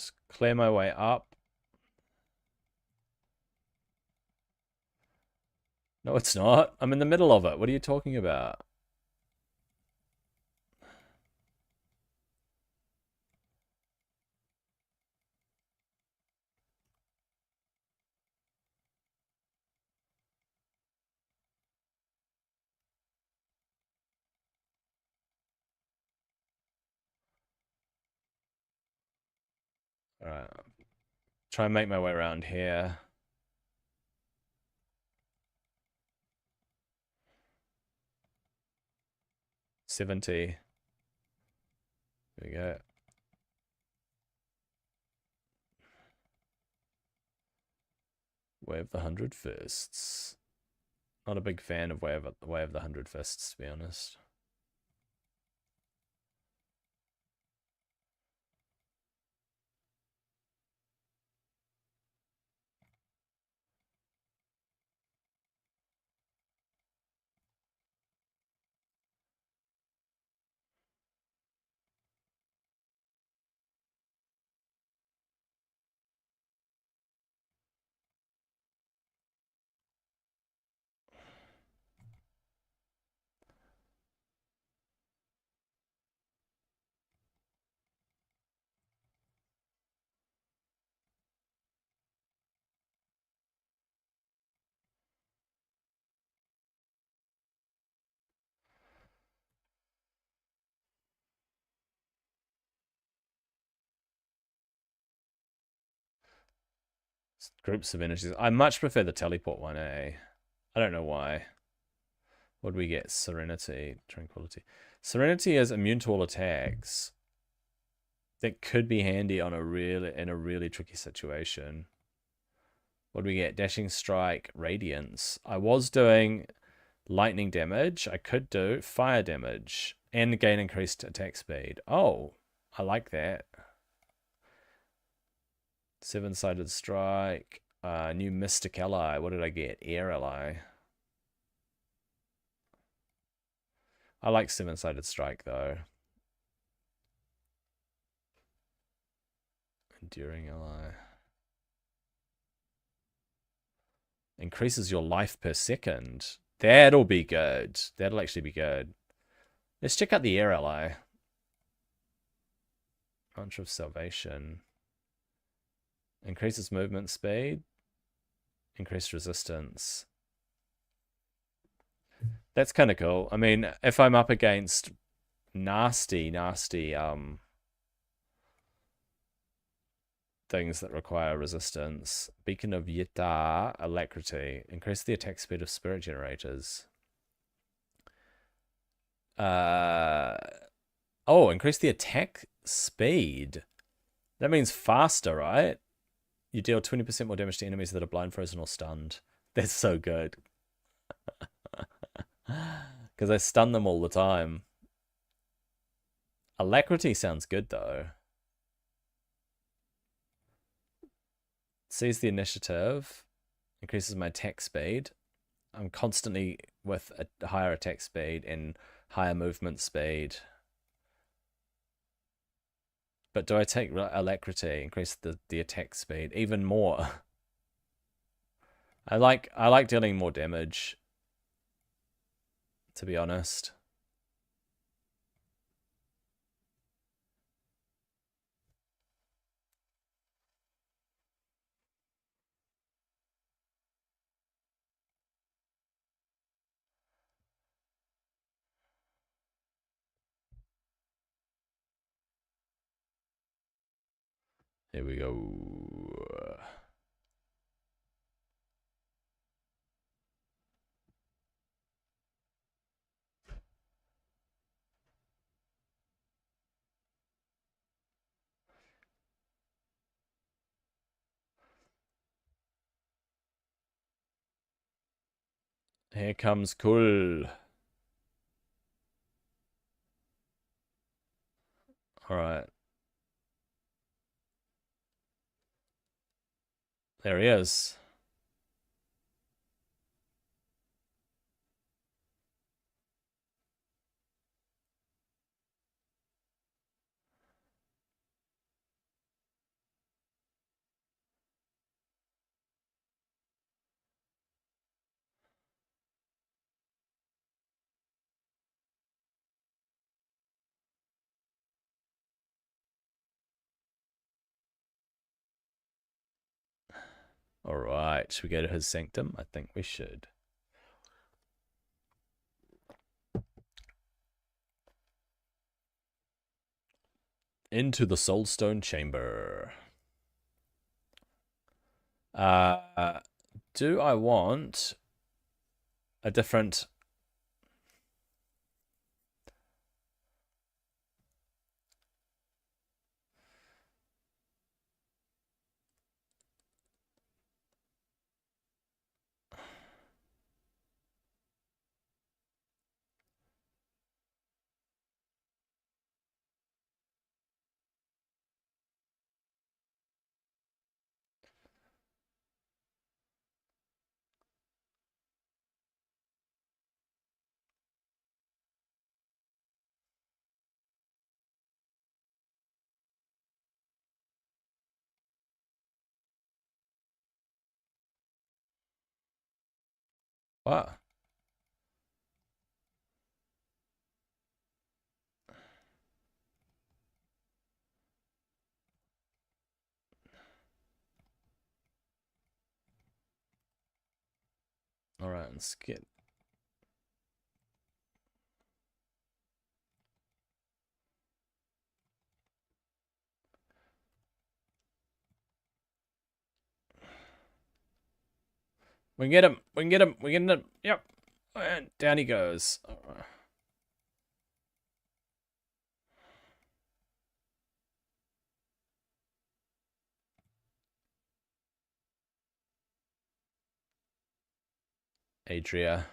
Just clear my way up. No, it's not. I'm in the middle of it. What are you talking about? Alright. Try and make my way around here. $70. There we go. Way of the 100 Fists. Not a big fan of Way of the 100 Fists, to be honest. Groups of energies. I much prefer the teleport one, eh? I don't know why. What do we get? Serenity, Tranquility. Serenity is immune to all attacks. That could be handy on in a really tricky situation. What do we get? Dashing Strike, Radiance. I was doing lightning damage. I could do fire damage and gain increased attack speed. Oh, I like that. Seven-sided strike. New mystic ally. What did I get? Air ally. I like seven-sided strike though. Enduring ally. Increases your life per second. That'll be good. That'll actually be good. Let's check out the air ally. Mantra of Salvation. Increases movement speed. Increased resistance. That's kind of cool. I mean, if I'm up against nasty things that require resistance. Beacon of Yita, Alacrity. Increase the attack speed of spirit generators. Oh, increase the attack speed. That means faster, right? You deal 20% more damage to enemies that are blind, frozen, or stunned. That's so good. Because I stun them all the time. Alacrity sounds good, though. Seize the initiative. Increases my attack speed. I'm constantly with a higher attack speed and higher movement speed. But do I take alacrity? Increase the attack speed even more. I like dealing more damage, to be honest. Here we go. Here comes Cool. All right. There he is. All right, should we go to his sanctum? I think we should. Into the Soulstone Chamber. Do I want a different... What? All right, let's get... We can get him. We can get him. We can get him. Yep. And down he goes. Adria.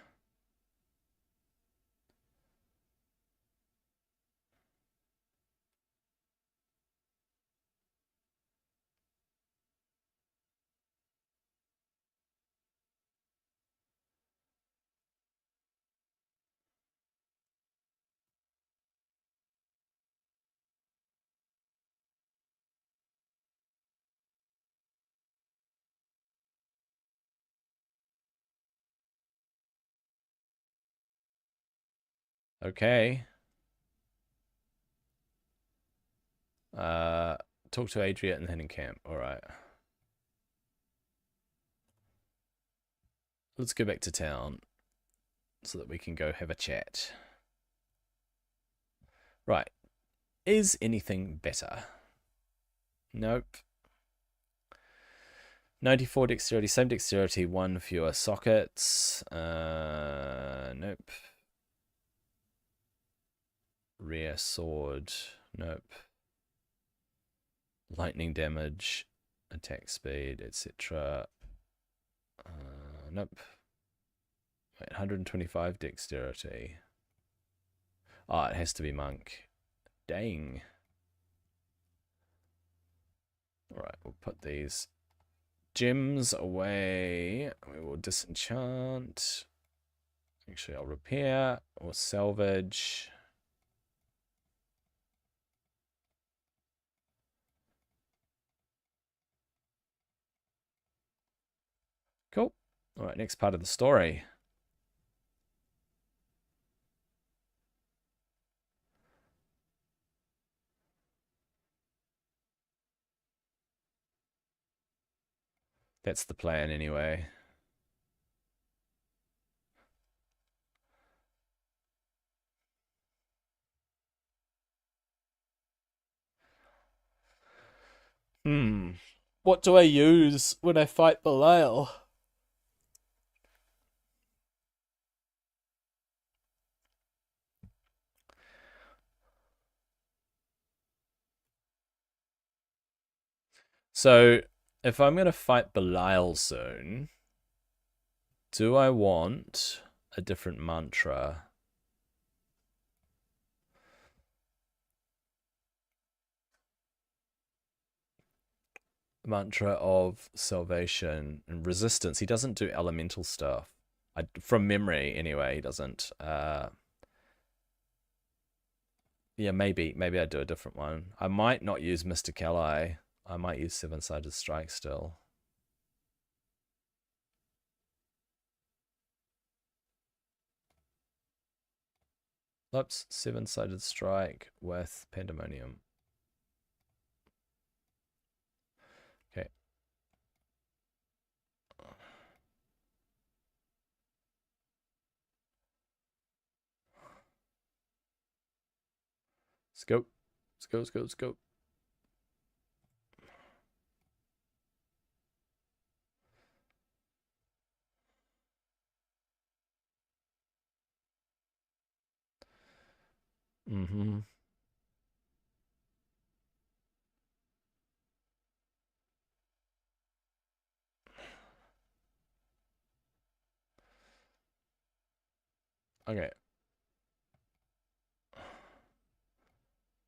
Okay. Talk to Adria and then in camp. All right. Let's go back to town so that we can go have a chat. Right. Is anything better? Nope. 94 dexterity, same dexterity, 1 fewer sockets. Nope. Rear sword. Nope. Lightning damage, attack speed, etc. Nope. Wait, 125 dexterity. Oh, it has to be monk. Dang. Alright, we'll put these gems away. We will disenchant. Actually, I'll repair or salvage. Cool. Alright, next part of the story. That's the plan anyway. What do I use when I fight Belial? So, if I'm going to fight Belial soon, do I want a different mantra? Mantra of salvation and resistance. He doesn't do elemental stuff. From memory, anyway, he doesn't. Yeah, maybe I do a different one. I might not use Mr. Calai. I might use Seven-Sided Strike still. Oops, Seven-Sided Strike with Pandemonium. Okay. Let's go. Let's go, let's go, let's go. Mm-hmm. Okay.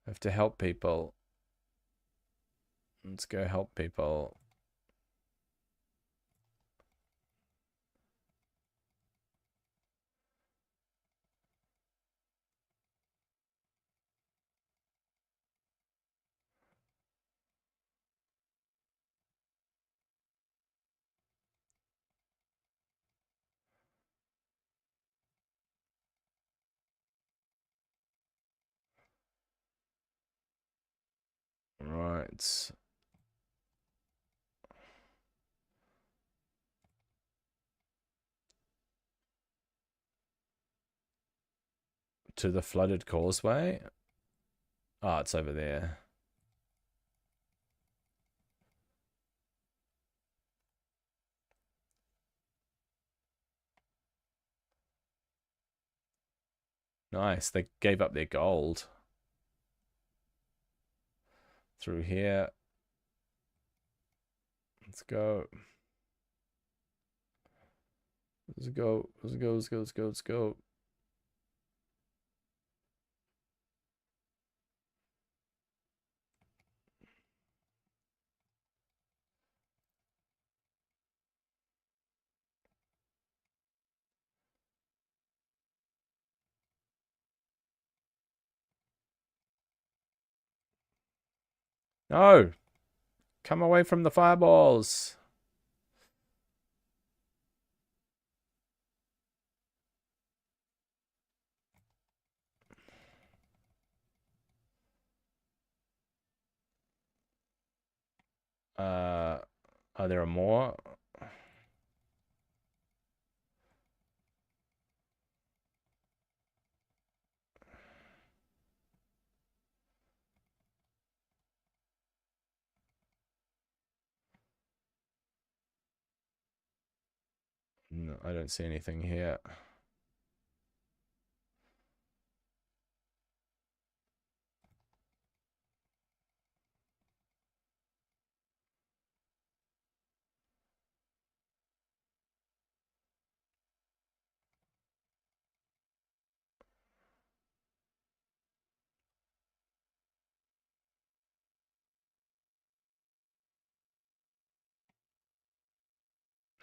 Have to help people. Let's go help people. Right. To the flooded causeway. Oh, it's over there. Nice. They gave up their gold. Through here. Let's go. Let's go. Let's go. Let's go. Let's go. Let's go. No. Come away from the fireballs. Are there more? No, I don't see anything here.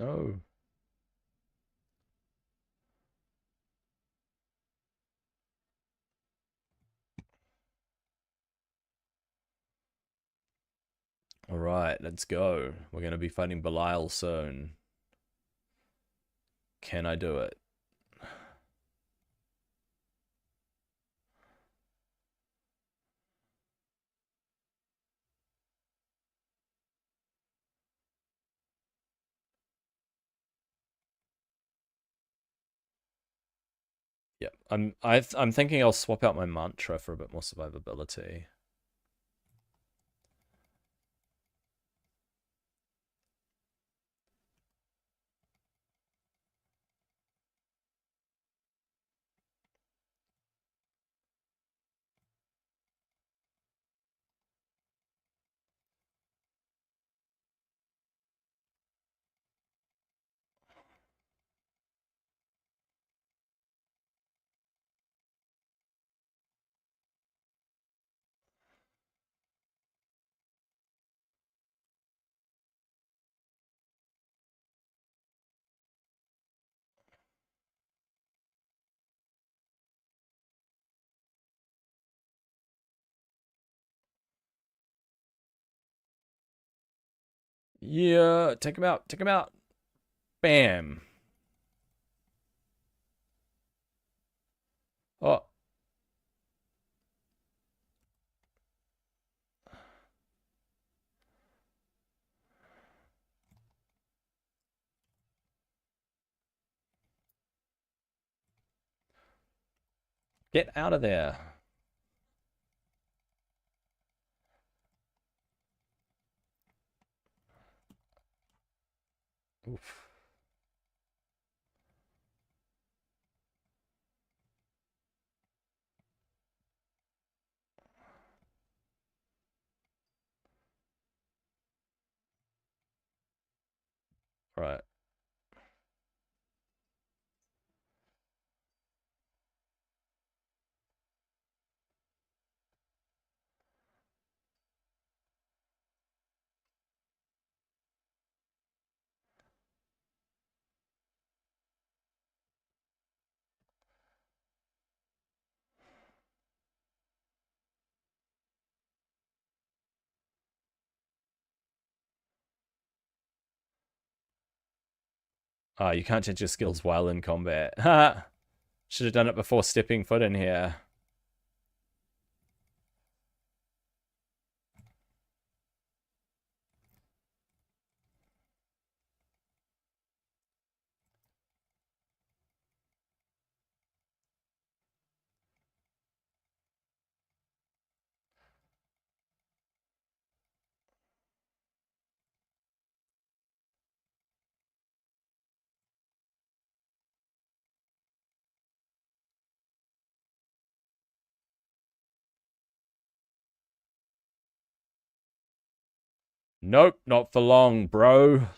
No. All right, let's go. We're going to be fighting Belial soon. Can I do it? Yep. I'm thinking I'll swap out my mantra for a bit more survivability. Yeah, take him out. Take him out. Bam. Oh, get out of there. Oof. Right. Ah, you can't change your skills while in combat. Ha! Should have done it before stepping foot in here. Nope, not for long, bro.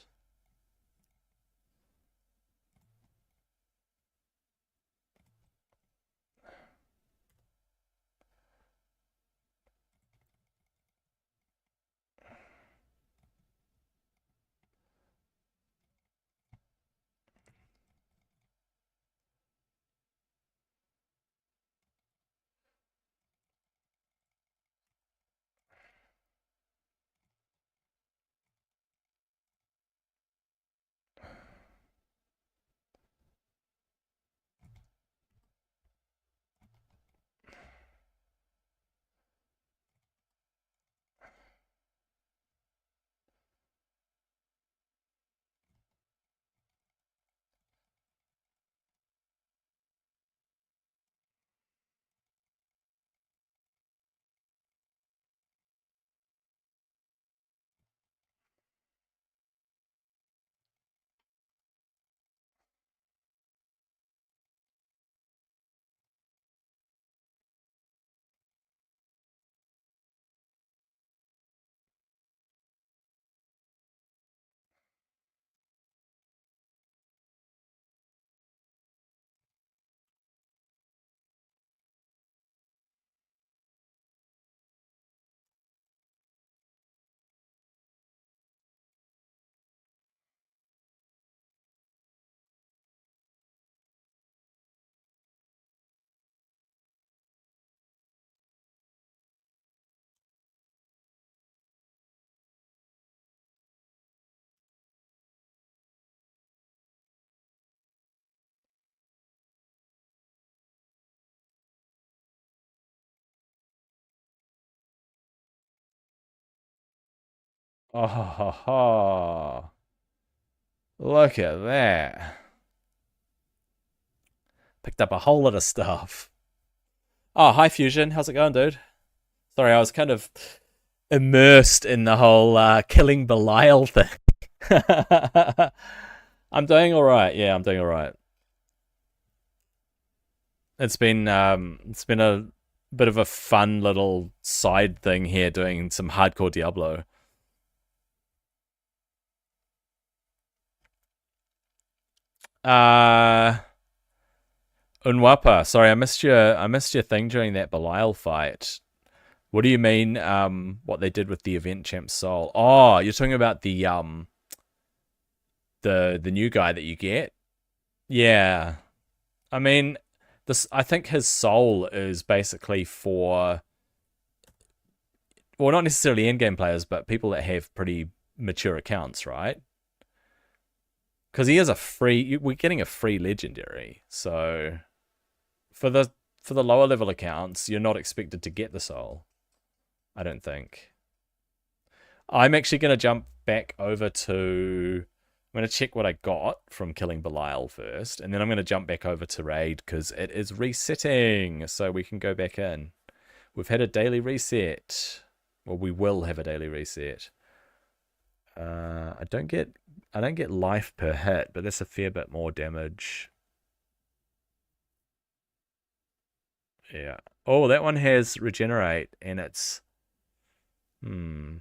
Oh, ha, ha. Look at that. Picked up a whole lot of stuff. Oh, hi, Fusion. How's it going, dude? Sorry, I was kind of immersed in the whole killing Belial thing. I'm doing all right. Yeah, I'm doing all right. It's been a bit of a fun little side thing here, doing some hardcore Diablo. Uh Unwapa, sorry, I missed your thing during that Belial fight. What do you mean, what they did with the event champ soul? Oh, you're talking about the new guy that you get? Yeah. I mean, this I think his soul is basically for, well, not necessarily in-game players, but people that have pretty mature accounts, right? Because he is a free, we're getting a free legendary. So for the lower level accounts, you're not expected to get the soul, I don't think. I'm actually going to jump back over to. I'm going to check what I got from killing Belial first, and then I'm going to jump back over to Raid because it is resetting, so we can go back in. We've had a daily reset. Well, we will have a daily reset. I don't get I don't get life per hit, but that's a fair bit more damage. Yeah. Oh, that one has regenerate, and it's the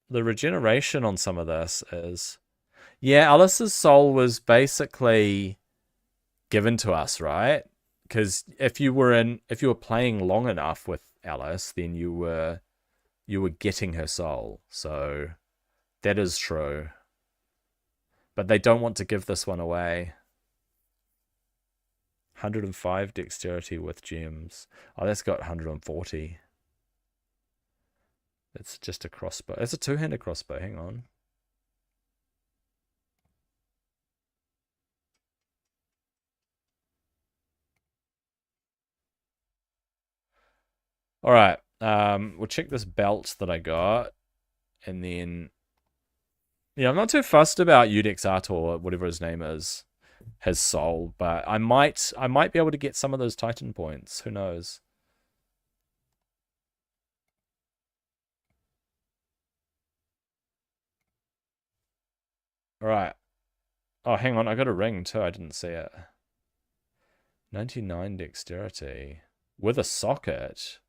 regeneration on some of this is, yeah, Alice's soul was basically given to us, right? Because if you were playing long enough with Alice, then you were getting her soul. So that is true. But they don't want to give this one away. 105 dexterity with gems. Oh, that's got 140. It's just a crossbow. It's a two-handed crossbow. Hang on. All right. We'll check this belt that I got, and then yeah, I'm not too fussed about Udex Art or whatever his name is, his soul, but I might be able to get some of those Titan points. Who knows? All right. Oh, hang on. I got a ring too. I didn't see it. 99 dexterity with a socket.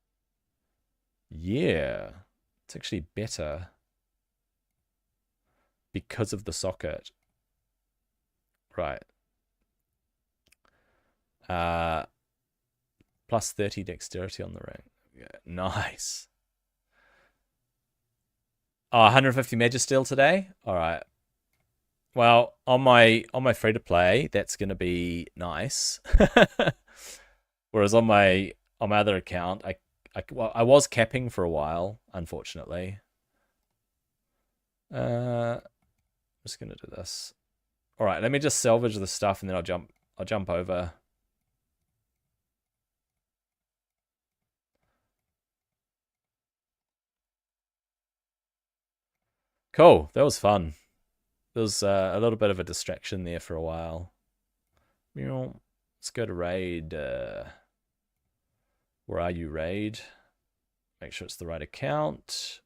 Yeah, it's actually better because of the socket. Right. Plus 30 dexterity on the ring. Yeah, nice. Oh, 150 Magisteel today? All right. Well, on my free to play, that's going to be nice. Whereas on my other account, I was capping for a while, unfortunately. I'm just going to do this. All right, let me just salvage the stuff and then I'll jump over. Cool. That was fun. There was a little bit of a distraction there for a while. You know, let's go to raid. Where are you, raid? Make sure it's the right account.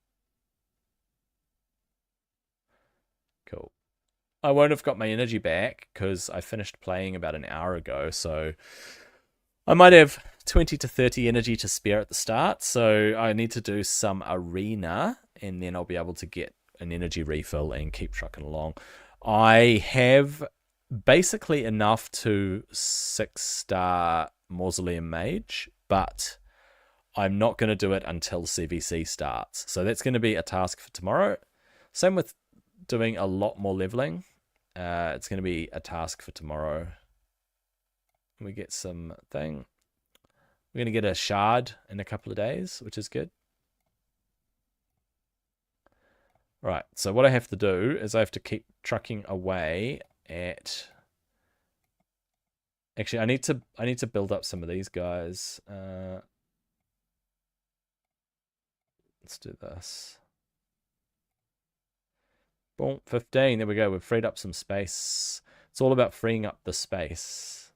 Cool. I won't have got my energy back because I finished playing about an hour ago, so I might have 20 to 30 energy to spare at the start, so I need to do some arena and then I'll be able to get an energy refill and keep trucking along. I have basically enough to 6-star Mausoleum Mage, but I'm not going to do it until CVC starts. So that's going to be a task for tomorrow. Same with doing a lot more leveling. It's going to be a task for tomorrow. We get some thing. We're going to get a shard in a couple of days, which is good. Right, so what I have to do is I have to keep trucking away at... Actually, I need to build up some of these guys. Let's do this. Boom, 15. There we go. We've freed up some space. It's all about freeing up the space,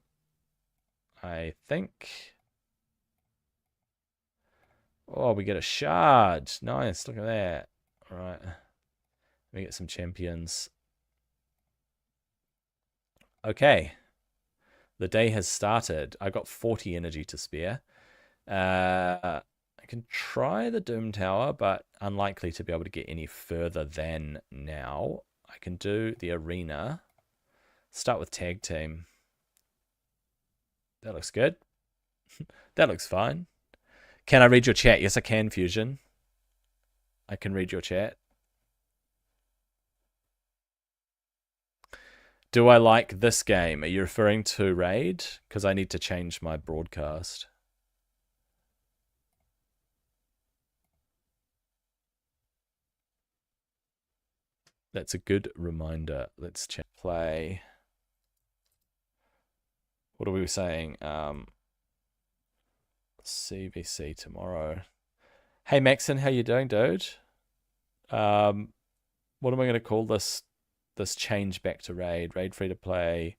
I think. Oh, we get a shard. Nice. Look at that. All right. We get some champions. Okay. The day has started. I got 40 energy to spare. I can try the Doom Tower, but unlikely to be able to get any further than now. I can do the arena. Start with tag team. That looks good. That looks fine. Can I read your chat? Yes, I can, Fusion. I can read your chat. Do I like this game? Are you referring to Raid? Because I need to change my broadcast. That's a good reminder. Let's play. What are we saying? CVC tomorrow. Hey Maxon, how you doing, dude? What am I going to call this? This change back to raid. Raid free to play.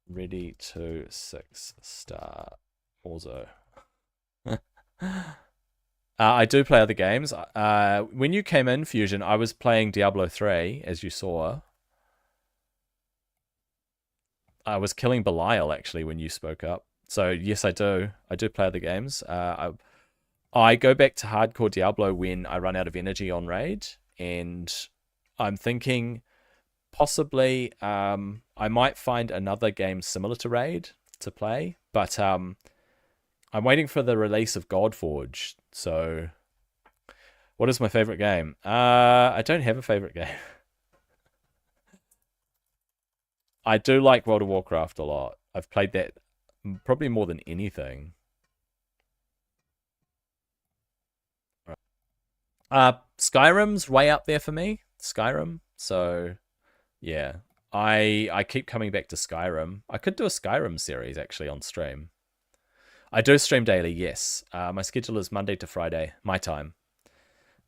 Ready to 6-star Mauso. I do play other games. When you came in, Fusion, I was playing Diablo 3, as you saw. I was killing Belial, actually, when you spoke up. So, yes, I do. I do play other games. I go back to hardcore Diablo when I run out of energy on Raid, and I'm thinking possibly I might find another game similar to Raid to play, but I'm waiting for the release of Godforge. So, what is my favorite game? I don't have a favorite game. I do like World of Warcraft a lot. I've played that probably more than anything. Skyrim's way up there for me. Skyrim. So yeah, I keep coming back to Skyrim. I could do a Skyrim series actually on stream. I do stream daily. Yes, my schedule is Monday to Friday, my time.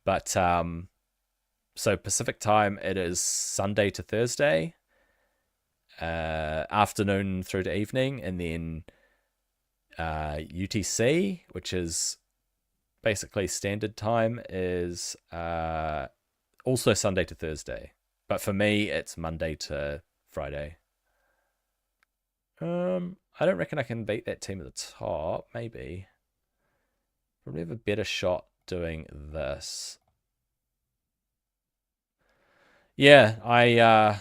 But so Pacific time it is Sunday to Thursday, afternoon through to evening, and then UTC, which is basically standard time, is also Sunday to Thursday. But for me, it's Monday to Friday. I don't reckon I can beat that team at the top. Maybe. Probably have a better shot doing this. Yeah, I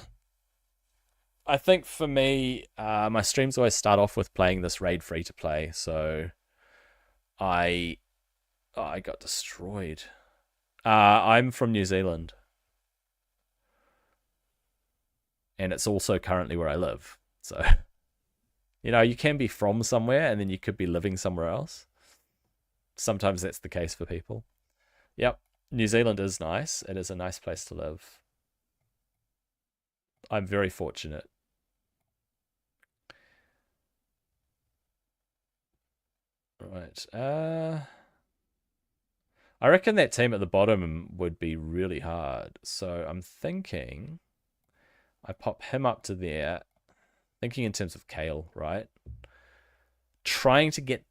think for me, my streams always start off with playing this raid free to play. So I I got destroyed. I'm from New Zealand, and it's also currently where I live. So, you can be from somewhere and then you could be living somewhere else. Sometimes that's the case for people. Yep. New Zealand is nice. It is a nice place to live. I'm very fortunate. Right. I reckon that team at the bottom would be really hard. So I'm thinking I pop him up to there, thinking in terms of Kale, right? Trying to get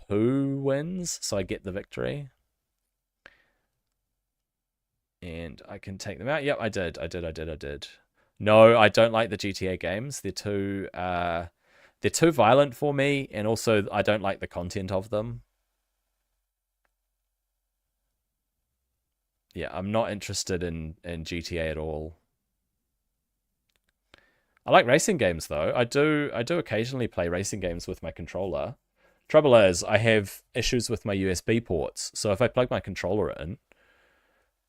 2 wins so I get the victory. And I can take them out. Yep, I did. No, I don't like the GTA games. They're too violent for me, and also I don't like the content of them. Yeah, I'm not interested in GTA at all. I like racing games though. I do occasionally play racing games with my controller. Trouble is, I have issues with my USB ports. So if I plug my controller in,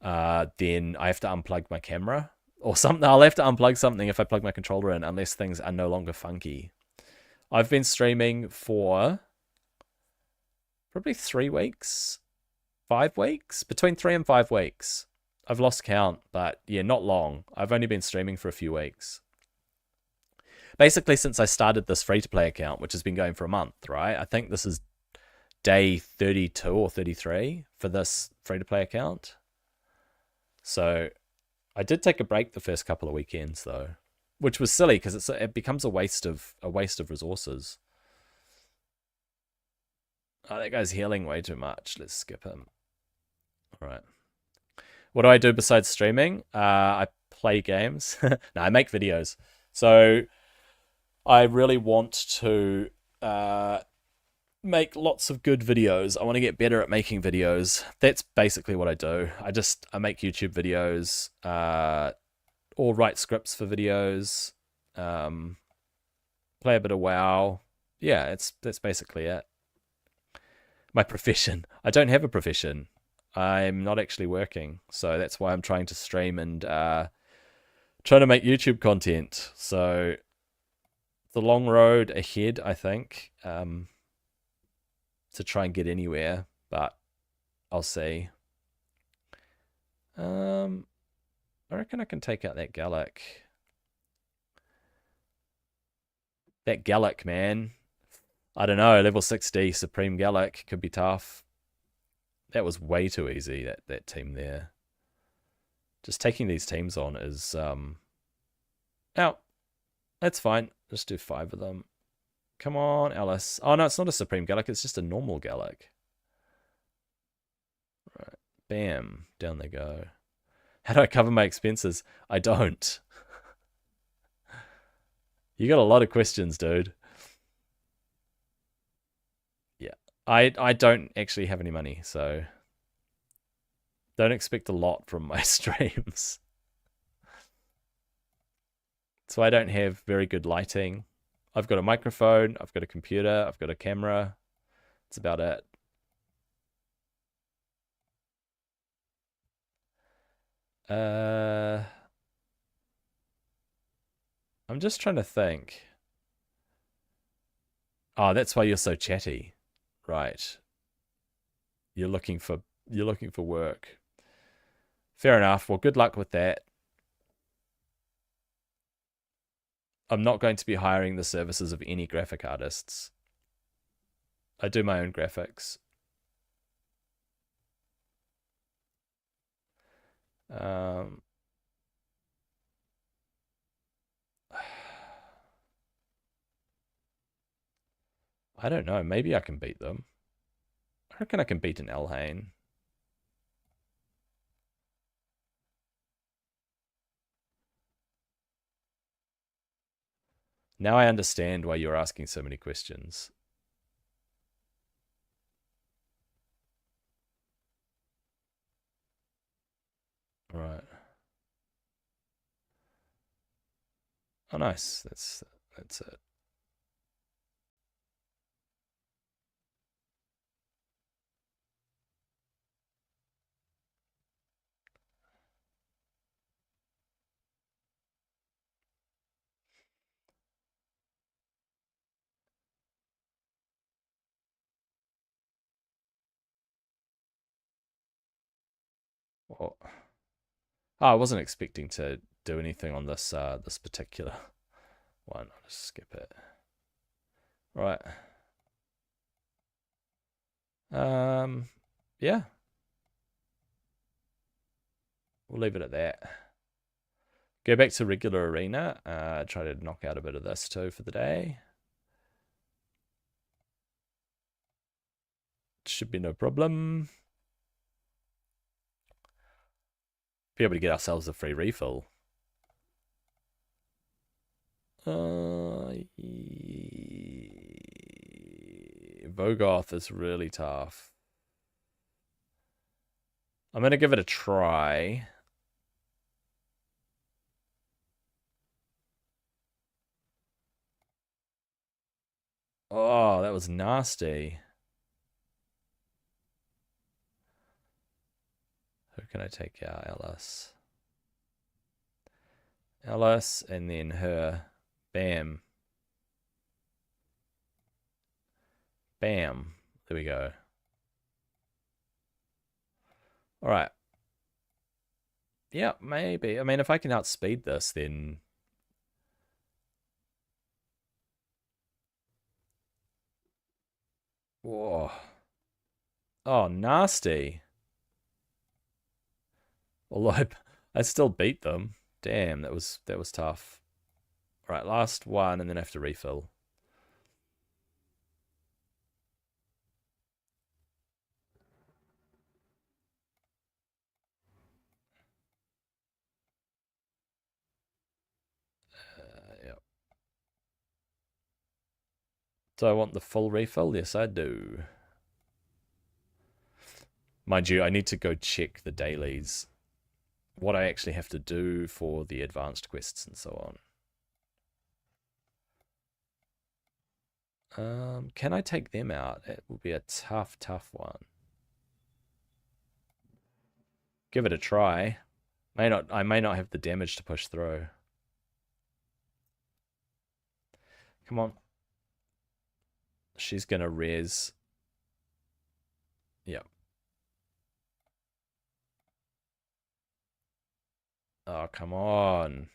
then I have to unplug my camera or something. I'll have to unplug something if I plug my controller in, unless things are no longer funky. I've been streaming for probably 3 weeks, 5 weeks, between 3 and 5 weeks. I've lost count, but yeah, not long. I've only been streaming for a few weeks. Basically, since I started this free to play account, which has been going for a month, right? I think this is day 32 or 33 for this free to play account. So I did take a break the first couple of weekends though, which was silly because it becomes a waste of resources. Oh, that guy's healing way too much. Let's skip him. All right. What do I do besides streaming? I play games. No, I make videos. So I really want to make lots of good videos. I want to get better at making videos. That's basically what I do. I make YouTube videos, or write scripts for videos, play a bit of WoW. Yeah, that's basically it. My profession. I don't have a profession. I'm not actually working, so that's why I'm trying to stream and trying to make YouTube content. So the long road ahead, I think, to try and get anywhere, but I'll see. I reckon I can take out that Gallic. That Gallic, man. I don't know, level 60 Supreme Gallic could be tough. That was way too easy, that team there. Just taking these teams on is oh, that's fine. Just do 5 of them. Come on, Alice. Oh no, it's not a Supreme Gallic, it's just a normal Gallic. Bam. Down they go. How do I cover my expenses? I don't. You got a lot of questions, dude. Yeah. I don't actually have any money, so don't expect a lot from my streams. So I don't have very good lighting. I've got a microphone, I've got a computer, I've got a camera. That's about it. I'm just trying to think. Oh, that's why you're so chatty. Right. You're looking for work. Fair enough. Well, good luck with that. I'm not going to be hiring the services of any graphic artists. I do my own graphics. I don't know. Maybe I can beat them. I reckon I can beat an Elhane. Now I understand why you're asking so many questions. Right. Oh, nice. That's it. Well, I wasn't expecting to do anything on this this particular one. I'll just skip it. Right. Yeah. We'll leave it at that. Go back to regular arena. Try to knock out a bit of this too for the day. Should be no problem. Be able to get ourselves a free refill. Vogoth is really tough. I'm going to give it a try. Oh, that was nasty. Who can I take out? Alice. Alice, and then her. Bam. Bam. There we go. All right. Yeah, maybe. I mean, if I can outspeed this, then... Whoa. Oh, nasty. Although I still beat them. Damn, that was tough. All right, last one, and then I have to refill. Yep. Do I want the full refill? Yes, I do. Mind you, I need to go check the dailies. What I actually have to do for the advanced quests and so on. Can I take them out? It will be a tough one. Give it a try. I may not have the damage to push through. Come on. She's gonna res. Yep. Oh, come on.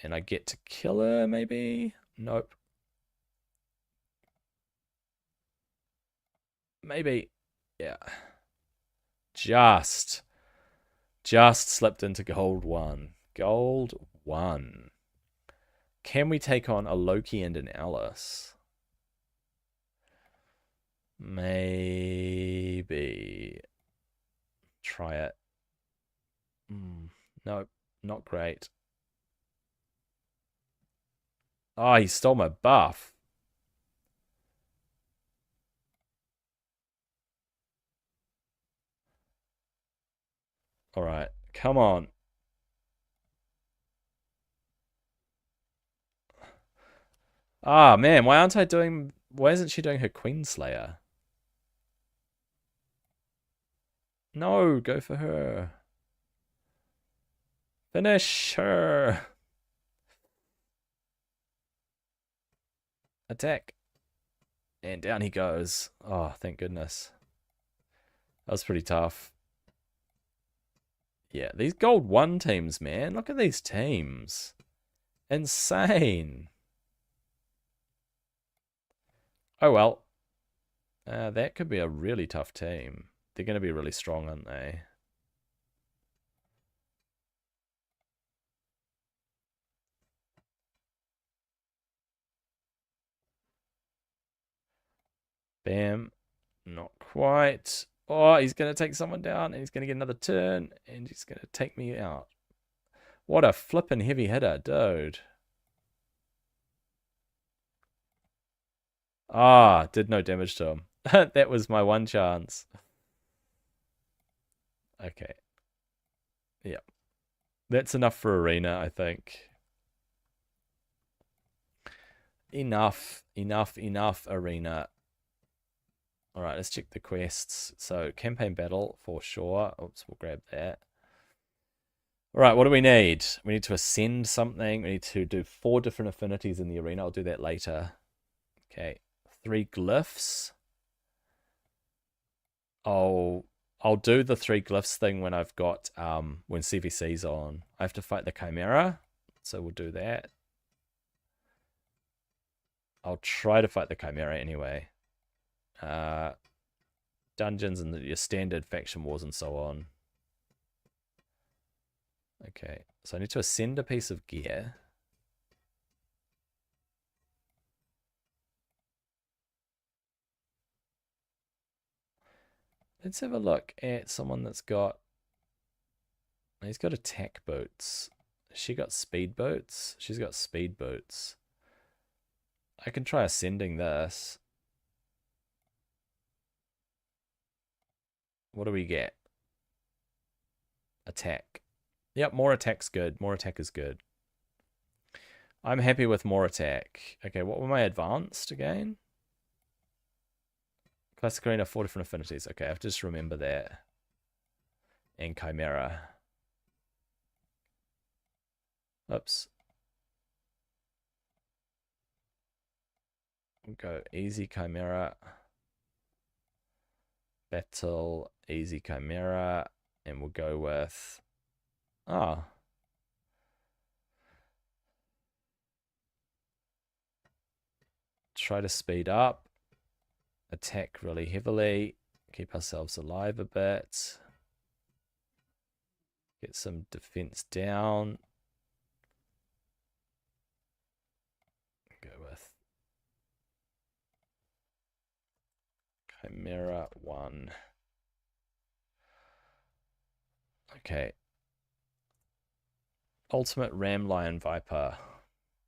And I get to kill her, maybe? Nope. Maybe. Yeah. Just slipped into gold 1. Gold 1. Can we take on a Loki and an Alice? Maybe. Try it. Nope, not great. Oh, he stole my buff. All right, come on. Ah, man, why aren't I doing... Why isn't she doing her Queenslayer? No, go for her. Finish her. Attack. And down he goes. Oh, thank goodness. That was pretty tough. Yeah, these gold 1 teams, man. Look at these teams. Insane. Oh, well. That could be a really tough team. They're going to be really strong, aren't they? Bam. Not quite. Oh, he's going to take someone down, and he's going to get another turn, and he's going to take me out. What a flippin' heavy hitter, dude. Ah, did no damage to him. That was my one chance. Okay. Yep. That's enough for arena, I think. Enough arena. All right, let's check the quests. So campaign battle for sure. Oops, we'll grab that. All right, what do we need? We need to ascend something. We need to do 4 different affinities in the arena. I'll do that later. Okay, 3 glyphs. I'll do the 3 glyphs thing when I've got when CVC's on. I have to fight the Chimera, so we'll do that. I'll try to fight the Chimera anyway. Dungeons and your standard faction wars and so on. Okay, so I need to ascend a piece of gear. Let's have a look at someone that's got... He's got attack boots. She got speed boots. She's got speed boots. I can try ascending this. What do we get? Attack. Yep, more attack's good. More attack is good. I'm happy with more attack. Okay, what were my advanced again? Classic Arena, 4 different affinities. Okay, I have to just remember that. And Chimera. Oops. We'll go easy Chimera. Battle, easy Chimera. And we'll go with... Ah. Try to speed up. Attack really heavily. Keep ourselves alive a bit. Get some defense down. Go with Chimera 1. Okay. Ultimate Ram Lion Viper.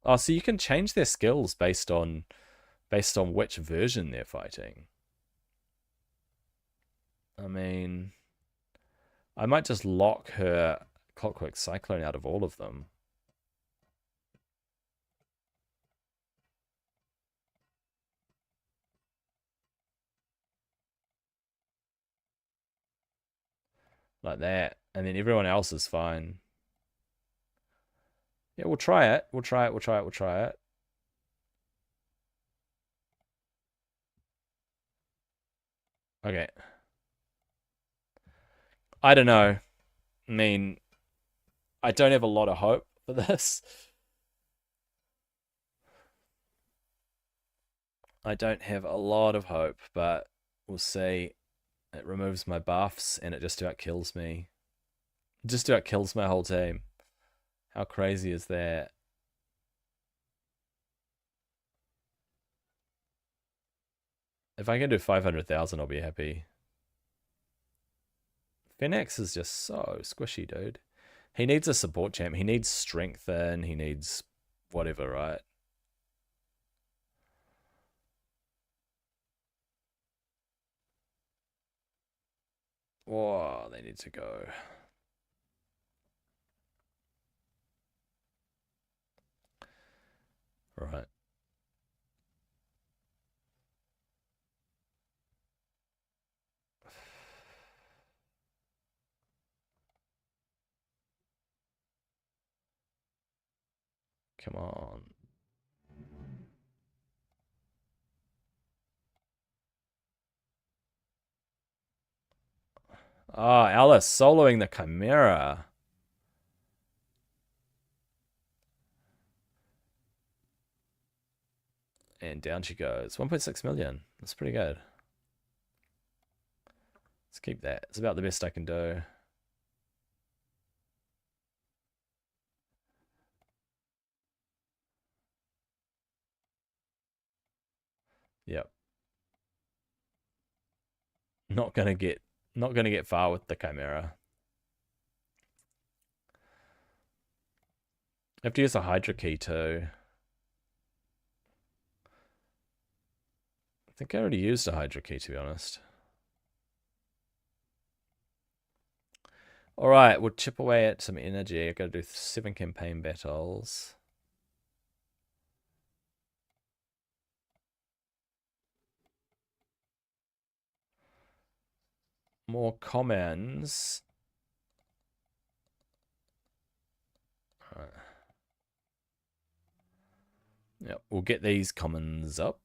Oh, so you can change their skills based on which version they're fighting. I mean, I might just lock her Clockwork Cyclone out of all of them. Like that. And then everyone else is fine. Yeah, we'll try it. We'll try it. Okay. I don't know. I mean, I don't have a lot of hope for this. I don't have a lot of hope, but we'll see. It removes my buffs and it just about kills me. Just about kills my whole team. How crazy is that? If I can do 500,000, I'll be happy. Phoenix is just so squishy, dude. He needs a support champ. He needs strengthen. He needs whatever, right? Oh, they need to go. Right. Come on. Oh, Alice soloing the Chimera. And down she goes. 1.6 million. That's pretty good. Let's keep that. It's about the best I can do. Yep. Not gonna get far with the Chimera. I have to use a Hydra key too. I think I already used a Hydra key, to be honest. Alright, we'll chip away at some energy. I gotta do 7 campaign battles. More commons. Alright. Yep, we'll get these commons up.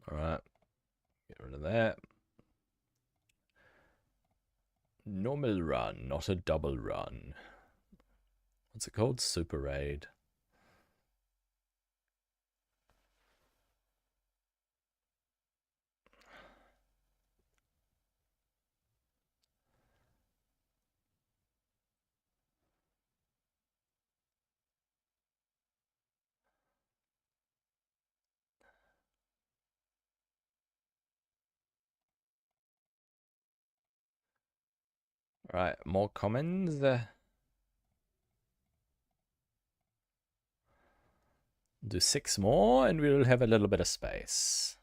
Alright. Get rid of that. Normal run, not a double run. What's it called? Super raid. Right, more commons. Do 6 more and we'll have a little bit of space.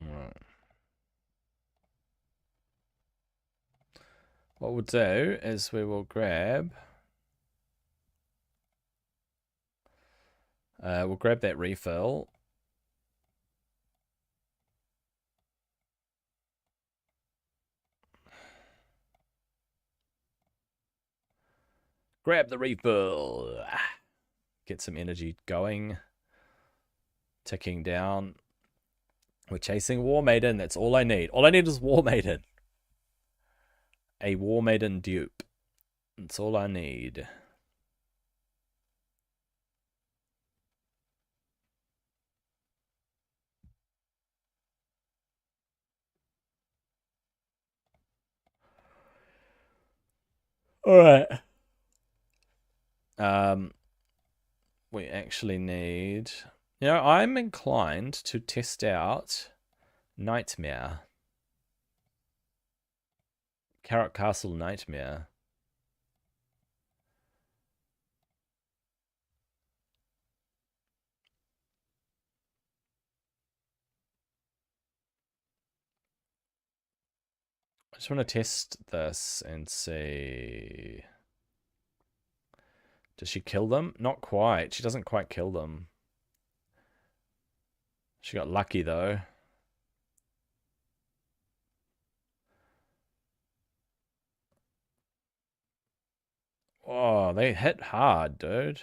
Right. What we'll do is we will grab... we'll grab that refill. Grab the refill. Get some energy going. Ticking down. We're chasing War Maiden. That's all I need. All I need is War Maiden. A War Maiden dupe. That's all I need. Alright. We actually need... You know, I'm inclined to test out Nightmare. Carrot Castle Nightmare. I just want to test this and see... Does she kill them? Not quite. She doesn't quite kill them. She got lucky, though. Oh, they hit hard, dude.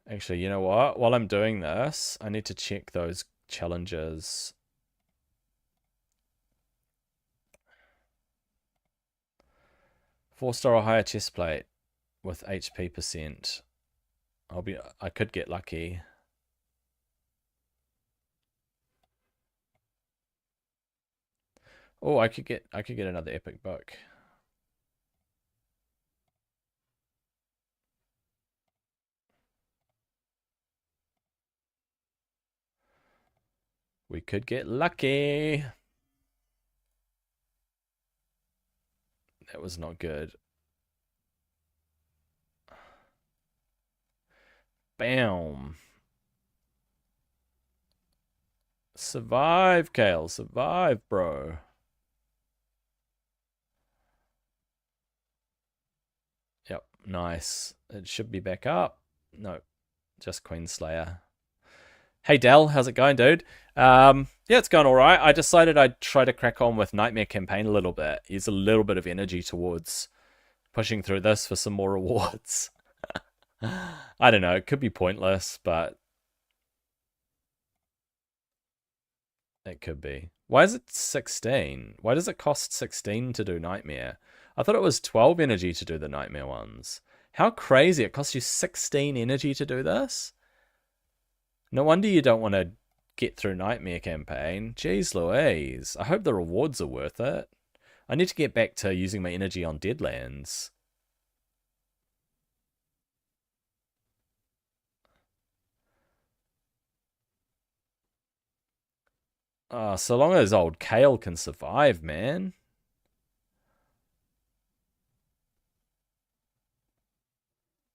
Actually, you know what? While I'm doing this, I need to check those challenges. Four-star or higher chest plate with HP percent. I could get lucky. Oh, I could get another epic book. We could get lucky. That was not good. Bam. Survive, Kale. Survive, bro. Yep, nice. It should be back up. No, just Queenslayer. Hey, Dell, how's it going, dude? Yeah, it's going all right. I decided I'd try to crack on with Nightmare Campaign a little bit. Use a little bit of energy towards pushing through this for some more rewards. I don't know. It could be pointless, but it could be. Why is it 16? Why does it cost 16 to do Nightmare? I thought it was 12 energy to do the Nightmare ones. How crazy. It costs you 16 energy to do this? No wonder you don't want to get through Nightmare Campaign. Jeez Louise. I hope the rewards are worth it. I need to get back to using my energy on Deadlands. So long as old Kale can survive, man.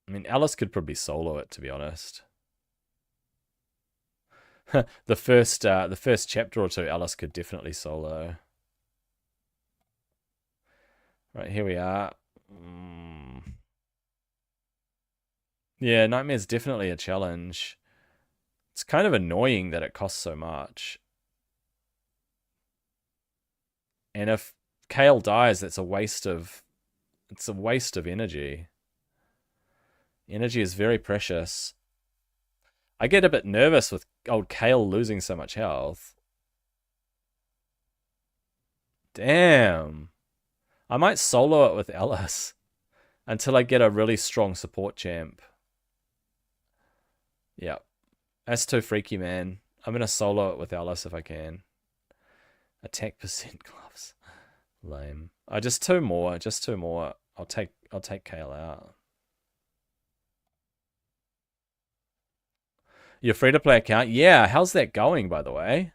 I mean, Alice could probably solo it, to be honest. the first chapter or two, Alice could definitely solo. Right, here we are. Yeah, Nightmare's definitely a challenge. It's kind of annoying that it costs so much. And if Kale dies, it's a waste of energy. Energy is very precious. I get a bit nervous with old Kale losing so much health. Damn. I might solo it with Alice until I get a really strong support champ. Yeah. That's too freaky, man. I'm going to solo it with Alice if I can. Attack percent gloves. Lame. Just two more. Just two more. I'll take Kale out. Your free-to-play account? Yeah, how's that going, by the way?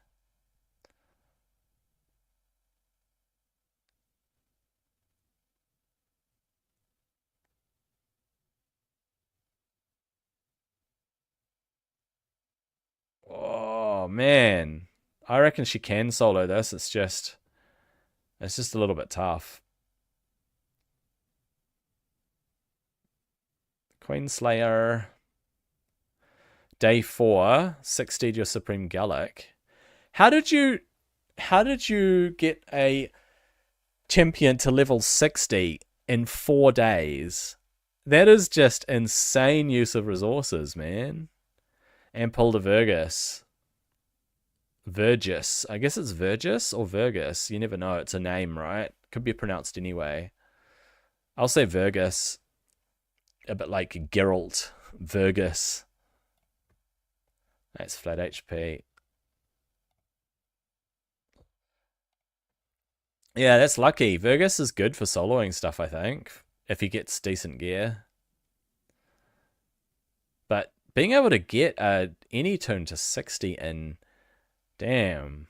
Oh, man. I reckon she can solo this. It's just a little bit tough. Queenslayer. Day 4, 60 your Supreme Gallic. How did you get a champion to level 60 in 4 days? That is just insane use of resources, man. And pulled a Virgus. Virgus. I guess it's Virgus or Virgus. You never know. It's a name, right? Could be pronounced anyway. I'll say Virgus. A bit like Geralt. Virgus. That's flat HP. Yeah, that's lucky. Virgus is good for soloing stuff, I think, if he gets decent gear. But being able to get any tune to 60 in, damn,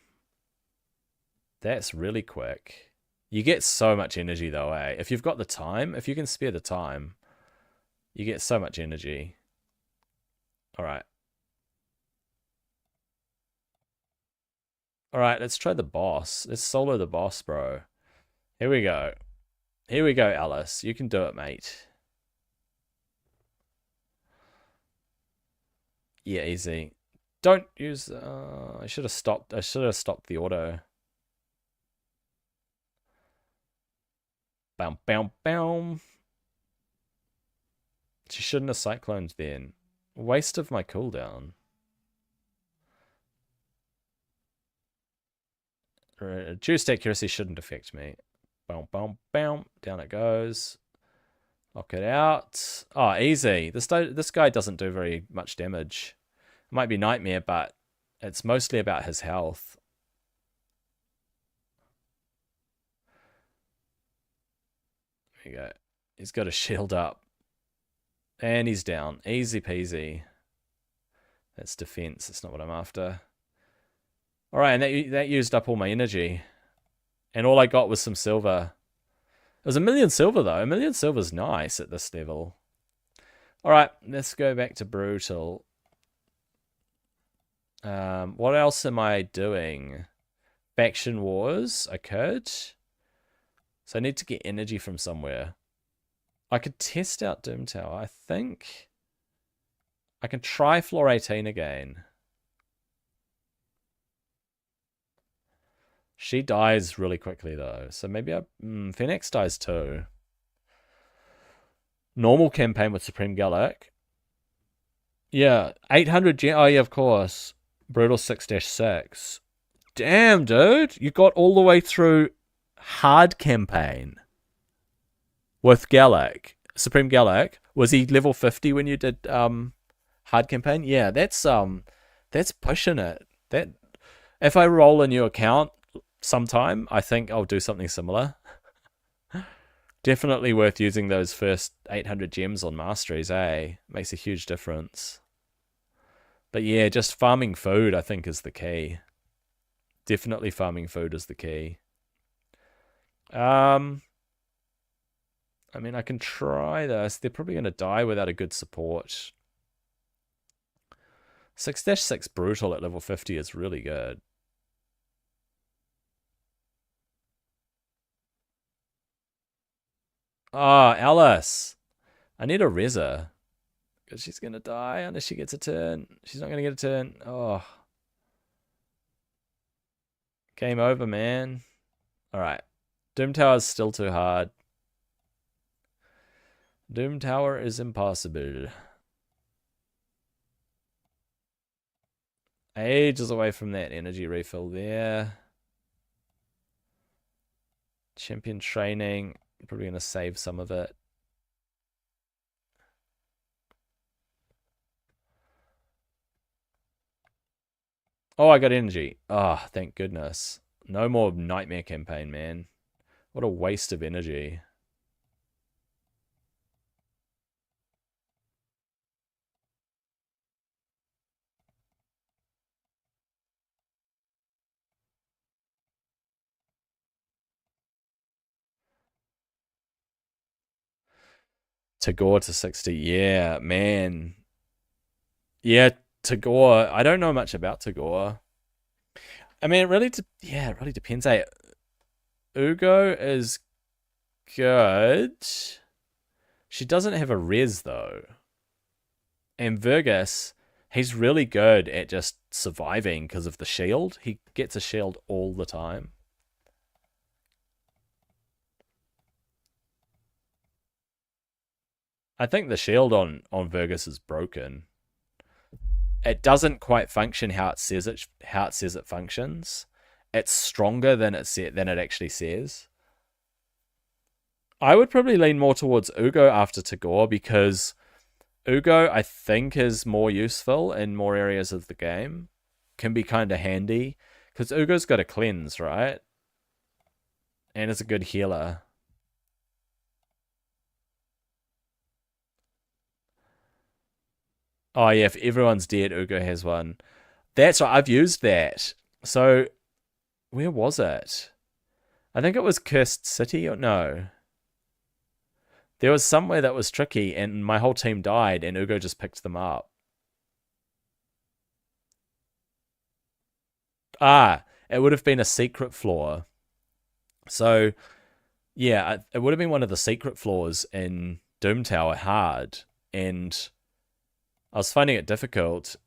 that's really quick. You get so much energy though, eh? If you've got the time, if you can spare the time, you get so much energy. All right. All right, let's try the boss. Let's solo the boss, bro. Here we go. Here we go, Alice. You can do it, mate. Yeah, easy. Don't use... I should have stopped the auto. Bam, bam, bam. She shouldn't have cycloned then. Waste of my cooldown. Reduced accuracy shouldn't affect me. Boom, boom, boom. Down it goes. Knock it out. Oh, easy. This guy doesn't do very much damage. It might be Nightmare, but it's mostly about his health. There you go. He's got a shield up. And he's down. Easy peasy. That's defense. That's not what I'm after. Alright, and that used up all my energy. And all I got was some silver. It was 1,000,000 silver, though. 1,000,000 silver's nice at this level. Alright, let's go back to Brutal. What else am I doing? Faction Wars. I could. So I need to get energy from somewhere. I could test out Doom Tower. I think I can try Floor 18 again. She dies really quickly, though. So maybe Phoenix dies too. Normal campaign with Supreme Gallic. Yeah, 800 gem. Oh, yeah, of course. Brutal 6-6. Damn, dude. You got all the way through hard campaign with Gallic. Supreme Gallic. Was he level 50 when you did hard campaign? Yeah, that's pushing it. That if I roll a new account sometime, I think I'll do something similar. Definitely worth using those first 800 gems on masteries, eh? Makes a huge difference. But yeah, just farming food, I think, is the key. Definitely farming food is the key. I mean, I can try this. They're probably going to die without a good support. 6-6 Brutal at level 50 is really good. Oh, Alice. I need a Reza. Because she's going to die unless she gets a turn. She's not going to get a turn. Oh. Game over, man. Alright. Doom Tower is still too hard. Doom Tower is impossible. Ages away from that energy refill there. Champion training. Probably going to save some of it. Oh, I got energy. Ah, oh, thank goodness. No more Nightmare campaign, man. What a waste of energy. Tagore to 60. Yeah, man. Yeah, Tagore. I don't know much about Tagore. I mean, it really depends. Hey, Ugo is good. She doesn't have a res, though. And Virgus, he's really good at just surviving because of the shield. He gets a shield all the time. I think the shield on Virgus is broken. It doesn't quite function how it says it functions. It's stronger than it actually says. I would probably lean more towards Ugo after Tagore because Ugo, I think, is more useful in more areas of the game. Can be kind of handy because Ugo's got a cleanse, right? And is a good healer. Oh yeah, if everyone's dead, Ugo has one. That's right, I've used that. So, where was it? I think it was Cursed City, or no. There was somewhere that was tricky, and my whole team died, and Ugo just picked them up. Ah, it would have been a secret floor. So, yeah, it would have been one of the secret floors in Doom Tower hard, and I was finding it difficult,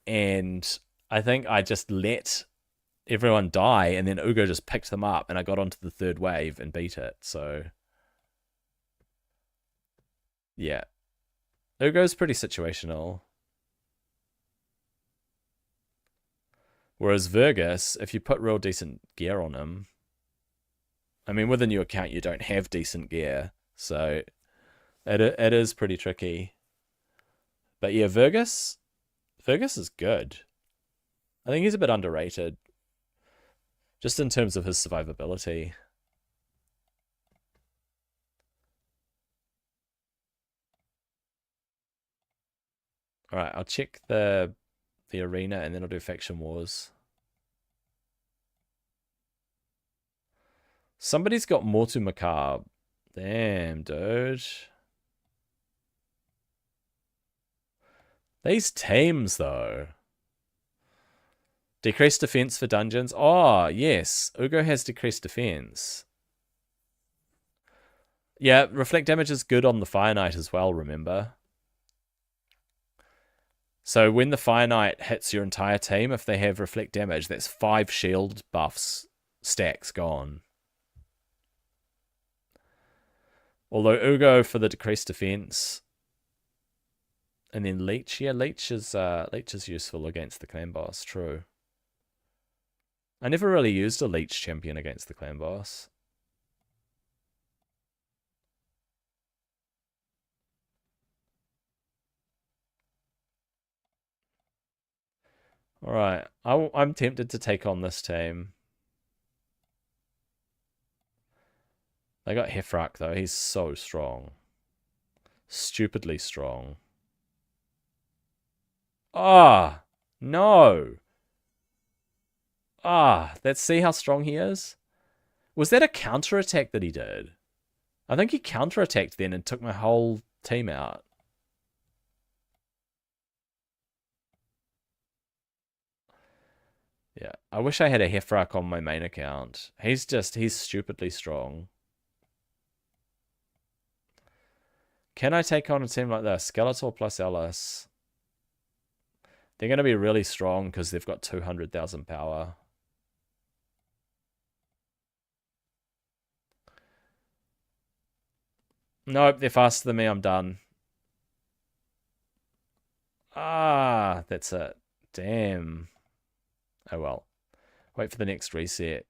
and I think I just let everyone die, and then Ugo just picked them up, and I got onto the third wave and beat it. So yeah, Ugo's pretty situational. Whereas Virgus, if you put real decent gear on him, I mean, with a new account, you don't have decent gear, so it is pretty tricky. But yeah, Virgus is good. I think he's a bit underrated, just in terms of his survivability. All right, I'll check the arena and then I'll do faction wars. Somebody's got Mortu Macabre. Damn, dude. These teams, though. Decreased defense for dungeons. Oh, yes. Ugo has decreased defense. Yeah, reflect damage is good on the Fire Knight as well, remember? So when the Fire Knight hits your entire team, if they have reflect damage, that's 5 shield buffs stacks gone. Although Ugo for the decreased defense, and then Leech. Yeah, Leech is useful against the clan boss. True. I never really used a Leech champion against the clan boss. All right, I'm tempted to take on this team. They got Hefrak though. He's so strong, stupidly strong. Ah, no. Ah, let's see how strong he is. Was that a counterattack that he did? I think he counterattacked then and took my whole team out. Yeah, I wish I had a Hefrak on my main account. He's stupidly strong. Can I take on a team like this? Skeletor plus Alice. They're going to be really strong because they've got 200,000 power. Nope, they're faster than me. I'm done. Ah, that's it. Damn. Oh well. Wait for the next reset.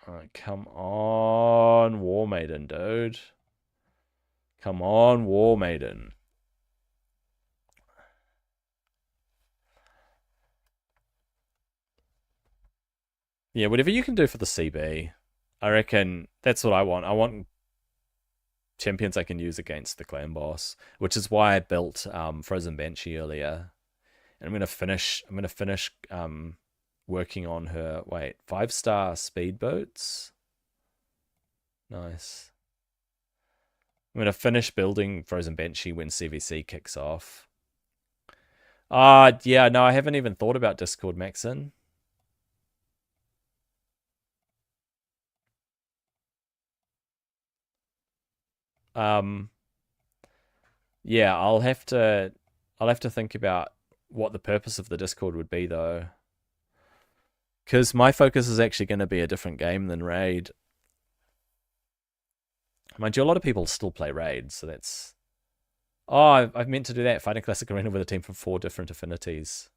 Alright, come on, War Maiden, dude. Come on, War Maiden. Yeah, whatever you can do for the CB. I reckon that's what I want. I want champions I can use against the clan boss, which is why I built Frozen Banshee earlier. And I'm gonna finish working on her 5-star speed boots. Nice. I'm gonna finish building Frozen Banshee when CVC kicks off. Yeah, no, I haven't even thought about Discord Maxin. Yeah, I'll have to think about what the purpose of the Discord would be though. Because my focus is actually going to be a different game than Raid. Mind you, a lot of people still play Raid, so that's... Oh, I've meant to do that. Fighting Classic Arena with a team from 4 different affinities.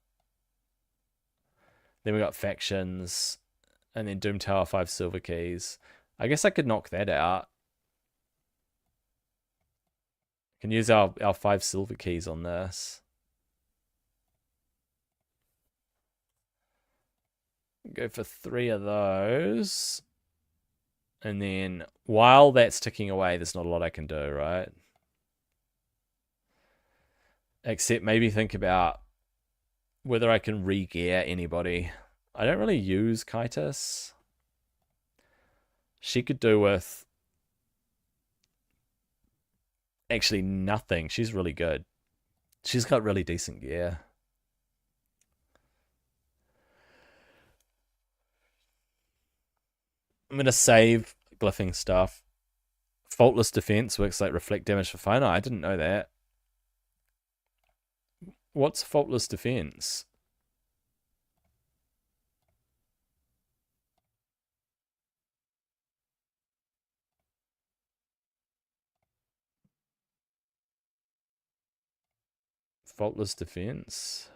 Then we got factions. And then Doom Tower 5 silver keys. I guess I could knock that out. Can use our 5 silver keys on this. Go for 3 of those. And then while that's ticking away, there's not a lot I can do, right? Except maybe think about whether I can re-gear anybody. I don't really use Kaitis. She could do with actually nothing. She's really good. She's got really decent gear. I'm going to save glyphing stuff. Faultless defense works like reflect damage for Fire Knight. I didn't know that. What's faultless defense? Faultless defense.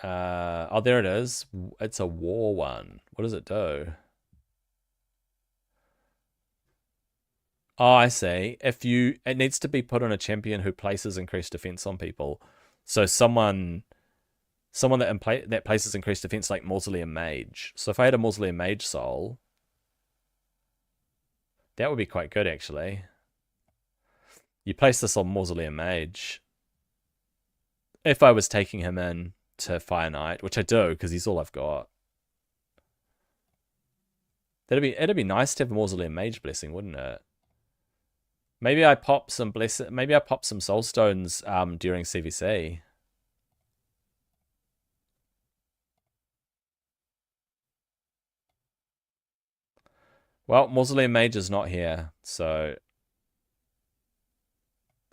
Oh, there it is. It's a war one. What does it do? Oh, I see. It needs to be put on a champion who places increased defense on people. So someone that places increased defense, like Mausoleum Mage. So if I had a Mausoleum Mage soul, that would be quite good actually. You place this on Mausoleum Mage. If I was taking him in to Fire Knight, which I do because he's all I've got. It'd be nice to have a Mausoleum Mage blessing, wouldn't it? Maybe I pop some soul stones during CVC. Well, Mausoleum Mage is not here, so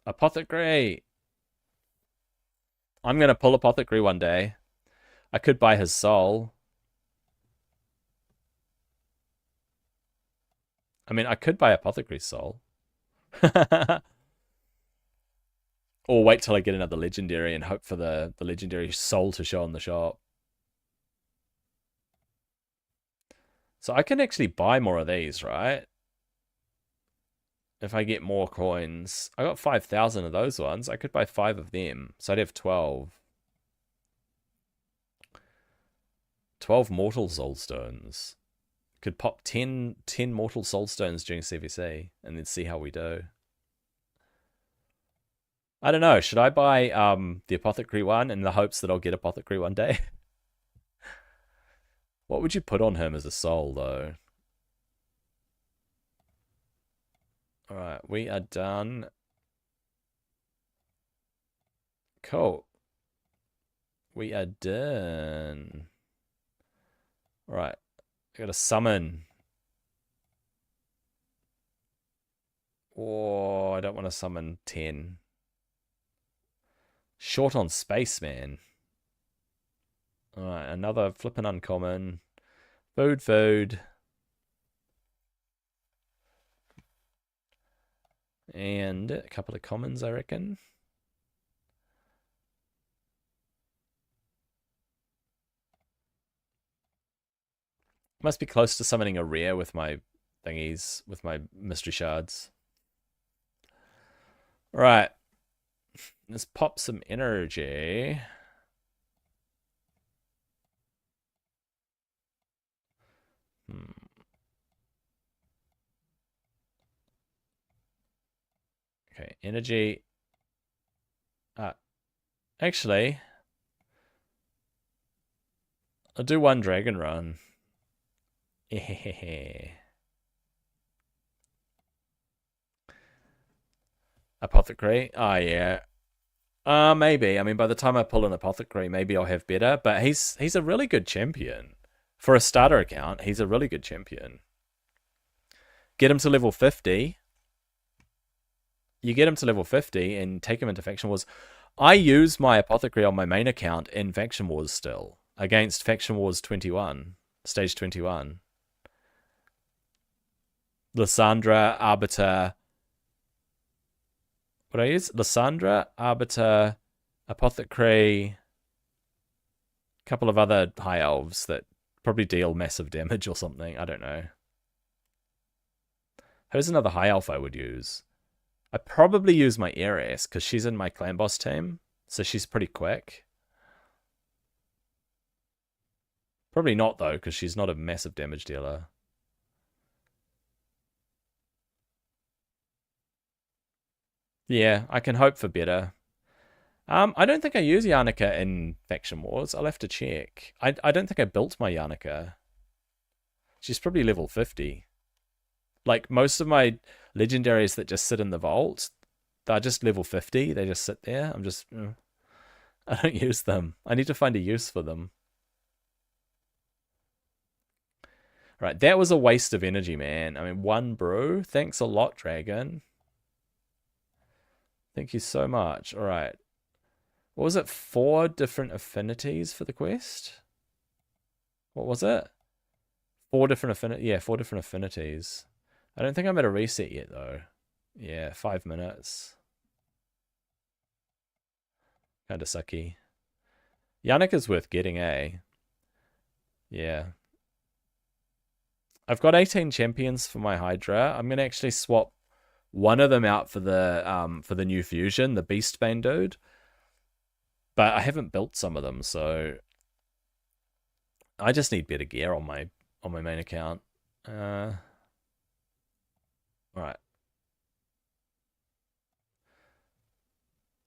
Apothecary. I'm gonna pull Apothecary one day. I could buy his soul. I mean, I could buy Apothecary's soul. Or wait till I get another legendary and hope for the legendary soul to show in the shop. So I can actually buy more of these, right? If I get more coins. I got 5,000 of those ones. I could buy 5 of them. So I'd have 12. 12 mortal soul stones. Could pop 10 mortal soul stones during CVC and then see how we do. I don't know. Should I buy the Apothecary one in the hopes that I'll get Apothecary one day? What would you put on him as a soul, though? Alright, we are done. Cool. We are done. Alright, I gotta summon. Oh, I don't want to summon 10. Short on space, man. Alright, another flippin' uncommon. Food. And a couple of commons, I reckon. Must be close to summoning a rare with my thingies, with my mystery shards. Right. Let's pop some energy. Okay, energy. Actually, I'll do one dragon run. Apothecary. Oh yeah. Maybe. I mean, by the time I pull an Apothecary, maybe I'll have better. But he's a really good champion for a starter account. He's a really good champion. Get him to level 50. You get him to level 50 and take him into Faction Wars. I use my Apothecary on my main account in Faction Wars still against Faction Wars 21, Stage 21. Lysandra, Arbiter. What I use? Lysandra, Arbiter, Apothecary, a couple of other high elves that probably deal massive damage or something. I don't know. Who's another high elf I would use? I probably use my heiress because she's in my clan boss team, so she's pretty quick. Probably not though, because she's not a massive damage dealer. Yeah, I can hope for better. I don't think I use Yarnica in Faction Wars. I'll have to check. I don't think I built my Yarnica. She's probably level 50. Like, most of my legendaries that just sit in the vault, they're just level 50. They just sit there. I don't use them. I need to find a use for them. Right, that was a waste of energy, man. I mean, one brew. Thanks a lot, Dragon. Thank you so much. All right. What was it? 4 different affinities for the quest? What was it? 4 different affinity. Yeah, 4 different affinities. I don't think I'm at a reset yet, though. Yeah, 5 minutes. Kind of sucky. Yannick is worth getting, eh? Yeah. I've got 18 champions for my Hydra. I'm gonna actually swap one of them out for the new fusion, the Beastbane dude. But I haven't built some of them, so I just need better gear on my main account. All right.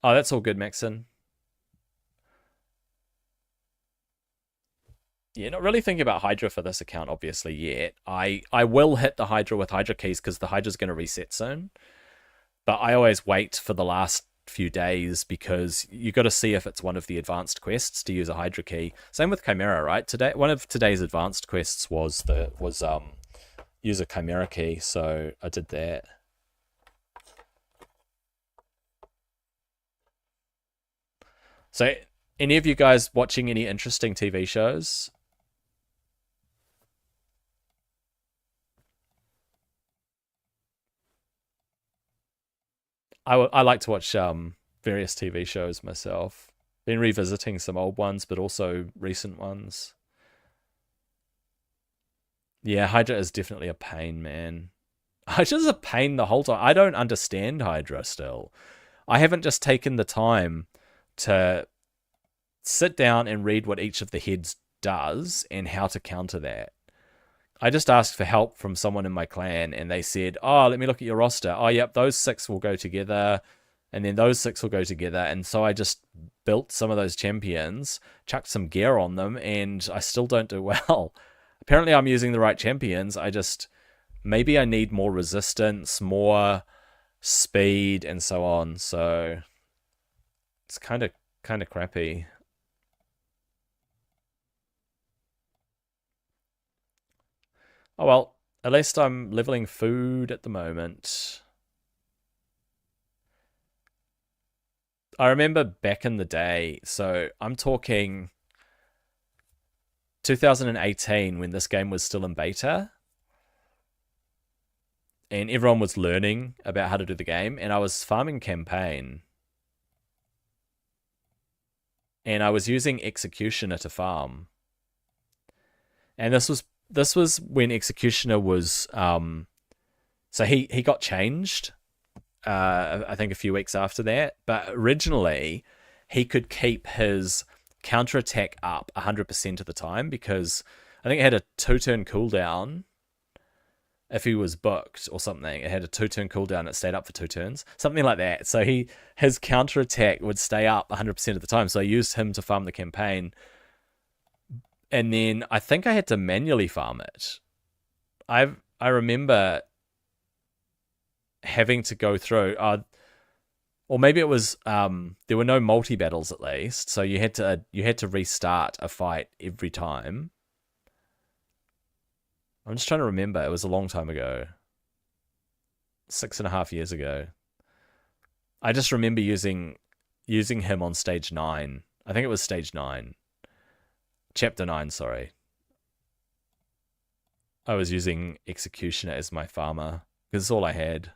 Oh, that's all good, Maxon. Yeah, not really thinking about Hydra for this account, obviously, yet. I will hit the Hydra with Hydra keys because the Hydra's going to reset soon. But I always wait for the last few days because you got to see if it's one of the advanced quests to use a Hydra key. Same with Chimera, right? Today, one of today's advanced quests was use a Chimera key, so I did that. So, any of you guys watching any interesting TV shows? I like to watch various TV shows myself. Been revisiting some old ones, but also recent ones. Yeah, Hydra is definitely a pain, man. Hydra's a pain the whole time. I don't understand Hydra still. I haven't just taken the time to sit down and read what each of the heads does and how to counter that. I just asked for help from someone in my clan, and they said, "Oh, let me look at your roster. Oh, yep, those 6 will go together, and then those 6 will go together." And so I just built some of those champions, chucked some gear on them, and I still don't do well. Apparently, I'm using the right champions. Maybe I need more resistance, more speed, and so on. So it's kind of crappy. Oh well, at least I'm leveling food at the moment. I remember back in the day, so I'm talking 2018 when this game was still in beta and everyone was learning about how to do the game, and I was farming campaign and I was using Executioner to farm. And this was when Executioner was so he got changed I think a few weeks after that. But originally, he could keep his counterattack up 100% of the time because I think it had a 2-turn cooldown if he was booked or something. It had a 2-turn cooldown. It stayed up for 2 turns, something like that. So his counterattack would stay up 100% of the time. So I used him to farm the campaign. And then I think I had to manually farm it. I remember having to go through or maybe it was there were no multi battles at least, so you had to restart a fight every time. I'm just trying to remember. It was a long time ago, 6.5 years ago. I just remember using him on stage 9. I think it was stage 9, chapter 9. Sorry, I was using Executioner as my farmer because it's all I had.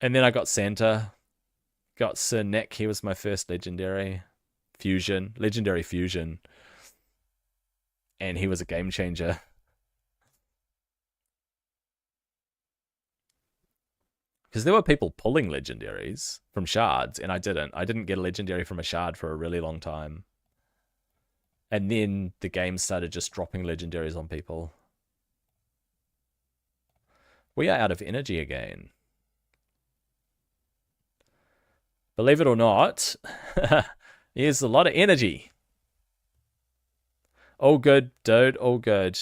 And then I got Santa, got Sir Nick. He was my first legendary fusion, and he was a game changer. Because there were people pulling legendaries from shards, and I didn't. I didn't get a legendary from a shard for a really long time. And then the game started just dropping legendaries on people. We are out of energy again. Believe it or not, here's a lot of energy. All good, dude. All good.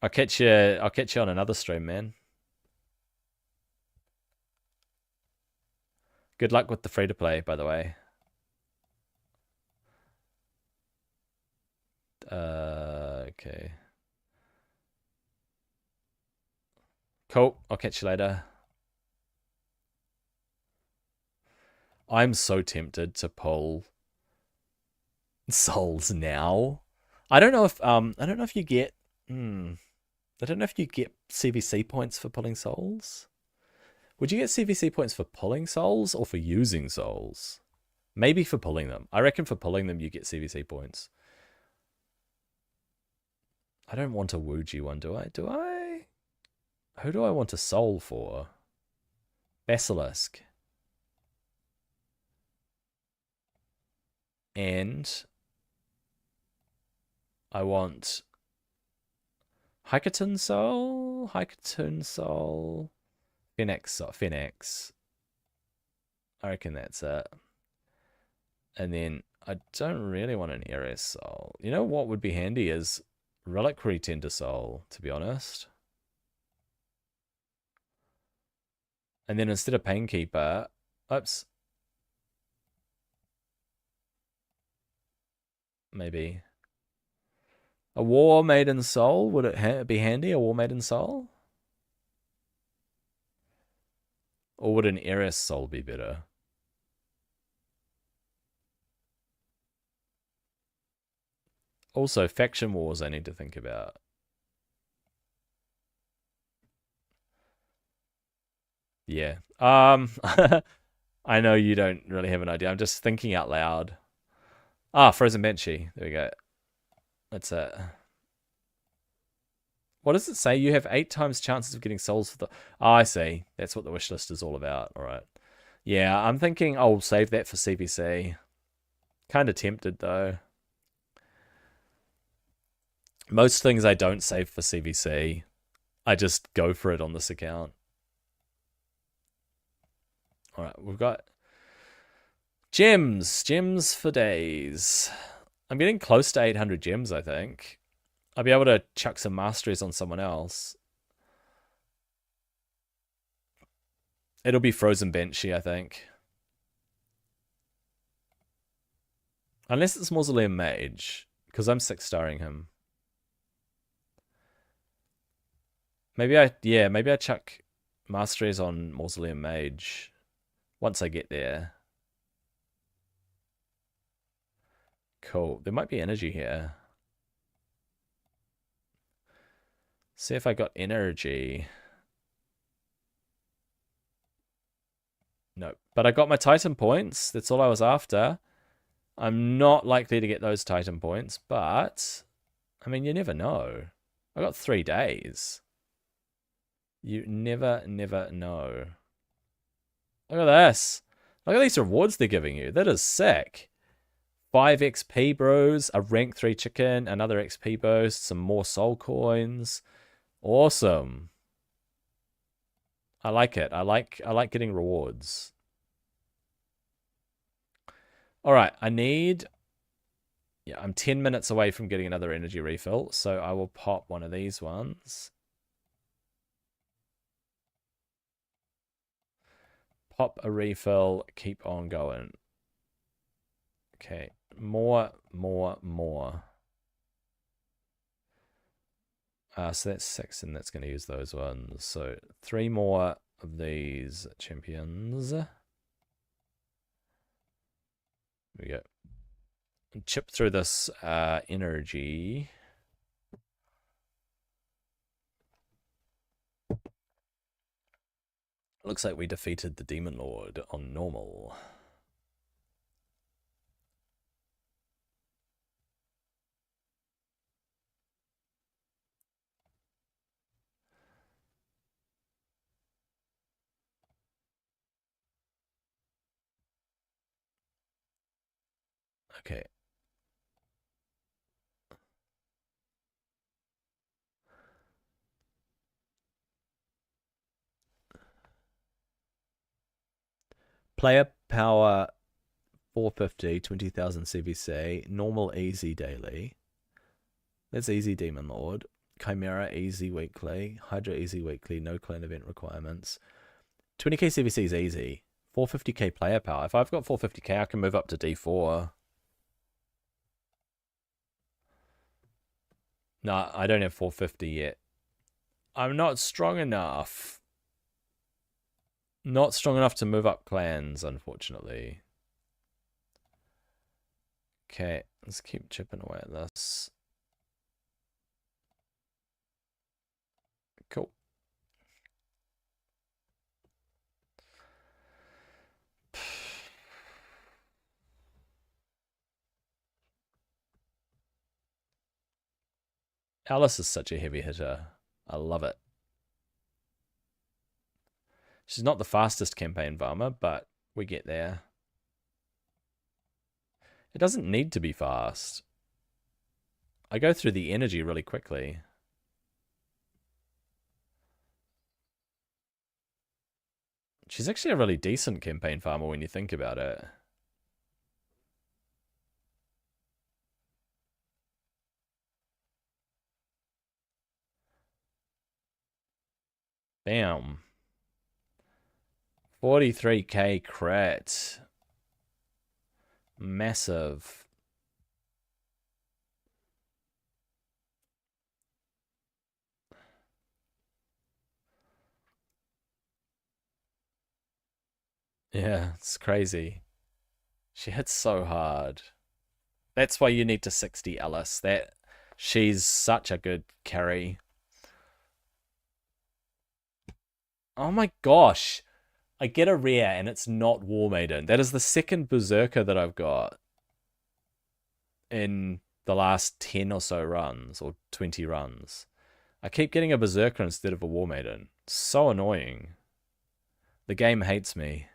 I'll catch you. I'll catch you on another stream, man. Good luck with the free to play, by the way. Okay. Cool. I'll catch you later. I'm so tempted to pull souls now. I don't know if you get I don't know if you get CVC points for pulling souls. Would you get CVC points for pulling souls or for using souls? Maybe for pulling them. I reckon for pulling them you get CVC points. I don't want a Wuji one, do I? Do I? Who do I want a soul for? Basilisk. And I want Hikatoon Soul, Phoenix. I reckon that's it. And then I don't really want an Ares Soul. You know what would be handy is Reliquary Tender Soul, to be honest. And then instead of Painkeeper, oops. Maybe. A War Maiden Soul, would it be handy, a War Maiden Soul? Or would an Ares Soul be better? Also, faction wars I need to think about. Yeah. I know you don't really have an idea. I'm just thinking out loud. Ah, Frozen Banshee. There we go. That's it. What does it say? You have 8 times chances of getting souls for the... Oh, I see. That's what the wish list is all about. All right. Yeah, I'm thinking I'll save that for CVC. Kind of tempted, though. Most things I don't save for CVC. I just go for it on this account. All right, we've got gems. Gems for days. I'm getting close to 800 gems, I think. I'll be able to chuck some masteries on someone else. It'll be Frozen Banshee, I think. Unless it's Mausoleum Mage, because I'm 6-starring him. Maybe I chuck masteries on Mausoleum Mage once I get there. Cool. There might be energy here. See if I got energy. No, but I got my Titan points. That's all I was after. I'm not likely to get those Titan points, but I mean, you never know. I got 3 days. You never know. Look at this. Look at these rewards they're giving you. That is sick. 5 XP bros, a rank 3 chicken, another XP boost, some more soul coins. Awesome. I like it. I like getting rewards. All right, I'm 10 minutes away from getting another energy refill, so I will pop one of these ones. Pop a refill, keep on going. Okay, more. So that's 6, and that's going to use those ones. So 3 more of these champions. There we go. Chip through this energy. Looks like we defeated the Demon Lord on normal. Okay. Player power 450, 20,000 CVC, normal easy daily. That's easy Demon Lord. Chimera easy weekly, Hydra easy weekly, no clan event requirements. 20k CVC is easy. 450k player power. If I've got 450k, I can move up to D4. No, I don't have 450 yet. I'm not strong enough. Not strong enough to move up clans, unfortunately. Okay, let's keep chipping away at this. Cool. Alice is such a heavy hitter. I love it. She's not the fastest campaign farmer, but we get there. It doesn't need to be fast. I go through the energy really quickly. She's actually a really decent campaign farmer when you think about it. Bam. 43k crit. Massive. Yeah, it's crazy. She hits so hard. That's why you need to 60 Alice. She's such a good carry. Oh my gosh. I get a rare and it's not War Maiden. That is the second Berserker that I've got in the last 10 or so runs, or 20 runs. I keep getting a Berserker instead of a War Maiden. So annoying. The game hates me.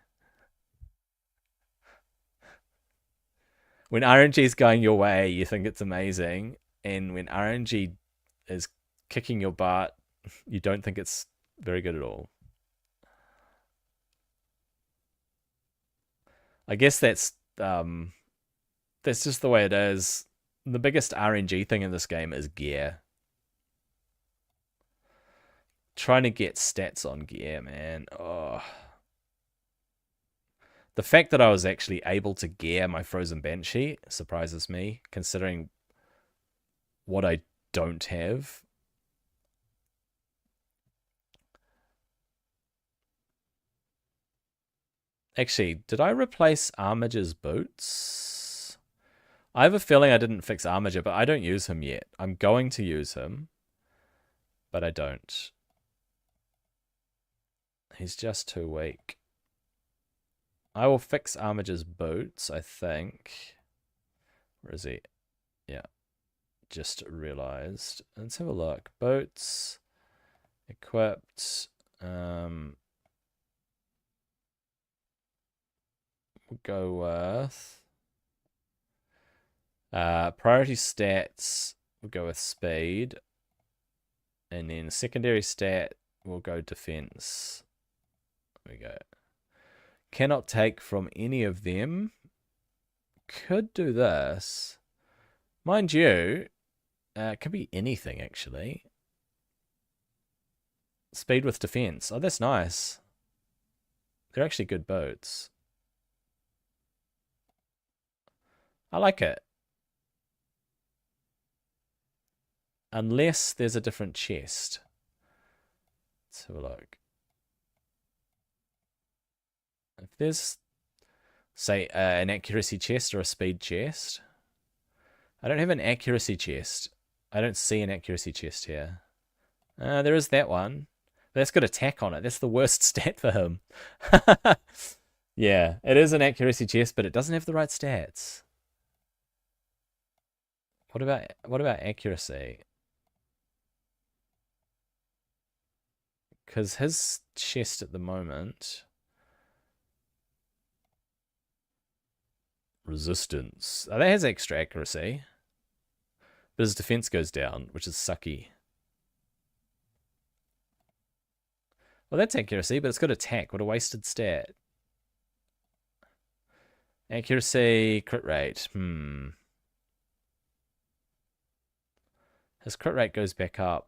When RNG is going your way, you think it's amazing. And when RNG is kicking your butt, you don't think it's very good at all. I guess that's just the way it is. The biggest RNG thing in this game is gear. Trying to get stats on gear, man. Oh. The fact that I was actually able to gear my Frozen Banshee surprises me, considering what I don't have. Actually, did I replace Armiger's boots? I have a feeling I didn't fix Armiger, but I don't use him yet. I'm going to use him, but I don't. He's just too weak. I will fix Armiger's boots, I think. Where is he? Yeah. Just realized. Let's have a look. Boots. Equipped. We'll go with priority stats. We'll go with speed. And then secondary stat, we'll go defense. There we go. Cannot take from any of them. Could do this. Mind you, it could be anything, actually. Speed with defense. Oh, that's nice. They're actually good boats. I like it. Unless there's a different chest. Let's have a look. If there's, say, an accuracy chest or a speed chest. I don't have an accuracy chest. I don't see an accuracy chest here. There is that one. But that's got attack on it. That's the worst stat for him. Yeah, it is an accuracy chest, but it doesn't have the right stats. What about accuracy? Because his chest at the moment... Resistance. Oh, that has extra accuracy. But his defense goes down, which is sucky. Well, that's accuracy, but it's got attack. What a wasted stat. Accuracy, crit rate. His crit rate goes back up.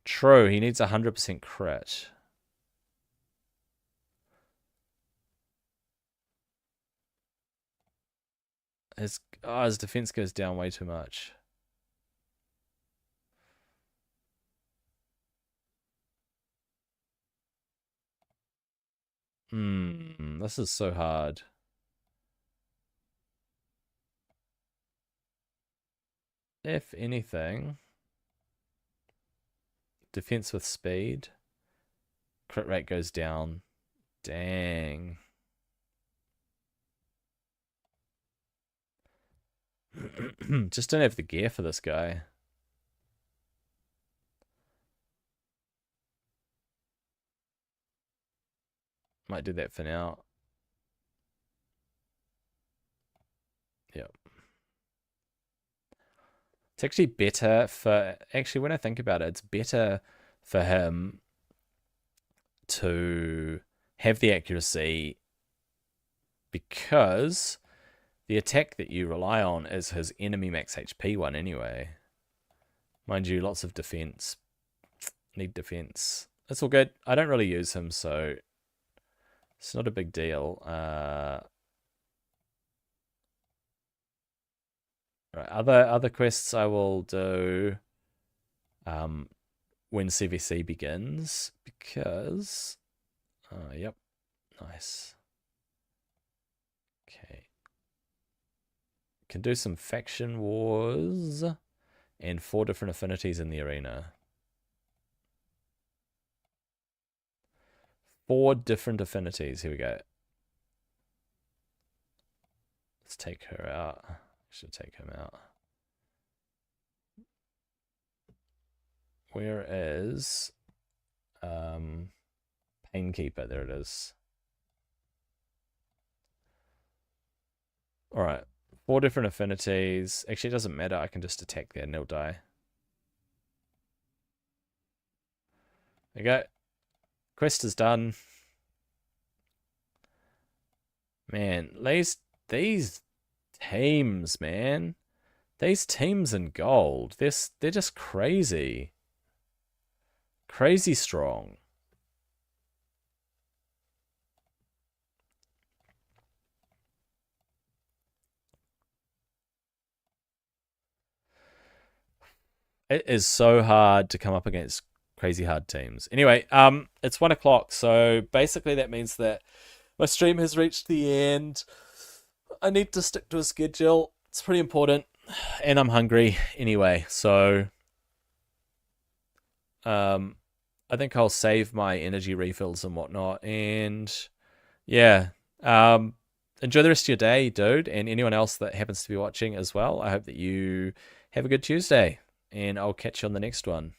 True, he needs 100% crit. His defense goes down way too much. This is so hard. If anything, defense with speed, crit rate goes down. Dang. Just don't have the gear for this guy. Might do that for now. Yep. It's actually better for... Actually, when I think about it, it's better for him to have the accuracy because the attack that you rely on is his enemy max HP one anyway. Mind you, lots of defense. Need defense. That's all good. I don't really use him, so it's not a big deal. Right, other quests I will do when CVC begins because yep, nice. Okay, can do some faction wars and 4 different affinities in the arena. 4 different affinities. Here we go. Let's take her out. Should take him out. Where is Painkeeper? There it is. Alright. 4 different affinities. Actually, it doesn't matter. I can just attack there and they'll die. There you go. Quest is done. Man, these teams, man. These teams in gold, they're just crazy. Crazy strong. It is so hard to come up against crazy hard teams. Anyway, it's 1 o'clock, so basically that means that my stream has reached the end. I need to stick to a schedule. It's pretty important. And I'm hungry anyway, so I think I'll save my energy refills and whatnot. And yeah, enjoy the rest of your day, dude, and anyone else that happens to be watching as well. I hope that you have a good Tuesday, and I'll catch you on the next one.